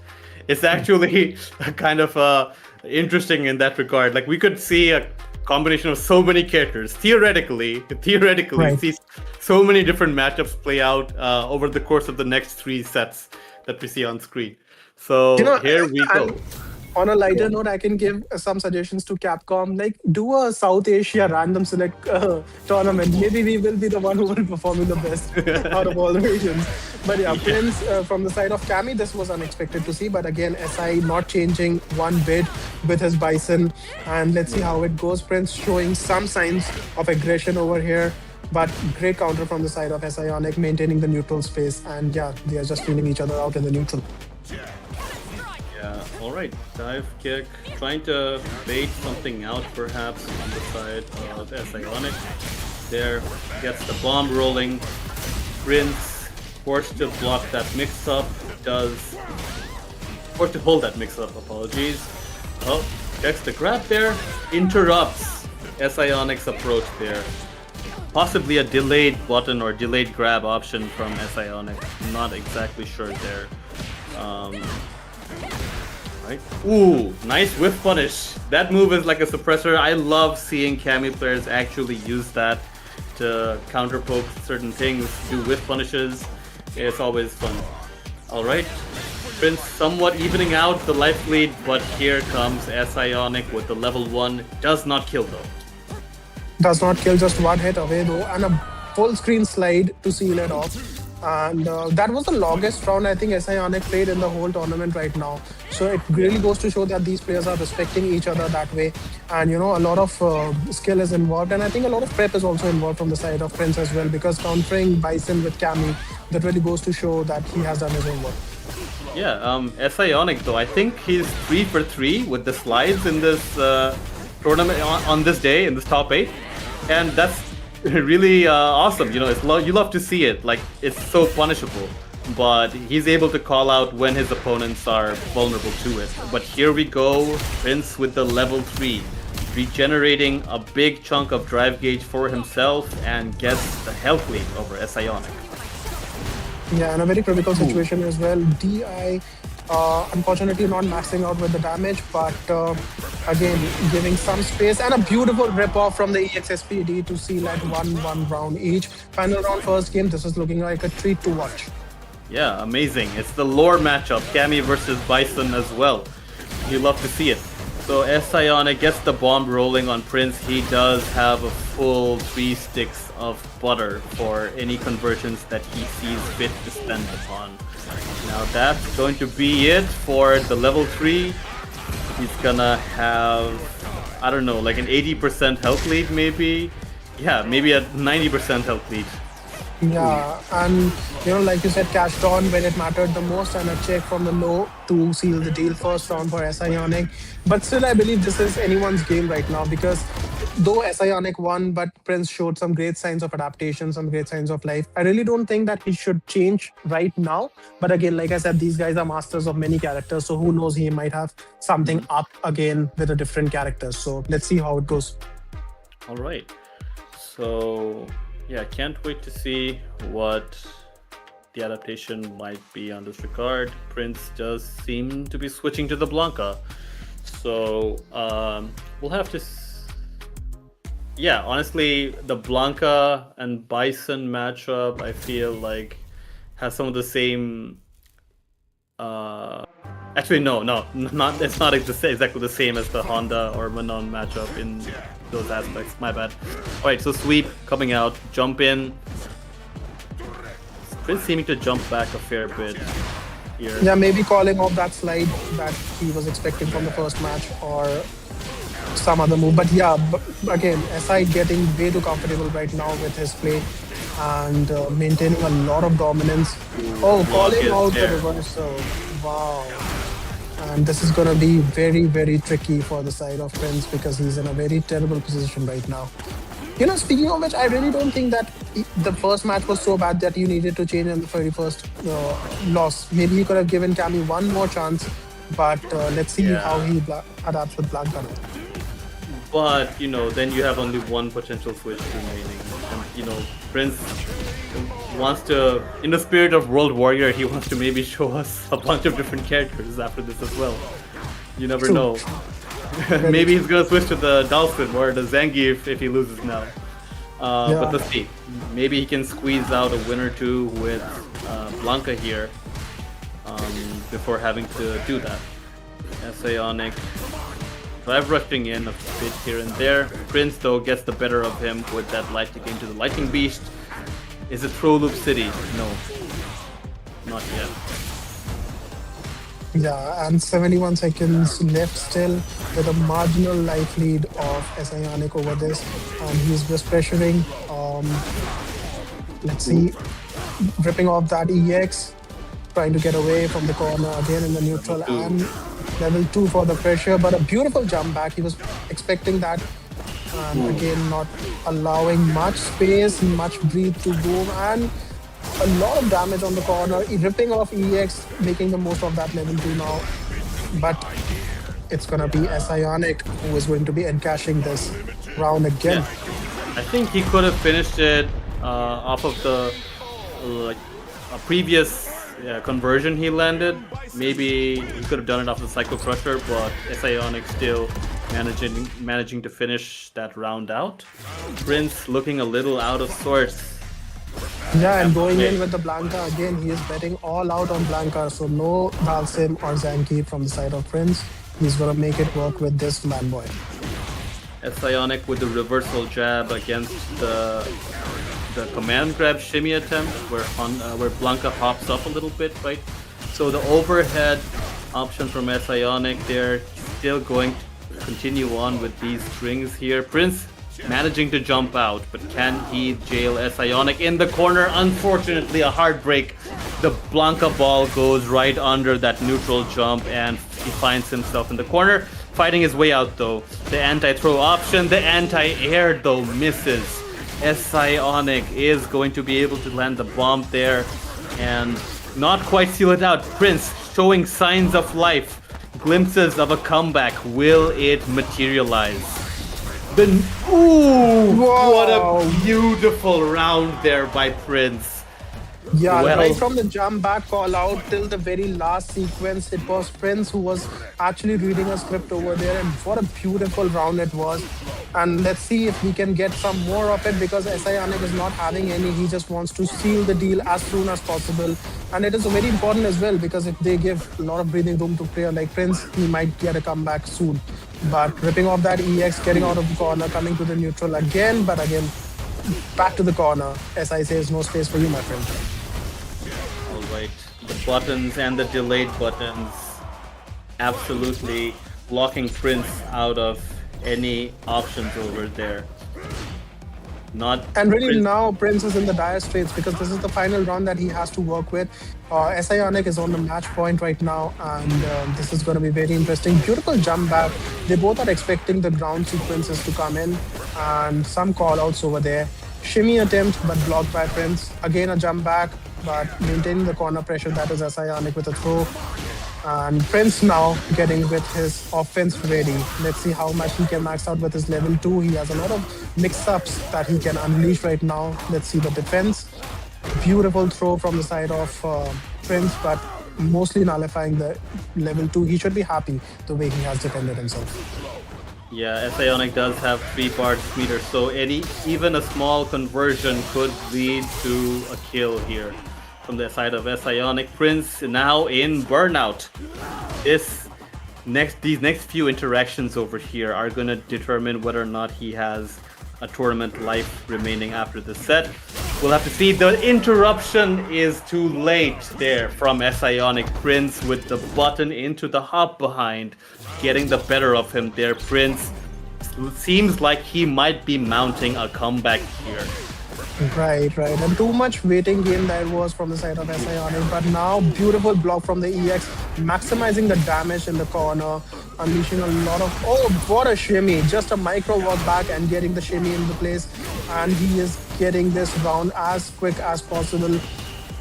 [SPEAKER 4] It's actually kind of interesting in that regard. Like we could see a combination of so many characters, theoretically,
[SPEAKER 3] right.
[SPEAKER 4] see so many different matchups play out over the course of the next 3 sets that we see on screen. So here we go.
[SPEAKER 3] On a lighter note, I can give some suggestions to Capcom, like do a South Asia random select tournament. Maybe we will be the one who will be performing the best out of all the regions. But yeah, Prince from the side of Cammy, this was unexpected to see. But again, SI not changing one bit with his Bison. And let's see how it goes. Prince showing some signs of aggression over here. But great counter from the side of SI Onyx, maintaining the neutral space. And yeah, they are just feeling each other out in the neutral.
[SPEAKER 4] Yeah, alright. Dive kick, trying to bait something out perhaps on the side of SI Onyx. There, gets the bomb rolling. Prince forced to block that mix-up, forced to hold that mix-up, apologies. Oh, checks the grab there, interrupts SI Onyx approach there. Possibly a delayed button or delayed grab option from SI Onyx. Not exactly sure there. Right. Ooh, nice whiff punish. That move is like a suppressor. I love seeing Cammy players actually use that to counter poke certain things, do whiff punishes. It's always fun. Alright. Prince somewhat evening out the life lead, but here comes SI Onyx with the level 1. Does not kill though.
[SPEAKER 3] Does not kill, just one hit away though, and a full screen slide to seal it off. And that was the longest round I think Ionic played in the whole tournament right now. So it really goes to show that these players are respecting each other that way. And you know, a lot of skill is involved, and I think a lot of prep is also involved from the side of Prince as well, because countering Bison with Cammy, that really goes to show that he has done his own work.
[SPEAKER 4] Yeah, Ionic though, I think he's 3 for 3 with the slides in this tournament on this day in this top 8, and that's really awesome. You know, you love to see it. Like, it's so punishable, but he's able to call out when his opponents are vulnerable to it. But here we go, Prince with the level 3, regenerating a big chunk of drive gauge for himself and gets the health lead over Ionic.
[SPEAKER 3] Yeah, in a very critical situation as well. DI, unfortunately not maxing out with the damage, but again, giving some space and a beautiful rip-off from the EXSPD to seal at 1-1 round each. Final round first game, this is looking like a treat to watch.
[SPEAKER 4] Yeah, amazing. It's the lore matchup, Cammy versus Bison as well. You love to see it. So Ionic gets the bomb rolling on Prince. He does have a full 3 sticks of butter for any conversions that he sees fit to spend upon. Now that's going to be it for the level 3. He's gonna have, I don't know, like an 80% health lead maybe? Yeah, maybe a 90% health lead.
[SPEAKER 3] Yeah, and you know, like you said, cashed on when it mattered the most, and a check from the low to seal the deal first round for Ionic. But still, I believe this is anyone's game right now, because though Ionic won, but Prince showed some great signs of adaptation, some great signs of life. I really don't think that he should change right now. But again, like I said, these guys are masters of many characters, so who knows, he might have something up again with a different character. So let's see how it goes.
[SPEAKER 4] All right. So yeah, can't wait to see what the adaptation might be on this regard. Prince does seem to be switching to the Blanca. So we'll have to... Yeah, honestly, the Blanca and Bison matchup, I feel like, has some of the same... Actually, no, it's not exactly the same as the Honda or Manon matchup in those aspects. My bad. Alright, so sweep coming out, jump in. Prince seeming to jump back a fair bit here.
[SPEAKER 3] Yeah, maybe calling off that slide that he was expecting from the first match, or some other move. But yeah, again, SI getting way too comfortable right now with his play and maintaining a lot of dominance. Oh, calling out the reversal. Wow. And this is going to be very, very tricky for the side of Prince, because he's in a very terrible position right now. You know, speaking of which, I really don't think that the first match was so bad that you needed to change in the very first loss. Maybe you could have given Cammy one more chance, but let's see how he adapts with Blanca now.
[SPEAKER 4] But, you know, then you have only one potential switch remaining. And, you know, Prince wants to, in the spirit of World Warrior, he wants to maybe show us a bunch of different characters after this as well. You never know. Maybe he's gonna switch to the Dalsin or the Zangief if he loses now. But let's see. Maybe he can squeeze out a win or two with Blanca here before having to do that. Ionic drive rushing in a bit here and there. Prince though gets the better of him with that lightning into the Lightning Beast. Is it Throw Loop City? No. Not yet.
[SPEAKER 3] Yeah, and 71 seconds left still with a marginal life lead of Ionic over this. And he's just pressuring. Let's see. Ripping off that EX. Trying to get away from the corner again in the neutral. And level 2 for the pressure. But a beautiful jump back. He was expecting that. And again, not allowing much space, much breathe to boom. And a lot of damage on the corner, ripping off EX, making the most of that level 2 now. But it's gonna be Ionic who is going to be encashing this round again.
[SPEAKER 4] Yeah. I think he could have finished it off of the a previous conversion he landed. Maybe he could have done it off the Psycho Crusher, but Ionic still managing to finish that round out. Prince looking a little out of sorts.
[SPEAKER 3] Yeah, and going in with the Blanca again, he is betting all out on Blanca, so no Dalsim or Zangief from the side of Prince. He's gonna make it work with this man boy.
[SPEAKER 4] Ionic with the reversal jab against the the command grab shimmy attempt where Blanca hops up a little bit, right? So the overhead option from Ionic, they're still going to continue on with these strings here. Prince managing to jump out, but can he jail Ionic in the corner? Unfortunately, a hard break. The Blanca ball goes right under that neutral jump and he finds himself in the corner. Fighting his way out though. The anti-throw option, the anti-air though misses. Ionic is going to be able to land the bomb there and not quite seal it out. Prince showing signs of life, glimpses of a comeback. Will it materialize? What a beautiful round there by Prince.
[SPEAKER 3] Yeah,
[SPEAKER 4] Well,
[SPEAKER 3] right from the jump back call out till the very last sequence, it was Prince who was actually reading a script over there, and what a beautiful round it was. And let's see if we can get some more of it, because Ionic is not having any. He just wants to seal the deal as soon as possible. And it is very important as well, because if they give a lot of breathing room to player like Prince, he might get a comeback soon. But ripping off that EX, getting out of the corner, coming to the neutral again, but again, back to the corner. SI says no space for you, my friend.
[SPEAKER 4] Alright, the buttons and the delayed buttons absolutely blocking Prince out of any options over there.
[SPEAKER 3] And really now Prince is in the dire straits, because this is the final round that he has to work with. Ionic is on the match point right now, and this is going to be very interesting. Beautiful jump back. They both are expecting the ground sequences to come in, and some call outs over there. Shimmy attempt, but blocked by Prince. Again a jump back, but maintaining the corner pressure. That is Ionic with a throw. And Prince now getting with his offense ready. Let's see how much he can max out with his level 2. He has a lot of mix-ups that he can unleash right now. Let's see the defense. Beautiful throw from the side of Prince, but mostly nullifying the level 2. He should be happy the way he has defended himself.
[SPEAKER 4] Yeah, Ionic does have 3 parts meter, so even a small conversion could lead to a kill here from the side of Ionic. Prince now in burnout. These next few interactions over here are going to determine whether or not he has a tournament life remaining after the set. We'll have to see. The interruption is too late there from Ionic. Prince with the button into the hop behind, getting the better of him there. Prince seems like he might be mounting a comeback here.
[SPEAKER 3] Right. And too much waiting game that was from the side of Ionic, but now beautiful block from the EX, maximizing the damage in the corner, unleashing a lot of... Oh, what a shimmy. Just a micro walk back and getting the shimmy into place. And he is getting this round as quick as possible.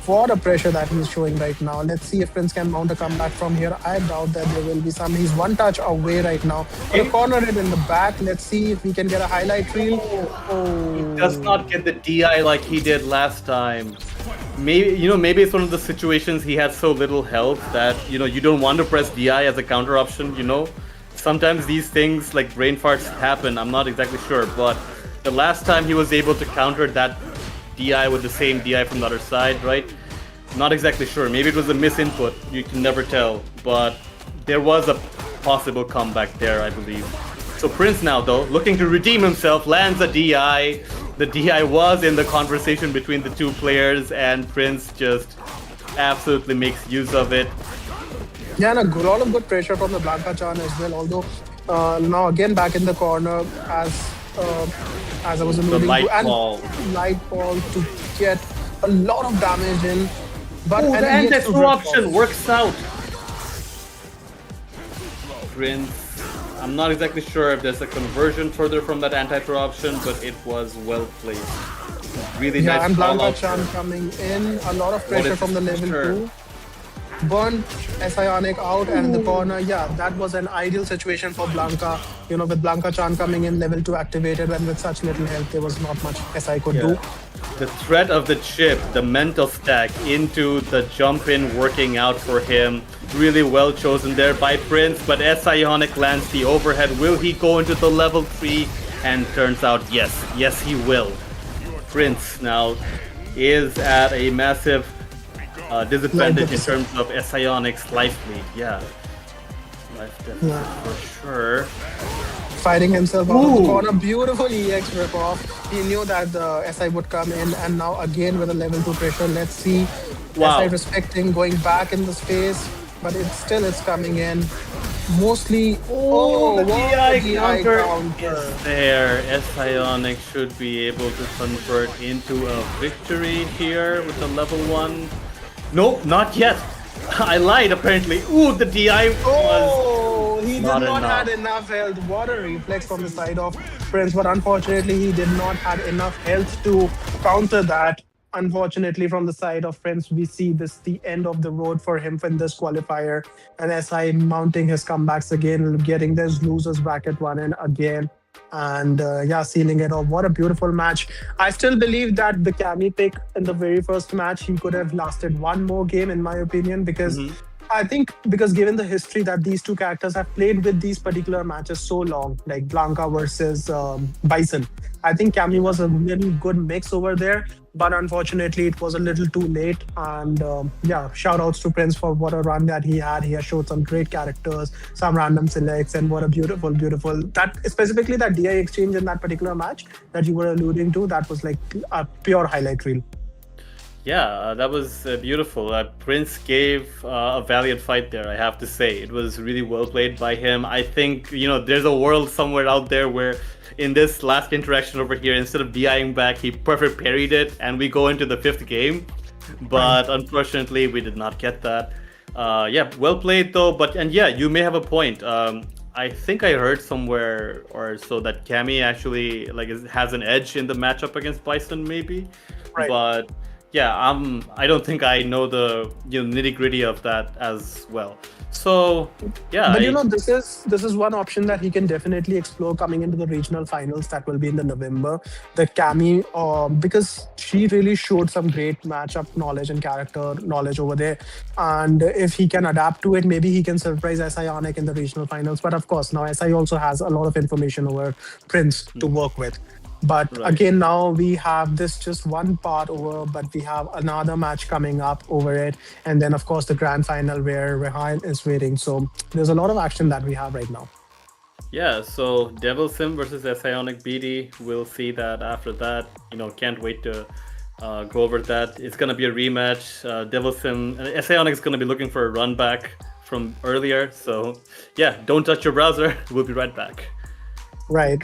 [SPEAKER 3] What a pressure that he's showing right now. Let's see if Prince can mount a comeback from here. I doubt that there will be some. He's one touch away right now. But a corner it in the back. Let's see if we can get a highlight reel.
[SPEAKER 4] He does not get the DI like he did last time. Maybe it's one of the situations he had so little health that, you don't want to press DI as a counter option, Sometimes these things like brain farts happen. I'm not exactly sure, but the last time he was able to counter that DI with the same DI from the other side, right? Not exactly sure. Maybe it was a misinput. You can never tell. But there was a possible comeback there, I believe. So Prince now, though, looking to redeem himself, lands a DI. The DI was in the conversation between the two players, and Prince just absolutely makes use of it.
[SPEAKER 3] Yeah, and a lot of good pressure from the Blanca Chan as well. Although now again back in the corner as I was alluding to, and light ball to get a lot of damage in. But
[SPEAKER 4] the anti-throw option works out. Prince, I'm not exactly sure if there's a conversion further from that anti-throw option, but it was well placed. Really nice.
[SPEAKER 3] And Blanca Chan coming in, a lot of pressure from the level 2. Burned Ionic out and in the corner. Yeah, that was an ideal situation for Blanca. With Blanca Chan coming in, level 2 activated, and with such little health, there was not much SI could do.
[SPEAKER 4] The threat of the chip, the mental stack into the jump in working out for him. Really well chosen there by Prince, but Ionic lands the overhead. Will he go into the level 3? And turns out, yes he will. Prince now is at a massive disadvantage in terms of Ionic's life lead. Yeah. Life deficit for sure.
[SPEAKER 3] fighting himself out of the
[SPEAKER 4] Ooh.
[SPEAKER 3] corner. Beautiful EX ripoff. He knew that the SI would come in, and now again with a level 2 pressure. Let's see.
[SPEAKER 4] Wow.
[SPEAKER 3] SI respecting, going back in the space, but it's coming in. Mostly.
[SPEAKER 4] Oh, the DI counter
[SPEAKER 3] counter.
[SPEAKER 4] is there. S-Ionic should be able to convert into a victory here with the level 1. Nope, not yet. I lied apparently. Ooh, the DI was...
[SPEAKER 3] Oh, he did
[SPEAKER 4] not
[SPEAKER 3] not
[SPEAKER 4] enough.
[SPEAKER 3] have enough health. What a reflex from the side of Prince, but unfortunately he did not have enough health to counter that. Unfortunately, from the side of Prince, we see this the end of the road for him in this qualifier. And SI mounting his comebacks again, getting those losers bracket one in again. And yeah, sealing it off. What a beautiful match. I still believe that the Cammy pick in the very first match, he could have lasted one more game, in my opinion, because I think because given the history that these two characters have played with these particular matches so long, like Blanca versus Bison, I think Cammy was a really good mix over there. But unfortunately, it was a little too late. And yeah, shout outs to Prince for what a run that he had. He has showed some great characters, some random selects, and what a beautiful, that specifically that DI exchange in that particular match that you were alluding to, that was like a pure highlight reel.
[SPEAKER 4] Yeah, that was beautiful. Prince gave a valiant fight there, I have to say. It was really well played by him. I think, you know, there's a world somewhere out there where in this last interaction over here, instead of DIing back, he perfect parried it, and we go into the 5th game. But unfortunately, we did not get that. Yeah, well played though. But and yeah, you may have a point. I think I heard somewhere or so that Cammy actually has an edge in the matchup against Bison, maybe.
[SPEAKER 3] Right.
[SPEAKER 4] But yeah, I don't think I know the nitty gritty of that as well. So yeah,
[SPEAKER 3] but you know, this is one option that he can definitely explore coming into the regional finals that will be in the November. The Cammy, because she really showed some great matchup knowledge and character knowledge over there, and if he can adapt to it, maybe he can surprise S-Ionic in the regional finals. But of course, now SI also has a lot of information over Prince to work with. But again, now we have this just one part over, but we have another match coming up over it. And then, of course, the grand final where Rehan is waiting. So there's a lot of action that we have right now.
[SPEAKER 4] Yeah, so Devil Sim versus S-Ionic BD. We'll see that after that. Can't wait to go over that. It's going to be a rematch. Devil Sim, S-Ionic is going to be looking for a run back from earlier. So yeah, don't touch your browser. We'll be right back.
[SPEAKER 3] Right.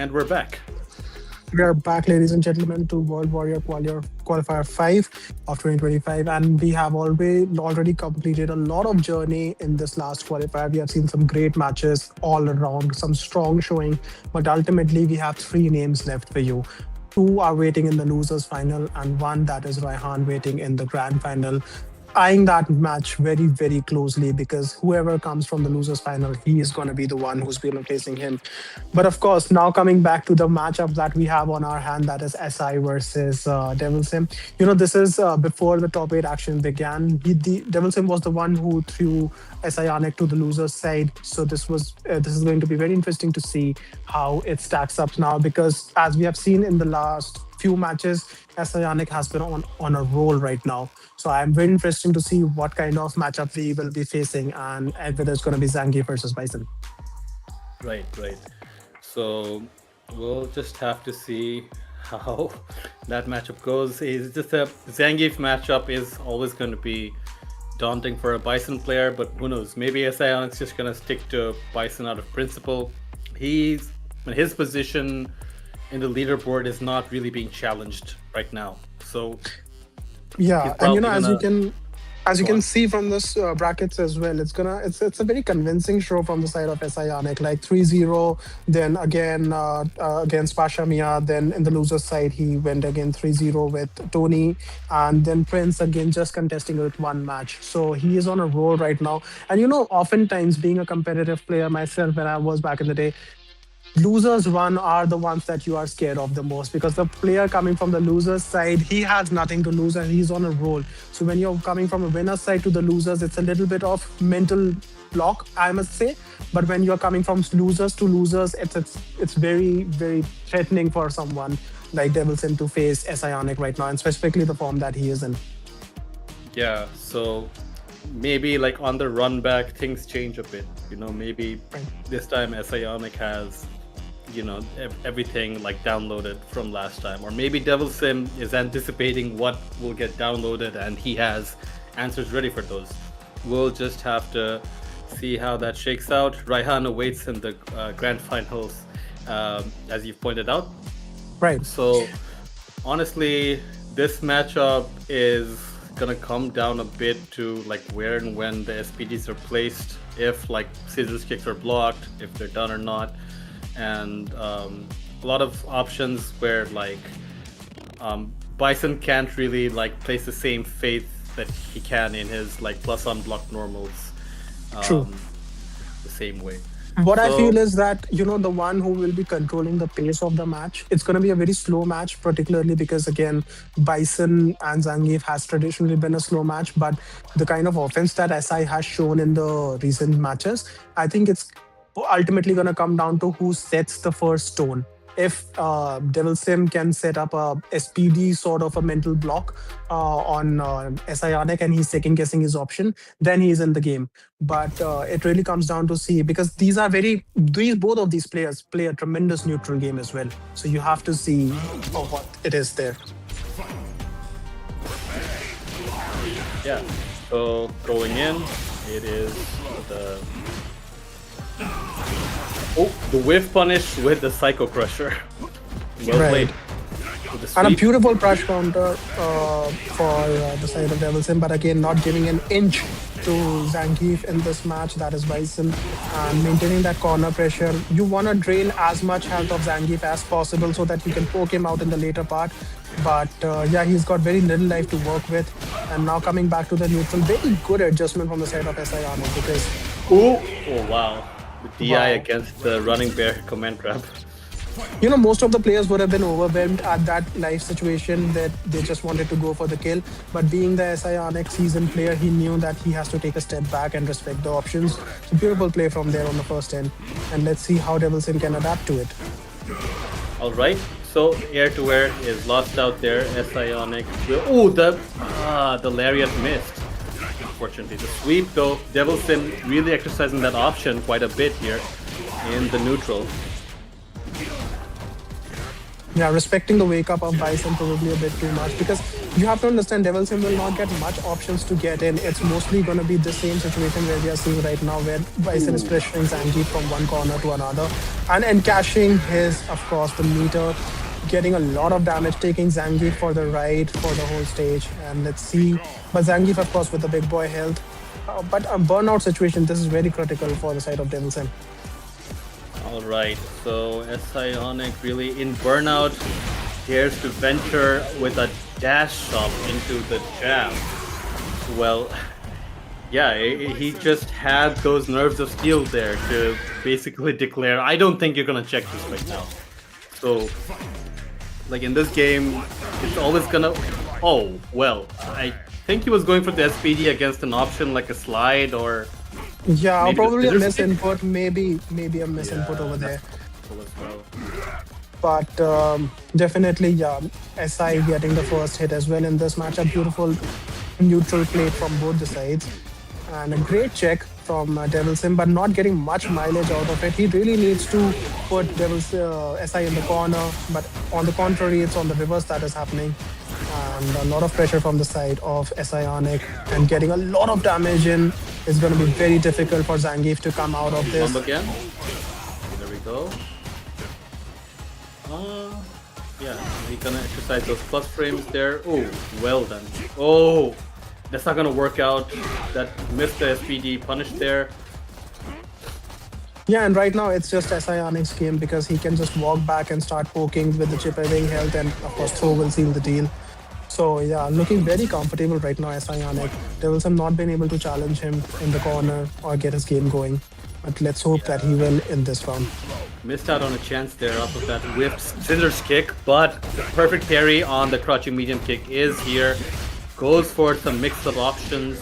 [SPEAKER 4] And we're back.
[SPEAKER 3] We are back, ladies and gentlemen, to World Warrior Qualifier 5 of 2025. And we have already completed a lot of journey in this last qualifier. We have seen some great matches all around, some strong showing. But ultimately, we have 3 names left for you. 2 are waiting in the losers final, and 1 that is Raihan waiting in the grand final. Eyeing that match very, very closely, because whoever comes from the losers final, he is going to be the one who's been facing him. But of course, now coming back to the matchup that we have on our hand, that is SI versus Devil Sim. You know, this is before the top 8 action began. The Devil Sim was the one who threw SI Anik to the losers side. So this is going to be very interesting to see how it stacks up now, because as we have seen in the last few matches, Anik has been on a roll right now. So I'm very interested to see what kind of matchup we will be facing, and whether it's going to be Zangief versus Bison.
[SPEAKER 4] Right. So we'll just have to see how that matchup goes. It's just a Zangief matchup is always going to be daunting for a Bison player, but who knows? Maybe Anik's just going to stick to Bison out of principle. His position in the leaderboard is not really being challenged right now. So
[SPEAKER 3] yeah, and you know, as you can see from this brackets as well, it's a very convincing show from the side of Anik, like 3-0, then again against Pasha Mia, then in the loser's side he went again 3-0 with Tony, and then Prince again just contesting with 1 match. So he is on a roll right now. And you know, oftentimes being a competitive player myself, when I was back in the day, losers run are the ones that you are scared of the most, because the player coming from the loser's side, he has nothing to lose and he's on a roll. So when you're coming from a winner's side to the losers, it's a little bit of mental block, I must say. But when you're coming from losers to losers, it's very, very threatening for someone like Devil Sim to face Anik right now, and specifically the form that he is in.
[SPEAKER 4] Yeah, so maybe like on the run back, things change a bit. You know, maybe this time Anik has, you know, everything like downloaded from last time, or maybe Devil Sim is anticipating what will get downloaded and he has answers ready for those. We'll just have to see how that shakes out. Raihan awaits in the grand finals, as you've pointed out.
[SPEAKER 3] Right.
[SPEAKER 4] So honestly, this matchup is gonna come down a bit to like where and when the SPDs are placed, if like scissors kicks are blocked, if they're done or not. And a lot of options where like Bison can't really like place the same faith that he can in his like plus unblocked normals
[SPEAKER 3] True.
[SPEAKER 4] the same way.
[SPEAKER 3] What I feel is that, you know, the one who will be controlling the pace of the match, it's going to be a very slow match, particularly because, again, Bison and Zangief has traditionally been a slow match. But the kind of offense that SI has shown in the recent matches, I think it's ultimately going to come down to who sets the first stone. If Devil Sim can set up a SPD sort of a mental block on Anik, and he's second guessing his option, then he's in the game. But it really comes down to see, because both of these players play a tremendous neutral game as well. So you have to see what it is there.
[SPEAKER 4] Yeah, so going in, it is the whiff punish with the Psycho Crusher. Well played. With the
[SPEAKER 3] And a
[SPEAKER 4] sweep.
[SPEAKER 3] beautiful crush counter for the side of Devil Sim, but again, not giving an inch to Zangief in this match, that is Bison, and maintaining that corner pressure. You want to drain as much health of Zangief as possible so that you can poke him out in the later part. But yeah, he's got very little life to work with. And now coming back to the neutral, very good adjustment from the side of SI Armor, because...
[SPEAKER 4] Oh wow. The DI against the running bear command grab.
[SPEAKER 3] You know, most of the players would have been overwhelmed at that life situation, that they just wanted to go for the kill. But being the SI Anik seasoned player, he knew that he has to take a step back and respect the options. So beautiful play from there on the first end. And let's see how Devil Sim can adapt to it.
[SPEAKER 4] All right. So air to air is lost out there. SI Anik. Oh, the lariat missed. Unfortunately, the sweep though. Devil Sim really exercising that option quite a bit here in the neutral.
[SPEAKER 3] Yeah, respecting the wake up of Bison probably a bit too much, because you have to understand Devil Sim will not get much options to get in. It's mostly going to be the same situation where we are seeing right now, where Bison is pressuring Zangief from one corner to another and encashing his, of course, the meter, getting a lot of damage, taking Zangief for the ride for the whole stage. And let's see. But Zangief, of course, with the big boy health. But a burnout situation, this is very critical for the side of Devil Sim.
[SPEAKER 4] All right, so Ionic really in burnout, dares to venture with a dash shot into the jam. Well, yeah, he just had those nerves of steel there to basically declare, I don't think you're gonna check this right now. So, like in this game, it's always gonna... Oh, well, I think he was going for the SPD against an option like a slide or...
[SPEAKER 3] Yeah,
[SPEAKER 4] maybe
[SPEAKER 3] probably a
[SPEAKER 4] the scissors
[SPEAKER 3] misinput, maybe a misinput over there.
[SPEAKER 4] as well.
[SPEAKER 3] But definitely, yeah, SI getting the first hit as well in this match. A beautiful neutral play from both the sides. And a great check from Devil Sim, but not getting much mileage out of it. He really needs to put Devil's SI in the corner, but on the contrary, it's on the reverse that is happening. And a lot of pressure from the side of Ionic, and getting a lot of damage in is going to be very difficult for Zangief to come out of this.
[SPEAKER 4] Bomb again. There we go. Yeah, he's gonna exercise those plus frames there. Oh, well done. Oh, that's not gonna work out. That missed the SPD punish there.
[SPEAKER 3] Yeah, and right now it's just Ionic's game because he can just walk back and start poking with the chip away health, and of course throw will seal the deal. So yeah, looking very comfortable right now as Ionic. Devil Sim not been able to challenge him in the corner or get his game going. But let's hope that he will in this round.
[SPEAKER 4] Missed out on a chance there off of that whipped scissors kick, but the perfect parry on the crouching medium kick is here. Goes for some mix of options.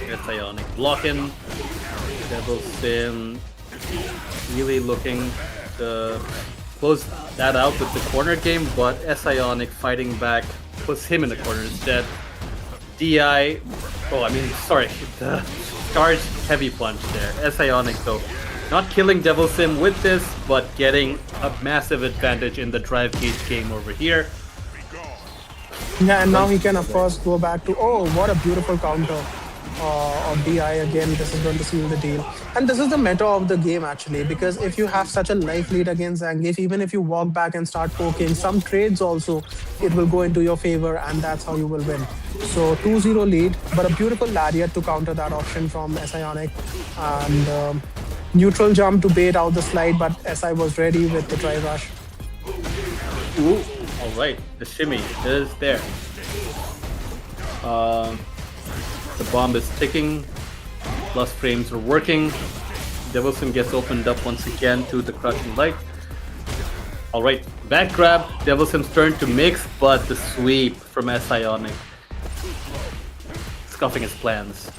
[SPEAKER 4] Gets Ionic blocking. Devil Sim really looking to close that out with the corner game, but Ionic fighting back puts him in the corner instead. DI, the charged heavy punch there. Ionic though, not killing Devil Sim with this, but getting a massive advantage in the drive gauge game over here.
[SPEAKER 3] Yeah, and now he can of course go back to, oh, what a beautiful counter of DI again. This is going to seal the deal. And this is the meta of the game actually, because if you have such a life lead against Zangief, even if you walk back and start poking, some trades also, it will go into your favor, and that's how you will win. So 2-0 lead, but a beautiful lariat to counter that option from Ionic. And neutral jump to bait out the slide, but SI was ready with the try rush.
[SPEAKER 4] Ooh, alright, the shimmy is there. The bomb is ticking, plus frames are working. Devil Sim gets opened up once again to the crouching light. Alright, back grab, Devil Sim's turn to mix, but the sweep from Ionic scuffing his plans.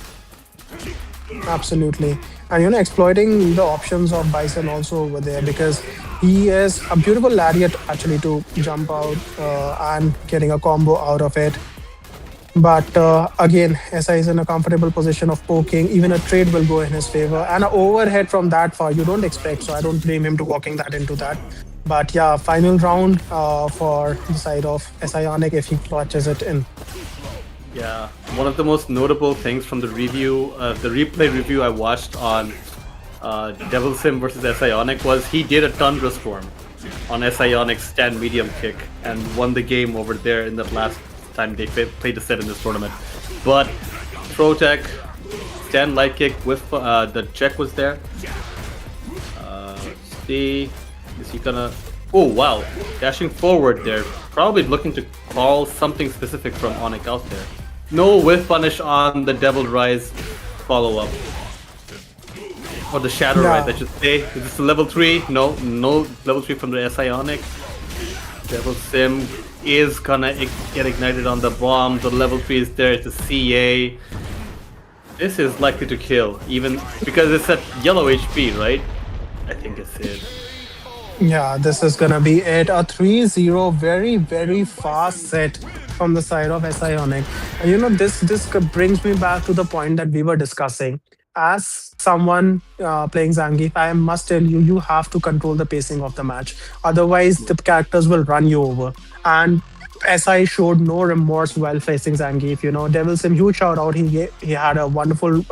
[SPEAKER 3] Absolutely. And exploiting the options of Bison also over there, because he is a beautiful lariat actually to jump out and getting a combo out of it. But again, SI is in a comfortable position of poking. Even a trade will go in his favor. And an overhead from that far, you don't expect. So I don't blame him to walking that into that. But yeah, final round for the side of Ionic if he clutches it in.
[SPEAKER 4] Yeah, one of the most notable things from the review, the replay review I watched on Devil Sim versus Ionic was he did a Thunderstorm on Ionic's stand medium kick and won the game over there in that last time they played the set in this tournament. But Pro Tech, stand light kick with the check was there. See, is he gonna... Oh wow, dashing forward there, probably looking to call something specific from Onic out there. No whiff punish on the Devil Rise follow-up. Or the Shadow Rise, I should say. Is this a level 3? No level 3 from the Ionic. Devil Sim is gonna get ignited on the bomb. The level 3 is there, it's a CA. This is likely to kill, even because it's at yellow HP, right? I think it's it.
[SPEAKER 3] Yeah, this is gonna be it. A 3-0, very, very fast set from the side of Ionic. And this brings me back to the point that we were discussing. As someone playing Zangief, I must tell you, you have to control the pacing of the match. Otherwise, the characters will run you over. And SI showed no remorse while facing Zangief. Devil Sim, huge shout out. He had a wonderful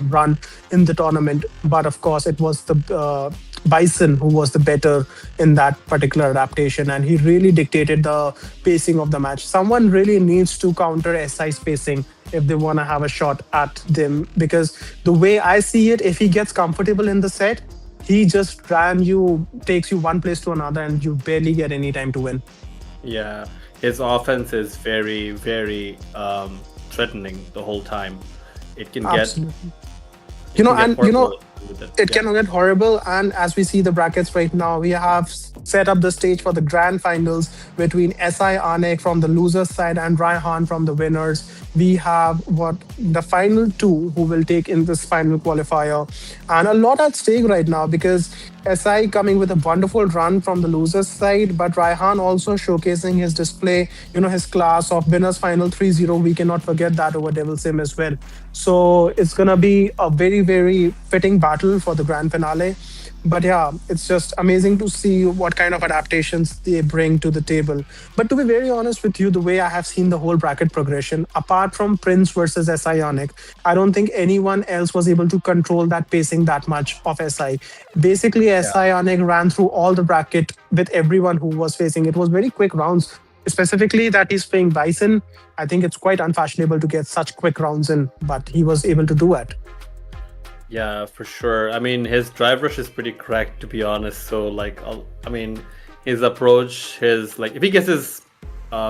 [SPEAKER 3] run in the tournament, but of course, it was the Bison who was the better in that particular adaptation, and he really dictated the pacing of the match. Someone really needs to counter SI's pacing if they want to have a shot at them, because the way I see it, if he gets comfortable in the set, he just takes you one place to another, and you barely get any time to win.
[SPEAKER 4] Yeah, his offense is very, very threatening the whole time. It can
[SPEAKER 3] Absolutely.
[SPEAKER 4] get
[SPEAKER 3] It can get horrible. And as we see the brackets right now, we have set up the stage for the grand finals between SI Anek from the losers side and Raihan from the winners. We have the final two who will take in this final qualifier, and a lot at stake right now, because SI coming with a wonderful run from the losers side, but Raihan also showcasing his display, his class of winners final 3-0. We cannot forget that over Devil Sim as well. So it's gonna be a very, very fitting battle for the grand finale. But yeah, it's just amazing to see what kind of adaptations they bring to the table. But to be very honest with you, the way I have seen the whole bracket progression, apart from Prince versus SI Onyx, I don't think anyone else was able to control that pacing that much of SI. Basically, SI Onyx ran through all the bracket with everyone who was facing. It was very quick rounds, specifically that he's playing Bison. I think it's quite unfashionable to get such quick rounds in, but he was able to do it.
[SPEAKER 4] Yeah, for sure. I mean, his drive rush is pretty correct, to be honest. So, his approach, if he gets his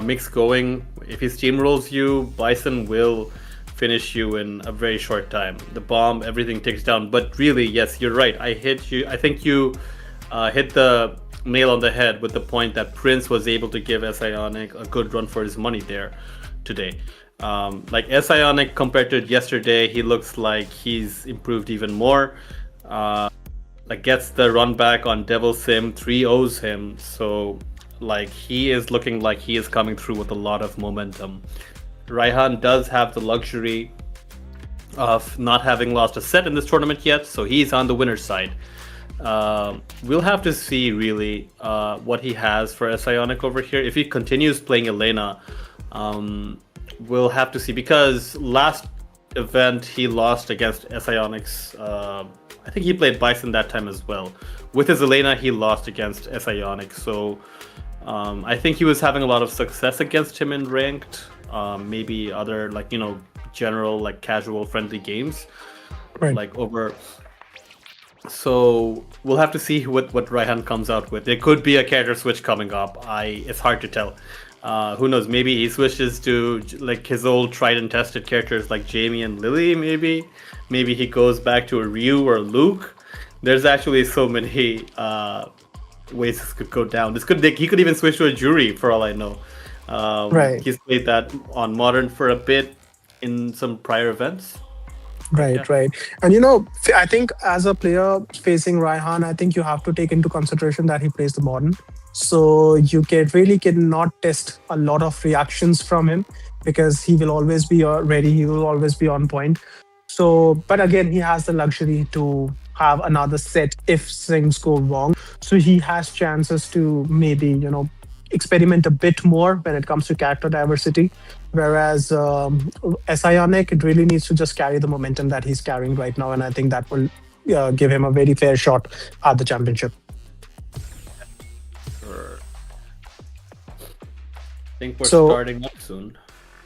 [SPEAKER 4] mix going, if he steamrolls you, Bison will finish you in a very short time. The bomb, everything takes down. But really, yes, you're right. I think you hit the nail on the head with the point that Prince was able to give Sionic a good run for his money there today. Sionic compared to yesterday, he looks like he's improved even more. Gets the run back on Devil Sim, 3-0s him. So he is looking like he is coming through with a lot of momentum. Raihan does have the luxury of not having lost a set in this tournament yet, so he's on the winner's side. We'll have to see really what he has for Sionic over here. If he continues playing Elena, we'll have to see, because last event he lost against Sionic's. I think he played Bison that time as well. With his Elena, he lost against Sionic. So I think he was having a lot of success against him in ranked, maybe other general casual friendly games,
[SPEAKER 3] right.
[SPEAKER 4] Over. So we'll have to see what Raihan comes out with. There could be a character switch coming up. It's hard to tell. Who knows? Maybe he switches to his old tried and tested characters like Jamie and Lily. Maybe he goes back to a Ryu or Luke. There's actually so many ways this could go down. He could even switch to a Jury for all I know.
[SPEAKER 3] Right.
[SPEAKER 4] He's played that on Modern for a bit in some prior events.
[SPEAKER 3] Right, right. And I think as a player facing Raihan, I think you have to take into consideration that he plays the Modern. So you cannot test a lot of reactions from him, because he will always be ready. He will always be on point. So, but again, he has the luxury to have another set if things go wrong. So he has chances to maybe, experiment a bit more when it comes to character diversity. Whereas Sionic, it really needs to just carry the momentum that he's carrying right now. And I think that will give him a very fair shot at the championship.
[SPEAKER 4] I think we're starting up soon.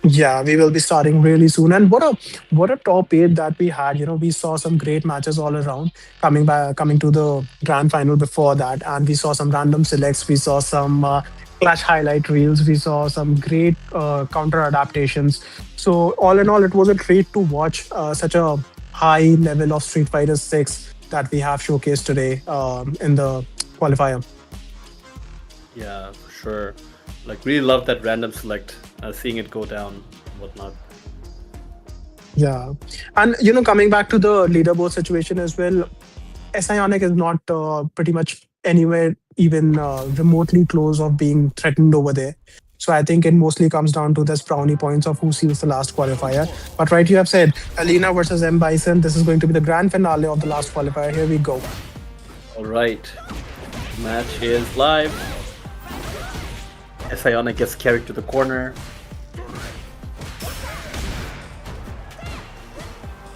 [SPEAKER 3] Yeah, we will be starting really soon. And what a top 8 that we had. We saw some great matches all around coming to the grand final before that. And we saw some random selects. We saw some Clash highlight reels. We saw some great counter adaptations. So all in all, it was a treat to watch such a high level of Street Fighter 6 that we have showcased today in the qualifier.
[SPEAKER 4] Yeah, for sure. Really love that random select, seeing it go down and whatnot.
[SPEAKER 3] Yeah. And, coming back to the leaderboard situation as well, Sionic is not pretty much anywhere even remotely close of being threatened over there. So I think it mostly comes down to this brownie points of who seals the last qualifier. But right, you have said, Alina versus M. Bison, this is going to be the grand finale of the last qualifier. Here we go.
[SPEAKER 4] All right. Match is live. Sionic gets carried to the corner.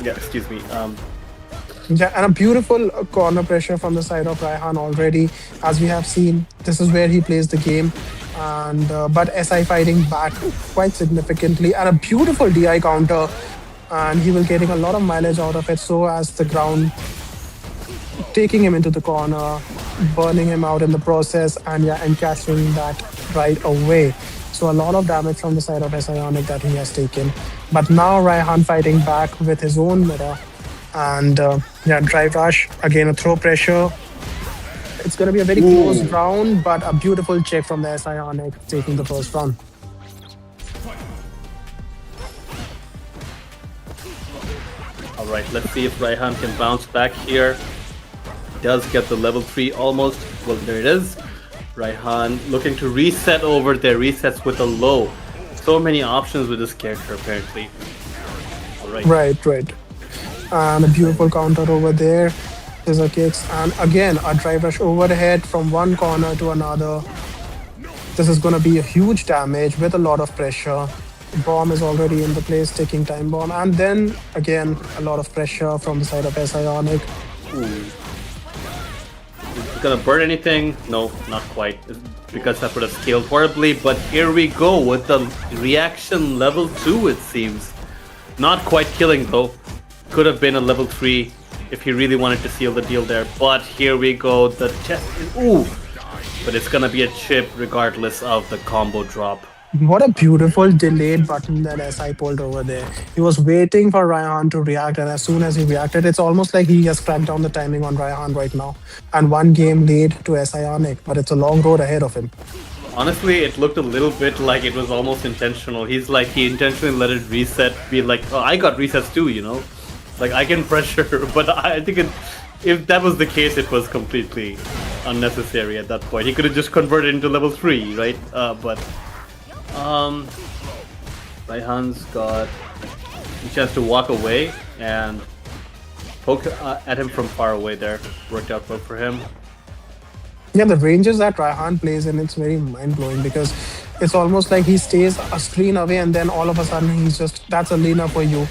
[SPEAKER 4] Yeah, excuse me.
[SPEAKER 3] Yeah, and a beautiful corner pressure from the side of Raihan already. As we have seen, this is where he plays the game. And but SI fighting back quite significantly. And a beautiful DI counter. And he will getting a lot of mileage out of it. So as the ground taking him into the corner, burning him out in the process, and yeah, and catching that right away. So a lot of damage from the side of Sionic that he has taken. But now Raihan fighting back with his own mirror. And yeah, drive rush, again a throw pressure. It's going to be a very close round, but a beautiful check from the Sionic taking the first round.
[SPEAKER 4] All right, let's see if Raihan can bounce back here. Does get the level 3 almost. Well, there it is. Raihan looking to reset over there. Resets with a low. So many options with this character, apparently. All right.
[SPEAKER 3] Right. And a beautiful counter over there. Scissor kicks. And again, a drive rush overhead from one corner to another. This is going to be a huge damage with a lot of pressure. Bomb is already in the place, taking time bomb. And then, again, a lot of pressure from the side of Sionic.
[SPEAKER 4] Gonna burn anything? No, not quite, because that would have scaled horribly. But here we go with the reaction level 2, it seems. Not quite killing though. Could have been a level 3 if he really wanted to seal the deal there. But here we go, the chest is, ooh! But it's gonna be a chip regardless of the combo drop.
[SPEAKER 3] What a beautiful delayed button that SI pulled over there. He was waiting for Raihan to react, and as soon as he reacted, it's almost like he has cracked down the timing on Raihan right now. And one game lead to Sionic, but it's a long road ahead of him.
[SPEAKER 4] Honestly, it looked a little bit like it was almost intentional. He intentionally let it reset, be like, oh, I got resets too, you know? Like, I can pressure, but I think if that was the case, it was completely unnecessary at that point. He could have just converted into level 3, right? Raihan's got a chance to walk away and poke at him from far away there. Worked out well for him.
[SPEAKER 3] Yeah, the ranges that Raihan plays in, it's very mind-blowing because it's almost like he stays a screen away and then all of a sudden he's just, that's a laner for you.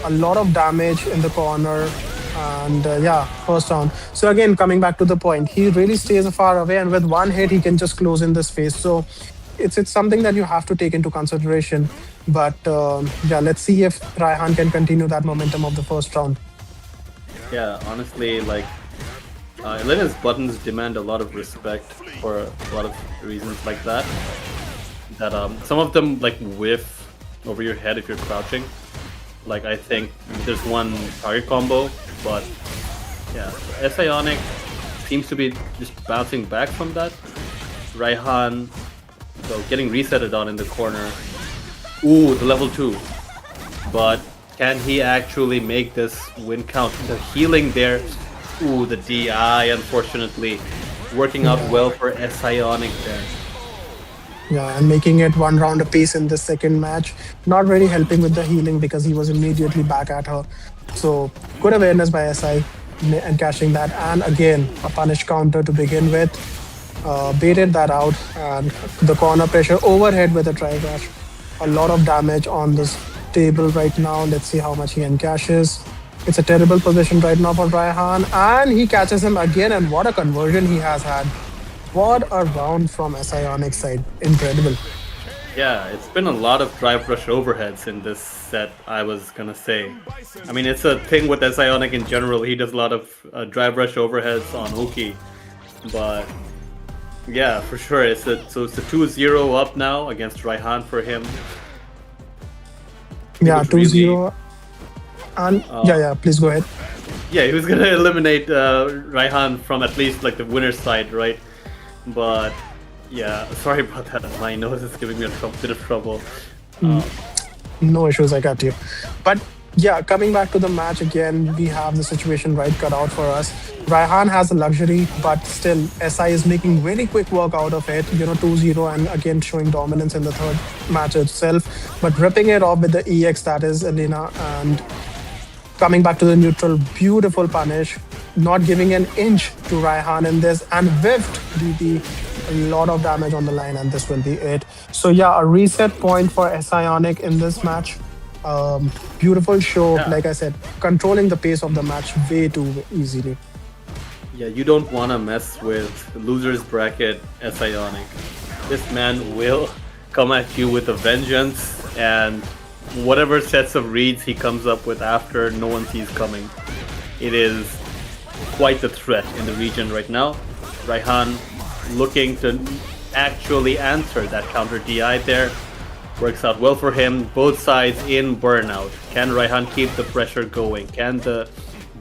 [SPEAKER 3] A lot of damage in the corner and yeah, first round. So again, coming back to the point, he really stays far away and with one hit, he can just close in the space. So it's something that you have to take into consideration. But yeah, let's see if Raihan can continue that momentum of the first round.
[SPEAKER 4] Yeah, honestly, like, Elena's buttons demand a lot of respect for a lot of reasons like that. That some of them like whiff over your head if you're crouching. Like, I think there's one target combo, but yeah, Sionic seems to be just bouncing back from that. Raihan, so getting resetted on in the corner. Ooh, the level 2. But can he actually make this win count? The healing there. Ooh, the DI, unfortunately. Working out well for Sionic there.
[SPEAKER 3] Yeah, and making it one round apiece in the second match. Not really helping with the healing because he was immediately back at her. So, good awareness by SI and catching that. And again, a punish counter to begin with. Baited that out and the corner pressure overhead with a drive rush. A lot of damage on this table right now. Let's see how much he encashes. It's a terrible position right now for Raihan, and he catches him again, and what a conversion he has had. What a round from Sionic's side. Incredible.
[SPEAKER 4] Yeah, it's been a lot of drive rush overheads in this set, I was gonna say. I mean, it's a thing with Sionic in general. He does a lot of drive rush overheads on Uki. But yeah, for sure. So it's a 2-0 up now against Raihan for him.
[SPEAKER 3] Yeah, 2-0. And yeah, please go ahead.
[SPEAKER 4] Yeah, he was gonna eliminate Raihan from at least like the winner's side, right? But yeah, sorry about that. My nose is giving me a bit of trouble.
[SPEAKER 3] No issues, I got you. But yeah, coming back to the match again, we have the situation right cut out for us. Raihan has the luxury, but still SI is making very quick work out of it. 2-0 and again showing dominance in the third match itself. But ripping it off with the EX, that is Elena, and coming back to the neutral, beautiful punish. Not giving an inch to Raihan in this, and whiffed DP a lot of damage on the line, and this will be it. So yeah, a reset point for Ionic in this match. Beautiful show,
[SPEAKER 4] Yeah.
[SPEAKER 3] like I said, controlling the pace of the match way too easily.
[SPEAKER 4] Yeah, you don't want to mess with losers bracket Ionic. This man will come at you with a vengeance, and whatever sets of reads he comes up with after, no one sees coming. It is quite the threat in the region right now. Raihan looking to actually answer that counter DI there. Works out well for him. Both sides in burnout. Can Raihan keep the pressure going? Can the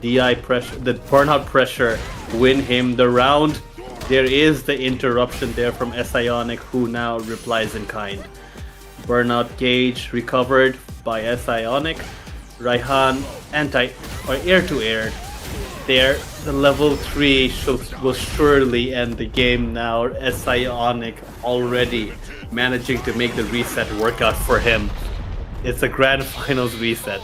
[SPEAKER 4] DI pressure, the burnout pressure, win him the round? There is the interruption there from Ionic, who now replies in kind. Burnout gauge recovered by Ionic. Raihan air to air. There, the level 3 will surely end the game now. Ionic already managing to make the reset work out for him. It's a grand finals reset.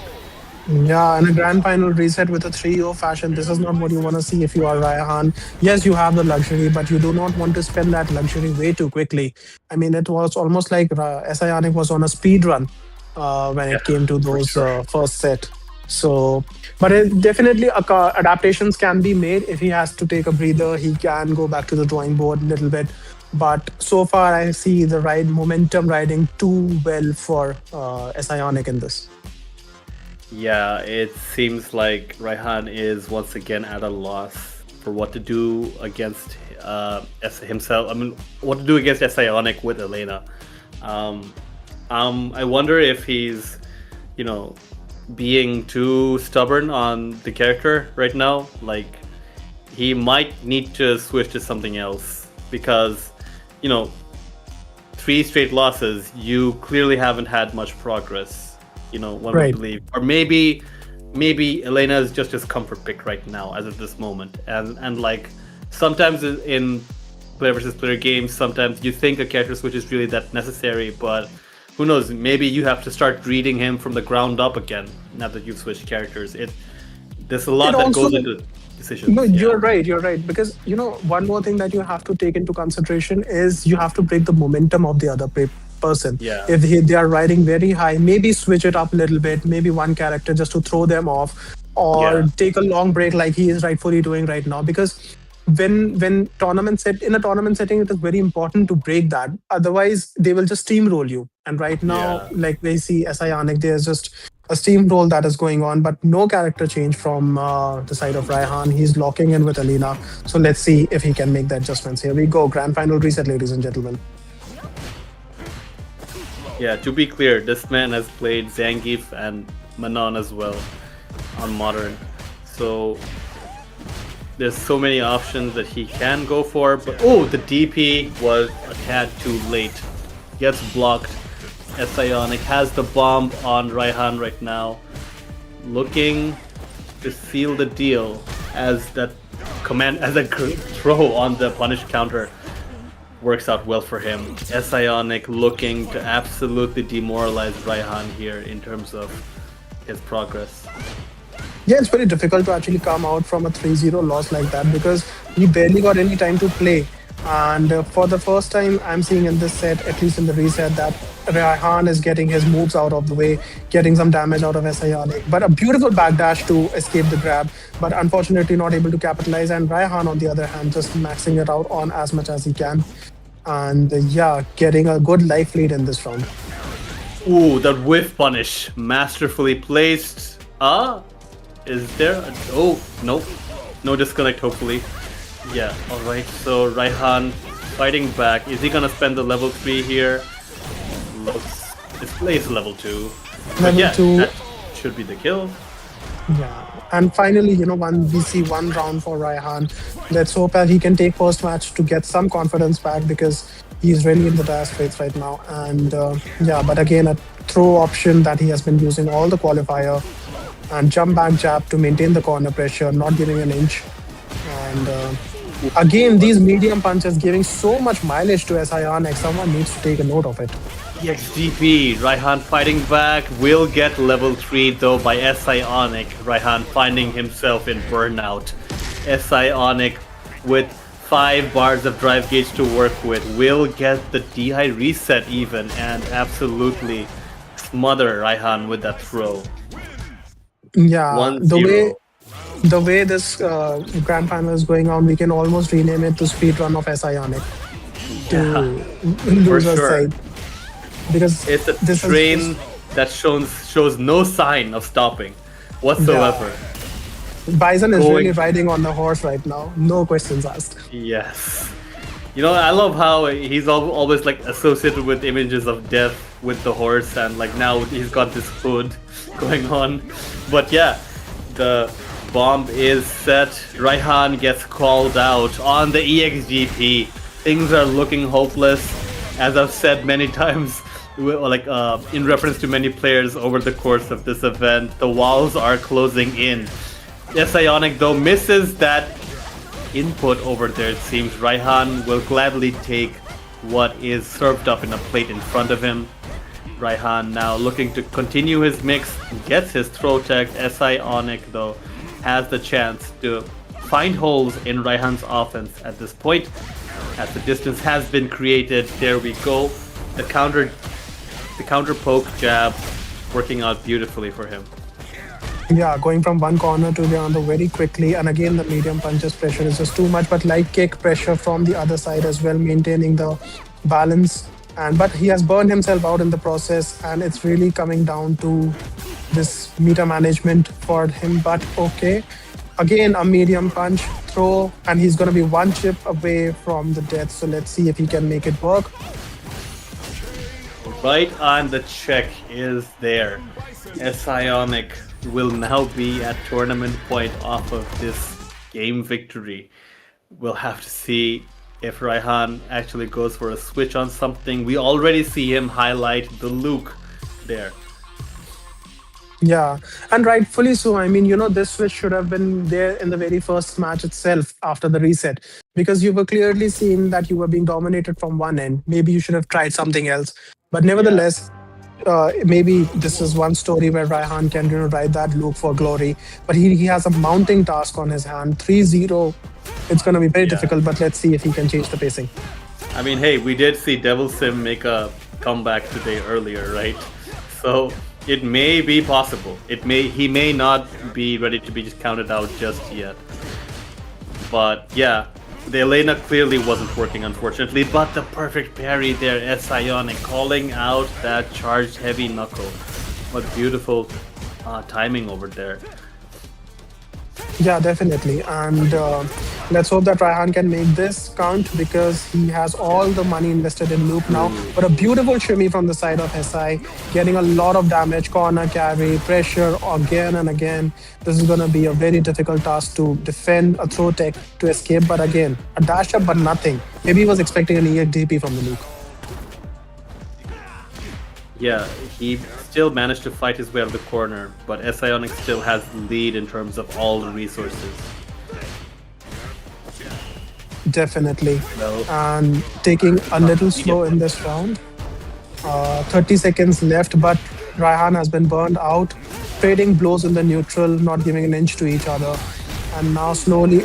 [SPEAKER 3] Yeah, and a grand final reset with a 3-0 fashion. This is not what you want to see if you are Raihan. Yes, you have the luxury, but you do not want to spend that luxury way too quickly. I mean, it was almost like Ionic was on a speed run when it came to those first set. So, but it definitely adaptations can be made. If he has to take a breather, he can go back to the drawing board a little bit. But so far, I see the momentum riding too well for Ionic in this.
[SPEAKER 4] Yeah, it seems like Raihan is once again at a loss for what to do against himself. I mean, what to do against Ionic with Elena. I wonder if he's, being too stubborn on the character right now. Like, he might need to switch to something else because, 3 straight losses, you clearly haven't had much progress. One would believe, or maybe Elena is just his comfort pick right now as of this moment, and like sometimes in player versus player games, sometimes you think a character switch is really that necessary, but who knows? Maybe you have to start reading him from the ground up again now that you've switched characters. There's a lot that goes into decisions.
[SPEAKER 3] No, you're right. Because one more thing that you have to take into consideration is you have to break the momentum of the other person.
[SPEAKER 4] Yeah.
[SPEAKER 3] If they are riding very high, maybe switch it up a little bit, maybe one character just to throw them off, or take a long break like he is rightfully doing right now. Because when in a tournament setting, it is very important to break that. Otherwise, they will just steamroll you. And right now, like we see Ionic, there's just a steamroll that is going on, but no character change from the side of Raihan. He's locking in with Alina. So let's see if he can make the adjustments. Here we go. Grand final reset, ladies and gentlemen.
[SPEAKER 4] Yeah, to be clear, this man has played Zangief and Manon as well on Modern. So there's so many options that he can go for, but the DP was a tad too late. Gets blocked. Ionic has the bomb on Raihan right now, looking to seal the deal as a throw on the punish counter works out well for him. Ionic looking to absolutely demoralize Raihan here in terms of his progress.
[SPEAKER 3] Yeah, it's very difficult to actually come out from a 3-0 loss like that because he barely got any time to play. And for the first time, I'm seeing in this set, at least in the reset, that Raihan is getting his moves out of the way, getting some damage out of Ionic. But a beautiful backdash to escape the grab, but unfortunately not able to capitalize. And Raihan, on the other hand, just maxing it out on as much as he can. And getting a good life lead in this round.
[SPEAKER 4] Ooh, that whiff punish. Masterfully placed. Is there nope. No disconnect, hopefully. Yeah, alright, so Raihan fighting back. Is he gonna spend the level 3 here? This plays level 2.
[SPEAKER 3] Level 2.
[SPEAKER 4] That should be the kill.
[SPEAKER 3] Yeah. And finally, we see one round for Raihan. Let's hope that he can take first match to get some confidence back because he's really in the dire straits right now. And but again, a throw option that he has been using all the qualifier and jump back jab to maintain the corner pressure, not giving an inch. And again, these medium punches giving so much mileage to Ionic. Someone needs to take a note of it.
[SPEAKER 4] EXDP, Raihan fighting back, will get level 3 though by Ionic. Raihan finding himself in burnout. Ionic with 5 bars of drive gauge to work with, will get the DI reset even, and absolutely smother Raihan with that throw.
[SPEAKER 3] Yeah,
[SPEAKER 4] 1-0.
[SPEAKER 3] the way this grand final is going on, we can almost rename it to speed run of Ionic to loser's
[SPEAKER 4] sure.
[SPEAKER 3] side, because
[SPEAKER 4] It's a
[SPEAKER 3] this is
[SPEAKER 4] train that shows no sign of stopping whatsoever.
[SPEAKER 3] Bison is
[SPEAKER 4] Going-
[SPEAKER 3] really riding on the horse right now. No questions asked.
[SPEAKER 4] Yes. You know, I love how he's always like associated with images of death with the horse, and like now he's got this hood going on. But yeah, the bomb is set. Raihan gets called out on the EXGP. Things are looking hopeless, as I've said many times. Like in reference to many players over the course of this event, the walls are closing in. Ionic though misses that input over there. It seems Raihan will gladly take what is served up in a plate in front of him. Raihan now looking to continue his mix, gets his throw tech. Ionic though has the chance to find holes in Raihan's offense at this point, as the distance has been created. There we go. The counter poke jab working out beautifully for him.
[SPEAKER 3] Yeah, going from one corner to the other very quickly, and again the medium punches pressure is just too much, but light kick pressure from the other side as well, maintaining the balance. But he has burned himself out in the process, and it's really coming down to this meter management for him. But okay, again a medium punch throw, and he's gonna be one chip away from the death. So let's see if he can make it work.
[SPEAKER 4] Right on the check is there. Ionic will now be at tournament point off of this game victory. We'll have to see if Raihan actually goes for a switch on something. We already see him highlight the Luke there.
[SPEAKER 3] Yeah, and rightfully so. I mean, you know, this switch should have been there in the very first match itself after the reset, because you were clearly seeing that you were being dominated from one end. Maybe you should have tried something else. But nevertheless, maybe this is one story where Raihan can, you know, ride that Luke for glory. But he has a mounting task on his hand. 3-0. It's going to be very difficult, but let's see if he can change the pacing.
[SPEAKER 4] I mean, hey, we did see Devil Sim make a comeback today earlier, right? So it may be possible. He may not be ready to be just counted out just yet. But yeah, the Elena clearly wasn't working, unfortunately. But the perfect parry there, Ionic calling out that charged heavy knuckle. What beautiful timing over there.
[SPEAKER 3] Yeah, definitely. And let's hope that Raihan can make this count, because he has all the money invested in Luke now. But a beautiful shimmy from the side of SI, getting a lot of damage, corner carry, pressure again and again. This is going to be a very difficult task to defend a throw tech to escape. But again, a dash up, but nothing. Maybe he was expecting an EXDP from the Luke.
[SPEAKER 4] Yeah, he still managed to fight his way out of the corner, but Ionic still has the lead in terms of all the resources.
[SPEAKER 3] Definitely.
[SPEAKER 4] No.
[SPEAKER 3] And taking a little slow in this round. 30 seconds left, but Raihan has been burned out. Trading blows in the neutral, not giving an inch to each other. And now slowly,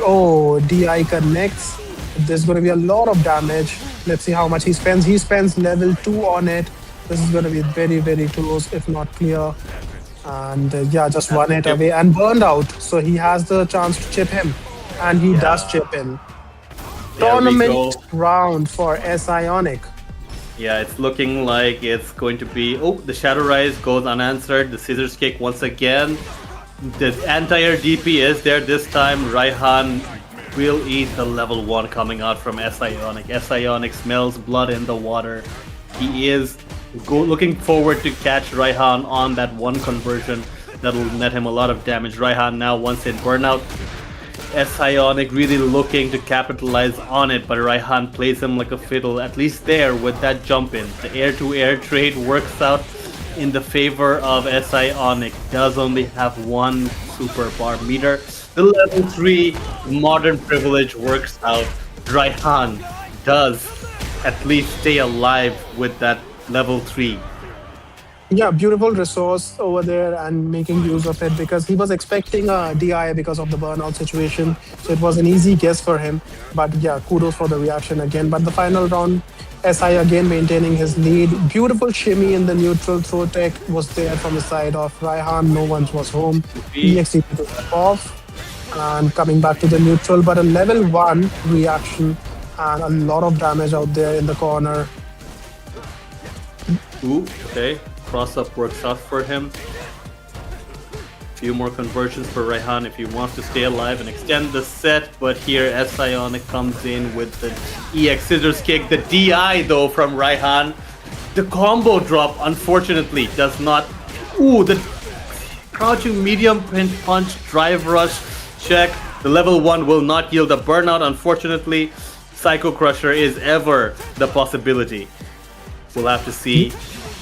[SPEAKER 3] DI connects. There's going to be a lot of damage. Let's see how much he spends. He spends level 2 on it. This is going to be very, very close, if not clear. And yeah, just 1 hit away and burned out. So he has the chance to chip him. And he does chip in. Tournament round for Ionic.
[SPEAKER 4] Yeah, it's looking like it's going to be... Oh, the Shadow Rise goes unanswered. The Scissors Kick once again. The entire DP is there this time. Raihan will eat the level 1 coming out from Ionic. Ionic smells blood in the water. He is looking forward to catch Raihan on that 1 conversion. That'll net him a lot of damage. Raihan now once in burnout. Ionic really looking to capitalize on it, but Raihan plays him like a fiddle, at least there with that jump in. The air-to-air trade works out in the favor of Ionic. Does only have 1 super bar meter. The level 3 modern privilege works out. Raihan does at least stay alive with that level 3.
[SPEAKER 3] Yeah, beautiful resource over there and making use of it because he was expecting a DI because of the burnout situation. So it was an easy guess for him. But yeah, kudos for the reaction again. But the final round, SI again maintaining his lead. Beautiful shimmy in the neutral. Throw tech was there from the side of Raihan. No one was home. EXT to step off and coming back to the neutral. But a level 1 reaction and a lot of damage out there in the corner.
[SPEAKER 4] Ooh, okay. Cross up works out for him. Few more conversions for Raihan if he wants to stay alive and extend the set, but here Sionic comes in with the EX scissors kick. The DI though from Raihan. The combo drop unfortunately does not. Ooh, the crouching medium pin punch drive rush check. The level 1 will not yield a burnout unfortunately. Psycho Crusher is ever the possibility. We'll have to see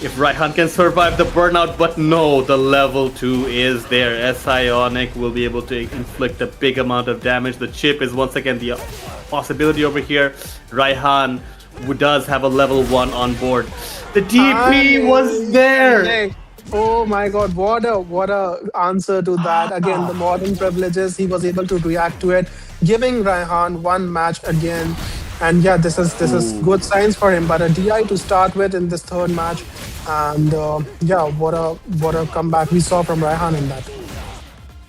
[SPEAKER 4] if Raihan can survive the burnout, but no, the level 2 is there. Sionic will be able to inflict a big amount of damage. The chip is once again the possibility over here. Raihan does have a level 1 on board. The DP was there!
[SPEAKER 3] Oh my god, what a answer to that. Again, the modern privileges, he was able to react to it, giving Raihan one match again. And yeah, this is good signs for him. But a DI to start with in this third match, and yeah, what a comeback we saw from Raihan in that.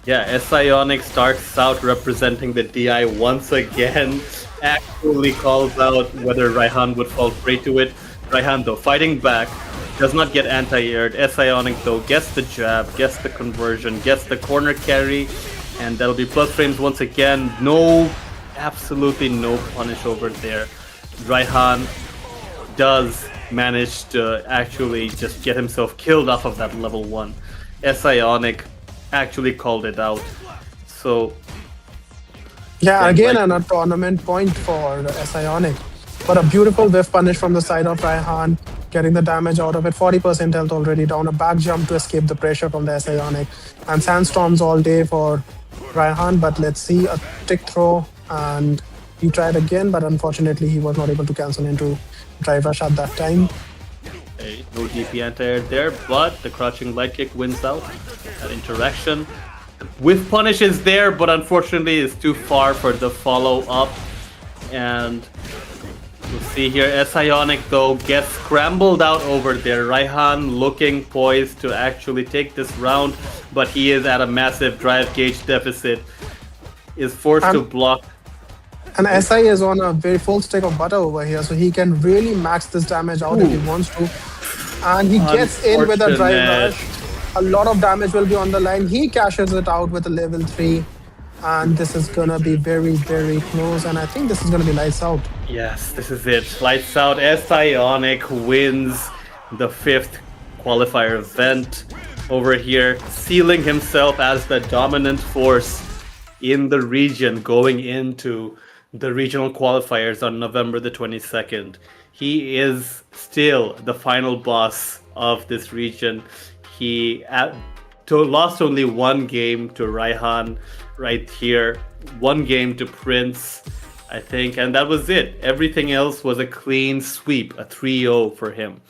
[SPEAKER 4] Yeah, Sionic starts out representing the DI once again. Actually calls out whether Raihan would fall prey to it. Raihan though fighting back, does not get anti-aired. Sionic though gets the jab, gets the conversion, gets the corner carry, and that'll be plus frames once again. No. Absolutely no punish over there. Raihan does manage to actually just get himself killed off of that level 1. Sionic actually called it out. So
[SPEAKER 3] yeah, again a tournament point for Sionic. But a beautiful whiff punish from the side of Raihan, getting the damage out of it. 40% health already down. A back jump to escape the pressure from the Sionic. And sandstorms all day for Raihan, but let's see a tick throw. And he tried again, but unfortunately he was not able to cancel into drive rush at that time.
[SPEAKER 4] Okay, no DP anti-air there, but the crouching light kick wins out that interaction. With punish is there, but unfortunately it's too far for the follow-up. And we'll see here, Sionic though gets scrambled out over there. Raihan looking poised to actually take this round, but he is at a massive drive gauge deficit. Is forced to block.
[SPEAKER 3] And SI is on a very full stick of butter over here, so he can really max this damage out if he wants to. And he gets in with a drive rush. A lot of damage will be on the line. He cashes it out with a level 3. And this is gonna be very, very close. And I think this is gonna be lights out.
[SPEAKER 4] Yes, this is it. Lights out. Sionic wins the 5th qualifier event over here, sealing himself as the dominant force in the region going into the regional qualifiers on November the 22nd. He is still the final boss of this region. He lost only one game to Raihan right here, one game to Prince, I think, and that was it. Everything else was a clean sweep, a 3-0 for him.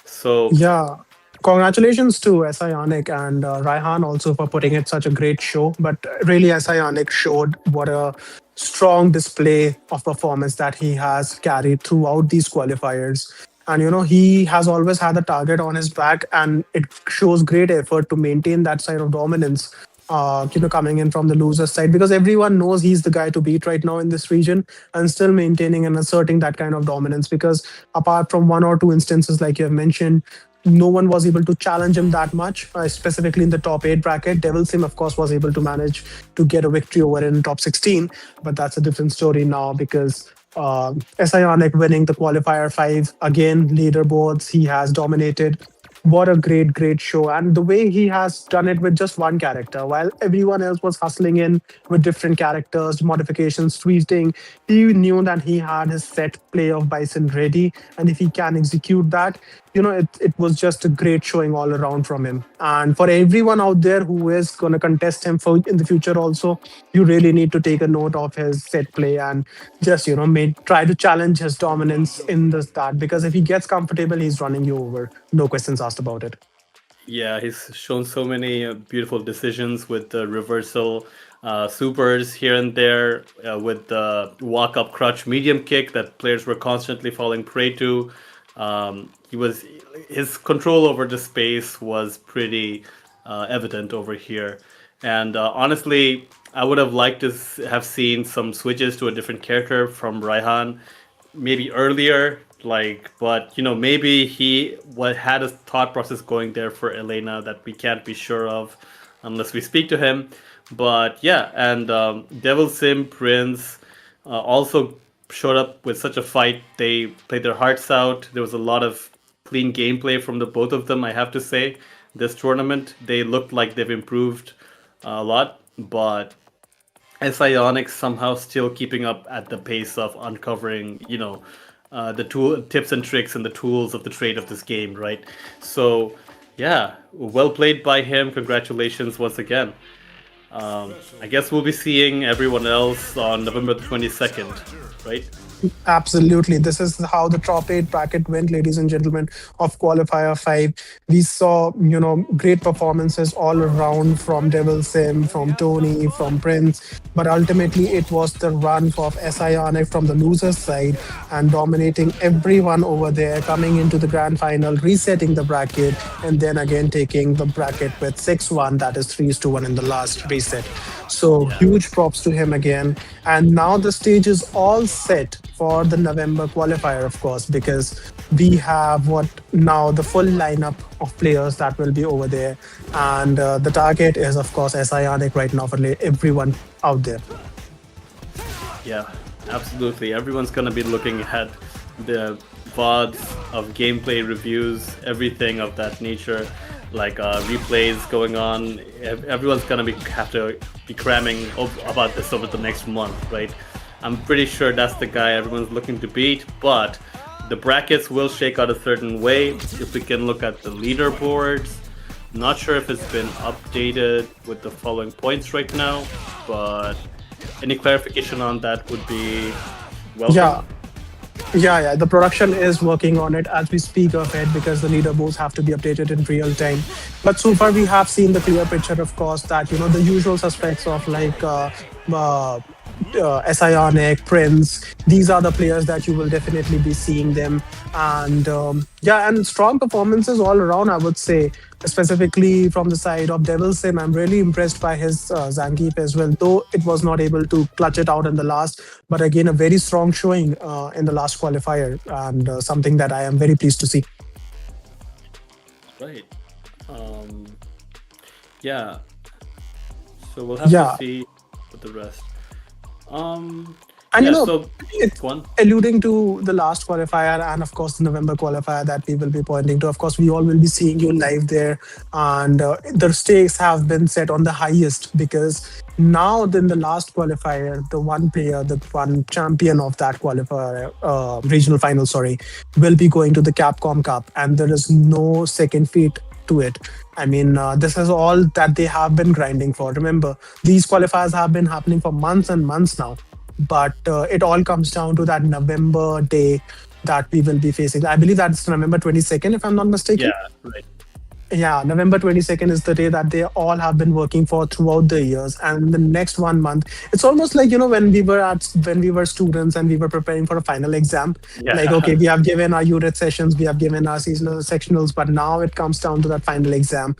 [SPEAKER 4] So
[SPEAKER 3] yeah. Congratulations to Sionic and Raihan also for putting it such a great show. But really, Sionic showed what a strong display of performance that he has carried throughout these qualifiers. And, you know, he has always had a target on his back, and it shows great effort to maintain that side of dominance, you know, coming in from the loser's side, because everyone knows he's the guy to beat right now in this region, and still maintaining and asserting that kind of dominance. Because apart from one or two instances, like you have mentioned, no one was able to challenge him that much, specifically in the top 8 bracket. Devil Sim, of course, was able to manage to get a victory over in top 16, but that's a different story now because Sionic winning the qualifier 5 again, leaderboards, he has dominated. What a great show. And the way he has done it with just one character, while everyone else was hustling in with different characters, modifications, tweeting, he knew that he had his set play of Bison ready. And if he can execute that, you know, it was just a great showing all around from him. And for everyone out there who is going to contest him for in the future also, you really need to take a note of his set play and just, you know, try to challenge his dominance in the start. Because if he gets comfortable, he's running you over. No questions asked about it.
[SPEAKER 4] Yeah, he's shown so many beautiful decisions with the reversal supers here and there, with the walk-up crutch medium kick that players were constantly falling prey to. His control over the space was pretty evident over here, and honestly, I would have liked to have seen some switches to a different character from Raihan maybe earlier, but maybe he had a thought process going there for Elena that we can't be sure of unless we speak to him. But yeah, and Devil Sim Prince also showed up with such a fight. They played their hearts out. There was a lot of clean gameplay from the both of them, I have to say. This tournament, they looked like they've improved a lot, but Ionic somehow still keeping up at the pace of uncovering, the tool tips and tricks and the tools of the trade of this game, right? So, yeah, well played by him. Congratulations once again. I guess we'll be seeing everyone else on November 22nd, right?
[SPEAKER 3] Absolutely. This is how the top 8 bracket went, ladies and gentlemen, of Qualifier 5. We saw, great performances all around from Devil Sim, from Tony, from Prince. But ultimately, it was the run of Ionic from the loser's side and dominating everyone over there, coming into the grand final, resetting the bracket, and then again taking the bracket with 6-1, that is 3-1 in the last reset. So huge props to him again. And now the stage is all set for the November qualifier, of course, because we have the full lineup of players that will be over there. And the target is, of course, Ionic right now for everyone out there.
[SPEAKER 4] Yeah, absolutely. Everyone's going to be looking at the VODs of gameplay reviews, everything of that nature, like replays going on. Everyone's going to have to be cramming about this over the next month, right? I'm pretty sure that's the guy everyone's looking to beat, but the brackets will shake out a certain way. If we can look at the leaderboards, not sure if it's been updated with the following points right now, but any clarification on that would be welcome.
[SPEAKER 3] Yeah. The production is working on it as we speak of it because the leaderboards have to be updated in real time. But so far, we have seen the clear picture, of course, that the usual suspects of Ionic, Prince. These are the players that you will definitely be seeing them, and and strong performances all around. I would say, specifically from the side of Devil Sim, I'm really impressed by his Zangief as well. Though it was not able to clutch it out in the last, but again a very strong showing in the last qualifier, and something that I am very pleased to see.
[SPEAKER 4] Right. Yeah. So we'll have to see with the rest.
[SPEAKER 3] And
[SPEAKER 4] it's
[SPEAKER 3] alluding to the last qualifier and of course the November qualifier that we will be pointing to. Of course, we all will be seeing you live there, and the stakes have been set on the highest because now in the last qualifier, the one player, the one champion of that qualifier, regional final, will be going to the Capcom Cup, and there is no second feat to it. I mean, this is all that they have been grinding for. Remember, these qualifiers have been happening for months and months now, but it all comes down to that November day that we will be facing. I believe that's November 22nd, if I'm not mistaken.
[SPEAKER 4] Yeah, right.
[SPEAKER 3] Yeah, November 22nd is the day that they all have been working for throughout the years. And the next 1 month, it's almost like, when we were students and we were preparing for a final exam.
[SPEAKER 4] Yeah.
[SPEAKER 3] Like, okay, we have given our unit sessions, we have given our seasonal sectionals, but now it comes down to that final exam.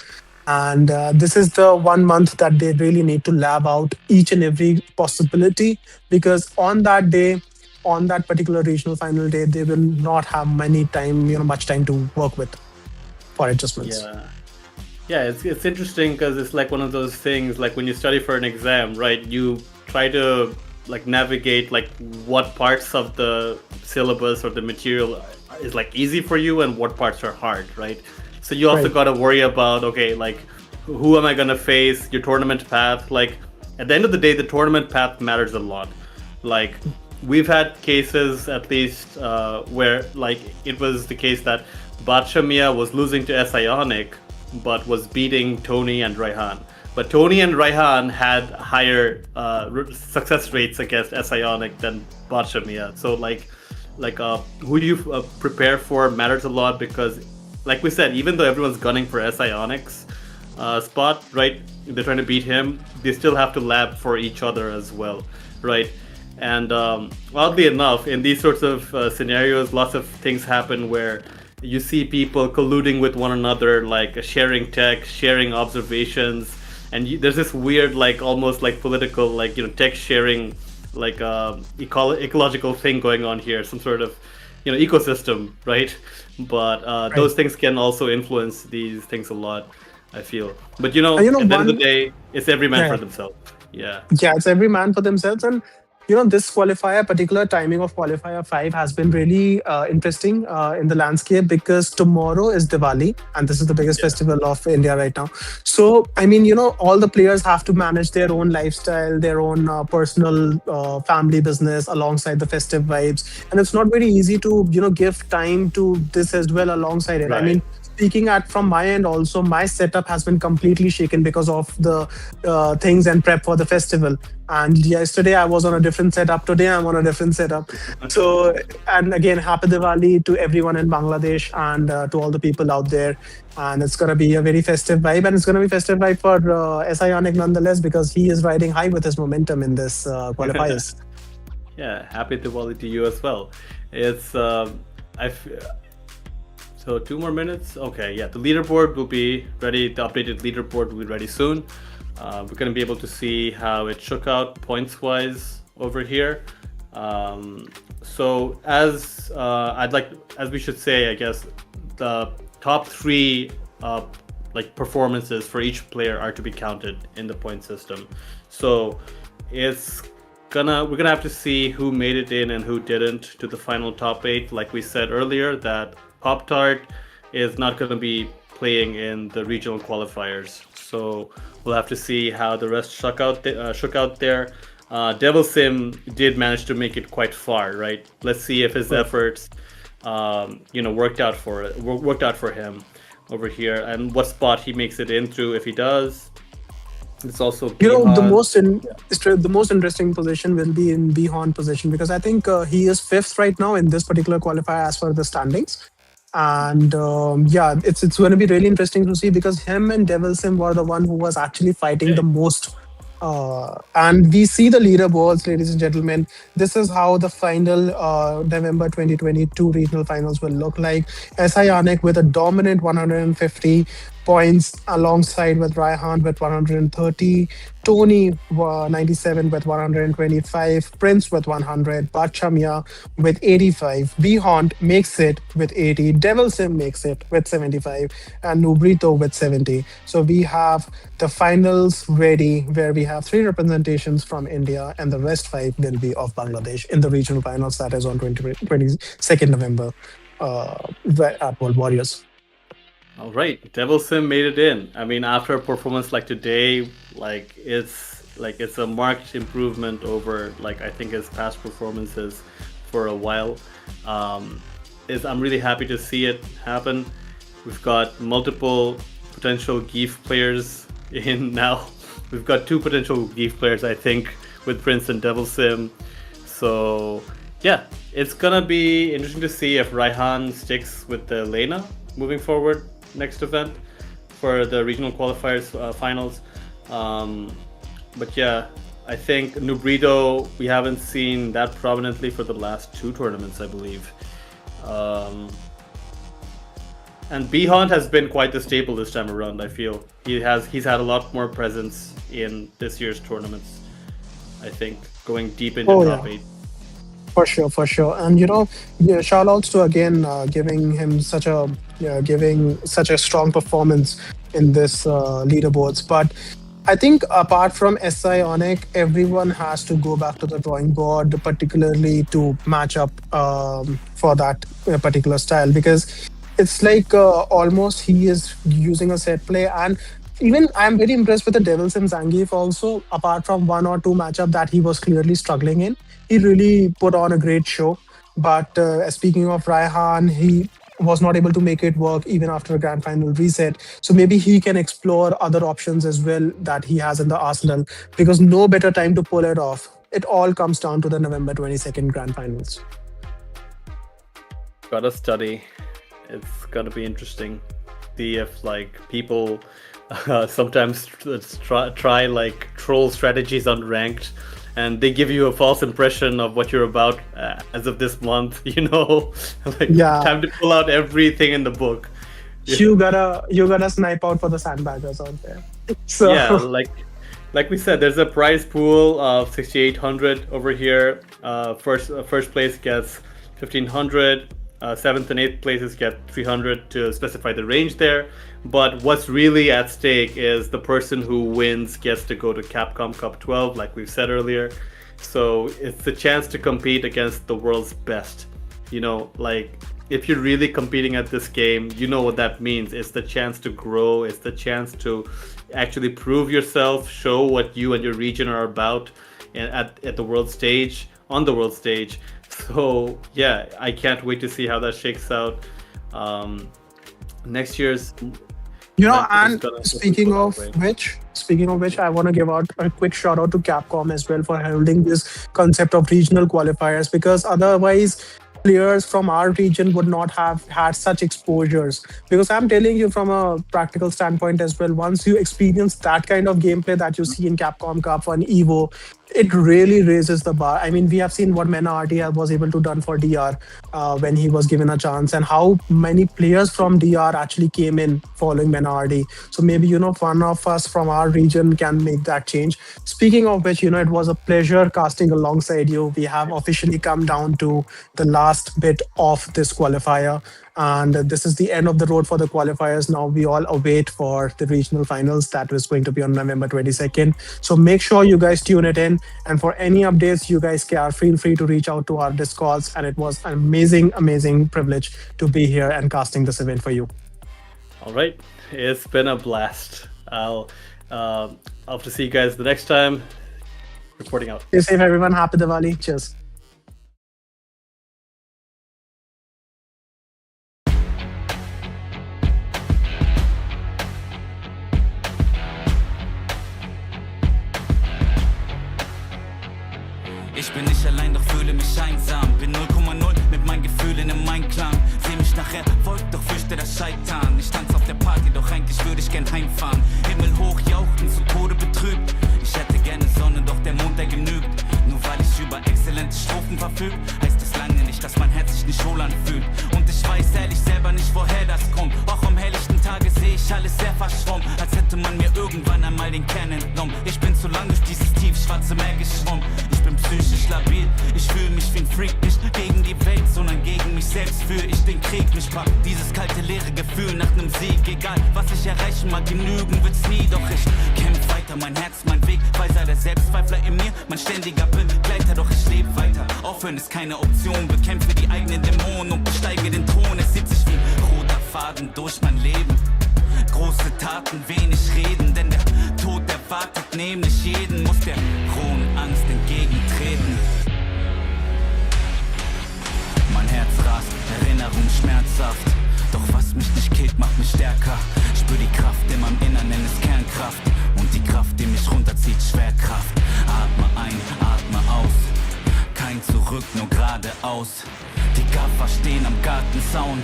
[SPEAKER 3] And this is the 1 month that they really need to lab out each and every possibility, because on that day, on that particular regional final day, they will not have much time to work with for adjustments.
[SPEAKER 4] Yeah, it's interesting because it's like one of those things, like when you study for an exam, right? You try to navigate what parts of the syllabus or the material is easy for you and what parts are hard, right? So you also got to worry about, okay, who am I going to face, your tournament path. At the end of the day, the tournament path matters a lot. We've had cases, at least, where it was the case that Batshamiya was losing to Ionic, but was beating Tony and Raihan. But Tony and Raihan had higher success rates against Ionic than Batshamiya. So who you prepare for matters a lot, because like we said, even though everyone's gunning for SI Onyx spot, right? They're trying to beat him. They still have to lab for each other as well, right? And oddly enough, in these sorts of scenarios, lots of things happen where you see people colluding with one another, like sharing tech, sharing observations, and there's this weird, like almost like political, like tech sharing, like ecological thing going on here, some sort of ecosystem, right? But those things can also influence these things a lot, I feel. But at the end of the day, it's every man for themselves. Yeah,
[SPEAKER 3] it's every man for themselves. And this qualifier, particular timing of qualifier 5 has been really interesting in the landscape, because tomorrow is Diwali and this is the biggest festival of India right now. So, I mean, all the players have to manage their own lifestyle, their own personal family business alongside the festive vibes. And it's not very easy to, give time to this as well alongside it.
[SPEAKER 4] Right.
[SPEAKER 3] I mean, speaking from my end also, my setup has been completely shaken because of the things and prep for the festival. And yesterday I was on a different setup. Today I'm on a different setup. So, and again, happy Diwali to everyone in Bangladesh and to all the people out there. And it's going to be a very festive vibe. And it's going to be festive vibe for SI Onyx nonetheless, because he is riding high with his momentum in this qualifiers.
[SPEAKER 4] Yeah, happy Diwali to you as well. It's so 2 more minutes. Okay, yeah, the leaderboard will be ready. The updated leaderboard will be ready soon. We're going to be able to see how it shook out points wise over here. So as we should say, I guess the top 3 like performances for each player are to be counted in the point system. So we're gonna have to see who made it in and who didn't to the final top 8. Like we said earlier, that Pop-Tart is not going to be playing in the regional qualifiers, so we'll have to see how the rest shook out there. Devil Sim did manage to make it quite far, right? Let's see if his efforts, worked out for him over here, and what spot he makes it in through if he does. It's also
[SPEAKER 3] the most interesting position will be in Bihon position, because I think he is 5th right now in this particular qualifier as per the standings. And it's going to be really interesting to see, because him and Devil Sim were the one who was actually fighting the most. And we see the leaderboards, ladies and gentlemen. This is how the final November 2022 regional finals will look like. SI Onyx with a dominant 150 points, alongside with Raihan with 130, Tony 97 with 125, Prince with 100, Bachamia with 85, Bihont makes it with 80, Devil Sim makes it with 75, and Nubrito with 70. So we have the finals ready, where we have 3 representations from India, and the rest 5 will be of Bangladesh in the regional finals, that is on 22nd November at World Warriors.
[SPEAKER 4] All right, Devil Sim made it in. I mean, after a performance like today, it's a marked improvement over, like, I think his past performances for a while. I'm really happy to see it happen. We've got multiple potential GIF players in now. We've got 2 potential GIF players, I think, with Prince and Devil Sim. So yeah, it's gonna be interesting to see if Raihan sticks with the Lena moving forward next event for the regional qualifiers finals. But yeah, I think Nubrito we haven't seen that prominently for the last 2 tournaments, I believe. And Bihont has been quite the staple this time around. I feel he's had a lot more presence in this year's tournaments, I think, going deep into top 8.
[SPEAKER 3] For sure. And shout outs to again giving him such a strong performance in this leaderboards. But I think apart from SI Onyx, everyone has to go back to the drawing board, particularly to match up for that particular style, because it's like almost he is using a set play. And even I'm very impressed with the Devil Sim Zangief also. Apart from 1 or 2 matchup that he was clearly struggling in, he really put on a great show. But speaking of Raihan, he was not able to make it work even after a grand final reset. So maybe he can explore other options as well that he has in the arsenal, because no better time to pull it off. It all comes down to the November 22nd grand finals.
[SPEAKER 4] Gotta study it's gonna be interesting. See if like people sometimes try like troll strategies on ranked, and they give you a false impression of what you're about as of this month. You know, like time to pull out everything in the book.
[SPEAKER 3] You gotta snipe out for the sandbaggers out there. So
[SPEAKER 4] yeah, like we said, there's a prize pool of 6,800 over here. First place gets 1,500. 7th and 8th places get 300 to specify the range there. But what's really at stake is the person who wins gets to go to Capcom Cup 12, like we've said earlier. So it's the chance to compete against the world's best. You know, like if you're really competing at this game, you know what that means. It's the chance to grow. It's the chance to actually prove yourself, show what you and your region are about at the world stage, on the world stage. So yeah, I can't wait to see how that shakes out. Next year's,
[SPEAKER 3] you know, and speaking of which, I want to give out a quick shout out to Capcom as well for holding this concept of regional qualifiers, because otherwise players from our region would not have had such exposures. Because I'm telling you from a practical standpoint as well, once you experience that kind of gameplay that you see in Capcom Cup and Evo, it really raises the bar. I mean, we have seen what Mena RT was able to done for DR when he was given a chance, and how many players from DR actually came in following Mena RT. So maybe, you know, one of us from our region can make that change. Speaking of which, you know, it was a pleasure casting alongside you. We have officially come down to the last bit of this qualifier. And this is the end of the road for the qualifiers. Now we all await for the regional finals that is going to be on November 22nd. So make sure you guys tune it in. And for any updates, you guys can feel free to reach out to our Discords. And it was an amazing, amazing privilege to be here and casting this event for you.
[SPEAKER 4] All right, it's been a blast. I'll have to see you guys the next time. Reporting out.
[SPEAKER 3] Stay safe, everyone. Happy Diwali. Cheers.
[SPEAKER 6] Ich bin nicht allein, doch fühle mich einsam. Bin 0,0 mit meinen Gefühlen im Einklang. Seh mich nachher, folgt, doch fürchte das Scheitern. Ich tanze auf der Party, doch eigentlich würde ich gern heimfahren. Himmel hoch, jauchzen, zu Tode betrübt. Ich hätte gerne Sonne, doch der Mond, der genügt. Nur weil ich über exzellente Strophen verfüg, heißt es lange nicht, dass mein Herz sich nicht hohl anfühlt. Und ich weiß ehrlich selber nicht, woher das kommt. Auch am helllichten Tage sehe ich alles sehr verschwommen, als hätte man mir irgendwann einmal den Kern entnommen. Ich bin zu lang durch dieses tiefschwarze Meer geschwommen. Ich bin psychisch labil, ich fühle mich wie ein Freak. Nicht gegen die Welt, sondern gegen mich selbst führe ich den Krieg. Mich packt dieses kalte, leere Gefühl nach nem Sieg. Egal, was ich erreichen mag, genügen wird's nie. Doch ich kämpf weiter, mein Herz, mein Weg. Weiser der Selbstzweifler in mir, mein ständiger Begleiter. Doch ich lebe weiter, aufhören ist keine Option. Bekämpfe die eigenen Dämonen und besteige den Thron. Es zieht sich wie ein roter Faden durch mein Leben. Große Taten, wenig reden, denn der Tod erwartet nämlich jeden. Muss der rohen Angst entgegentreten. Mein Herz rast, Erinnerung schmerzhaft. Doch was mich nicht killt, macht mich stärker. Spür die Kraft in meinem Innern, nenn es Kernkraft. Und die Kraft, die mich runterzieht, Schwerkraft. Atme ein, atme aus. Kein Zurück, nur geradeaus. Die Gaffer stehen am Gartenzaun.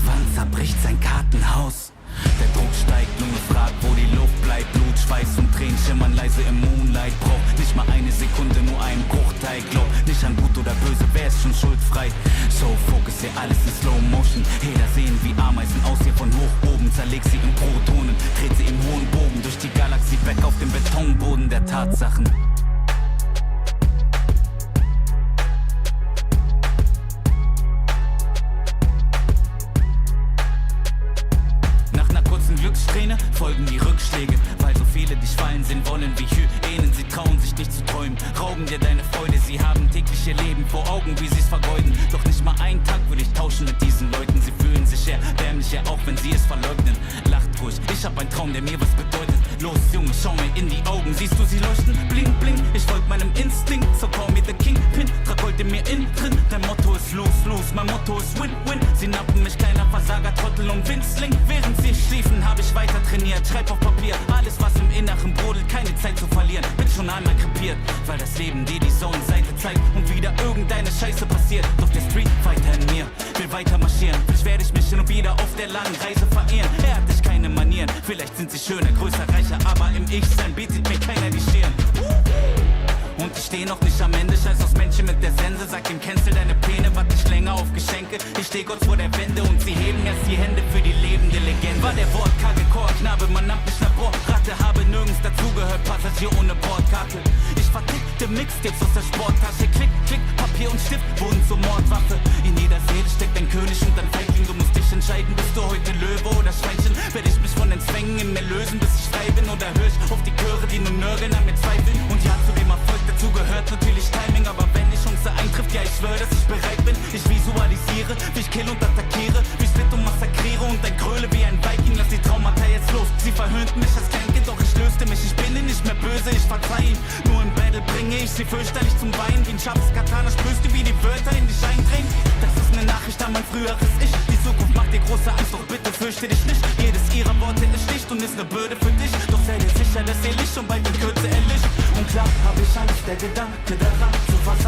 [SPEAKER 6] Wann zerbricht sein Kartenhaus? Der Druck steigt, Lunge fragt, wo die Luft bleibt. Blut, Schweiß und Tränen schimmern leise im Moonlight. Braucht nicht mal eine Sekunde, nur einen Bruchteil. Glaub nicht an gut oder böse, wer ist schon schuldfrei? So fokussier alles in Slow Motion. Heder sehen wie Ameisen aus hier von hoch oben. Zerleg sie in Protonen, dreht sie im hohen Bogen durch die Galaxie weg auf dem Betonboden der Tatsachen. Glückssträhne folgen die Rückschläge, weil so viele dich fallen sehen wollen wie Hyänen. Sie trauen sich nicht zu träumen, rauben dir deine Freude. Sie haben täglich ihr Leben vor Augen, wie sie's vergeuden. Doch nicht mal einen Tag würde ich tauschen mit diesen Leuten. Sie fühlen sich erbärmlicher, auch wenn sie es verleugnen. Lacht ruhig, ich hab einen Traum, der mir was bedeutet. Los Junge, schau mir in die Augen, siehst du sie leuchten? Bling bling, ich folg meinem Instinkt, so call me the Kingpin. Trag Gold in mir innen drin, dein Motto ist lose, lose, mein Motto ist win, win. Sie nappen mich, kleiner Versager, Trottel und Winzling. Während sie schliefen, hab ich weiter trainiert, schreib auf Papier, alles was im Inneren brodelt, keine Zeit zu verlieren. Bin schon einmal krepiert, weil das Leben dir die Sonnenseite zeigt und wieder irgendeine Scheiße passiert. Doch der Street Fighter in mir will weiter marschieren, vielleicht werde ich mich und wieder auf der langen Reise verehren. Er hat dich keine Manieren, vielleicht sind sie schöner, größer, reicher, aber im Ich-Sein bietet mir keiner die Stirn. Und ich steh noch nicht am Ende, scheiß aus Menschen mit der Sense. Sag dem Cancel deine Pläne, warte nicht länger auf Geschenke. Ich steh kurz vor der Wende und sie heben erst die Hände für die lebende Legende. War der wortkarge Chorknabe, man nannte mich nach Ratte, habe nirgends dazugehört, Passagier ohne Bordkarte. Ich vertickte Mixtapes aus der Sporttasche, klick, klick, Papier und Stift wurden zur Mordwaffe. In jeder Seele steckt ein König und ein Feigling, du musst dich entscheiden, bist du heute Löwe oder Schweinchen? Werd ich mich von den Zwängen in mir lösen, bis ich frei bin, oder hör ich auf die Chöre, die nur nörgeln an mir zweifeln? Und ja, zu dem Erfolg dazu gehört natürlich Timing, aber wenn die Chance eintrifft, ja ich schwör, dass ich bereit bin. Ich visualisiere, wie ich kill und attackiere, wie ich split und massakriere und ein Gröle wie ein Viking. Lass die Traumata jetzt los, sie verhöhnten mich als Kleinkind, doch ich löste mich. Ich bin ihnen nicht mehr böse, ich verzeih ihm. Nur im Battle bringe ich sie fürchterlich zum Weinen. Wie ein scharfes Katana spürst du, wie die Wörter in dich eindringen. Das ist eine Nachricht an mein früheres Ich. Die Zukunft macht dir große Angst, doch bitte fürchte dich nicht. Jedes ihrer Worte ist schlicht und ist eine Bürde für dich. Doch sei dir sicher, dass ihr Licht schon bald in Kürze erlischt. Und klar hab ich Angst, der Gedanke daran zu versagen.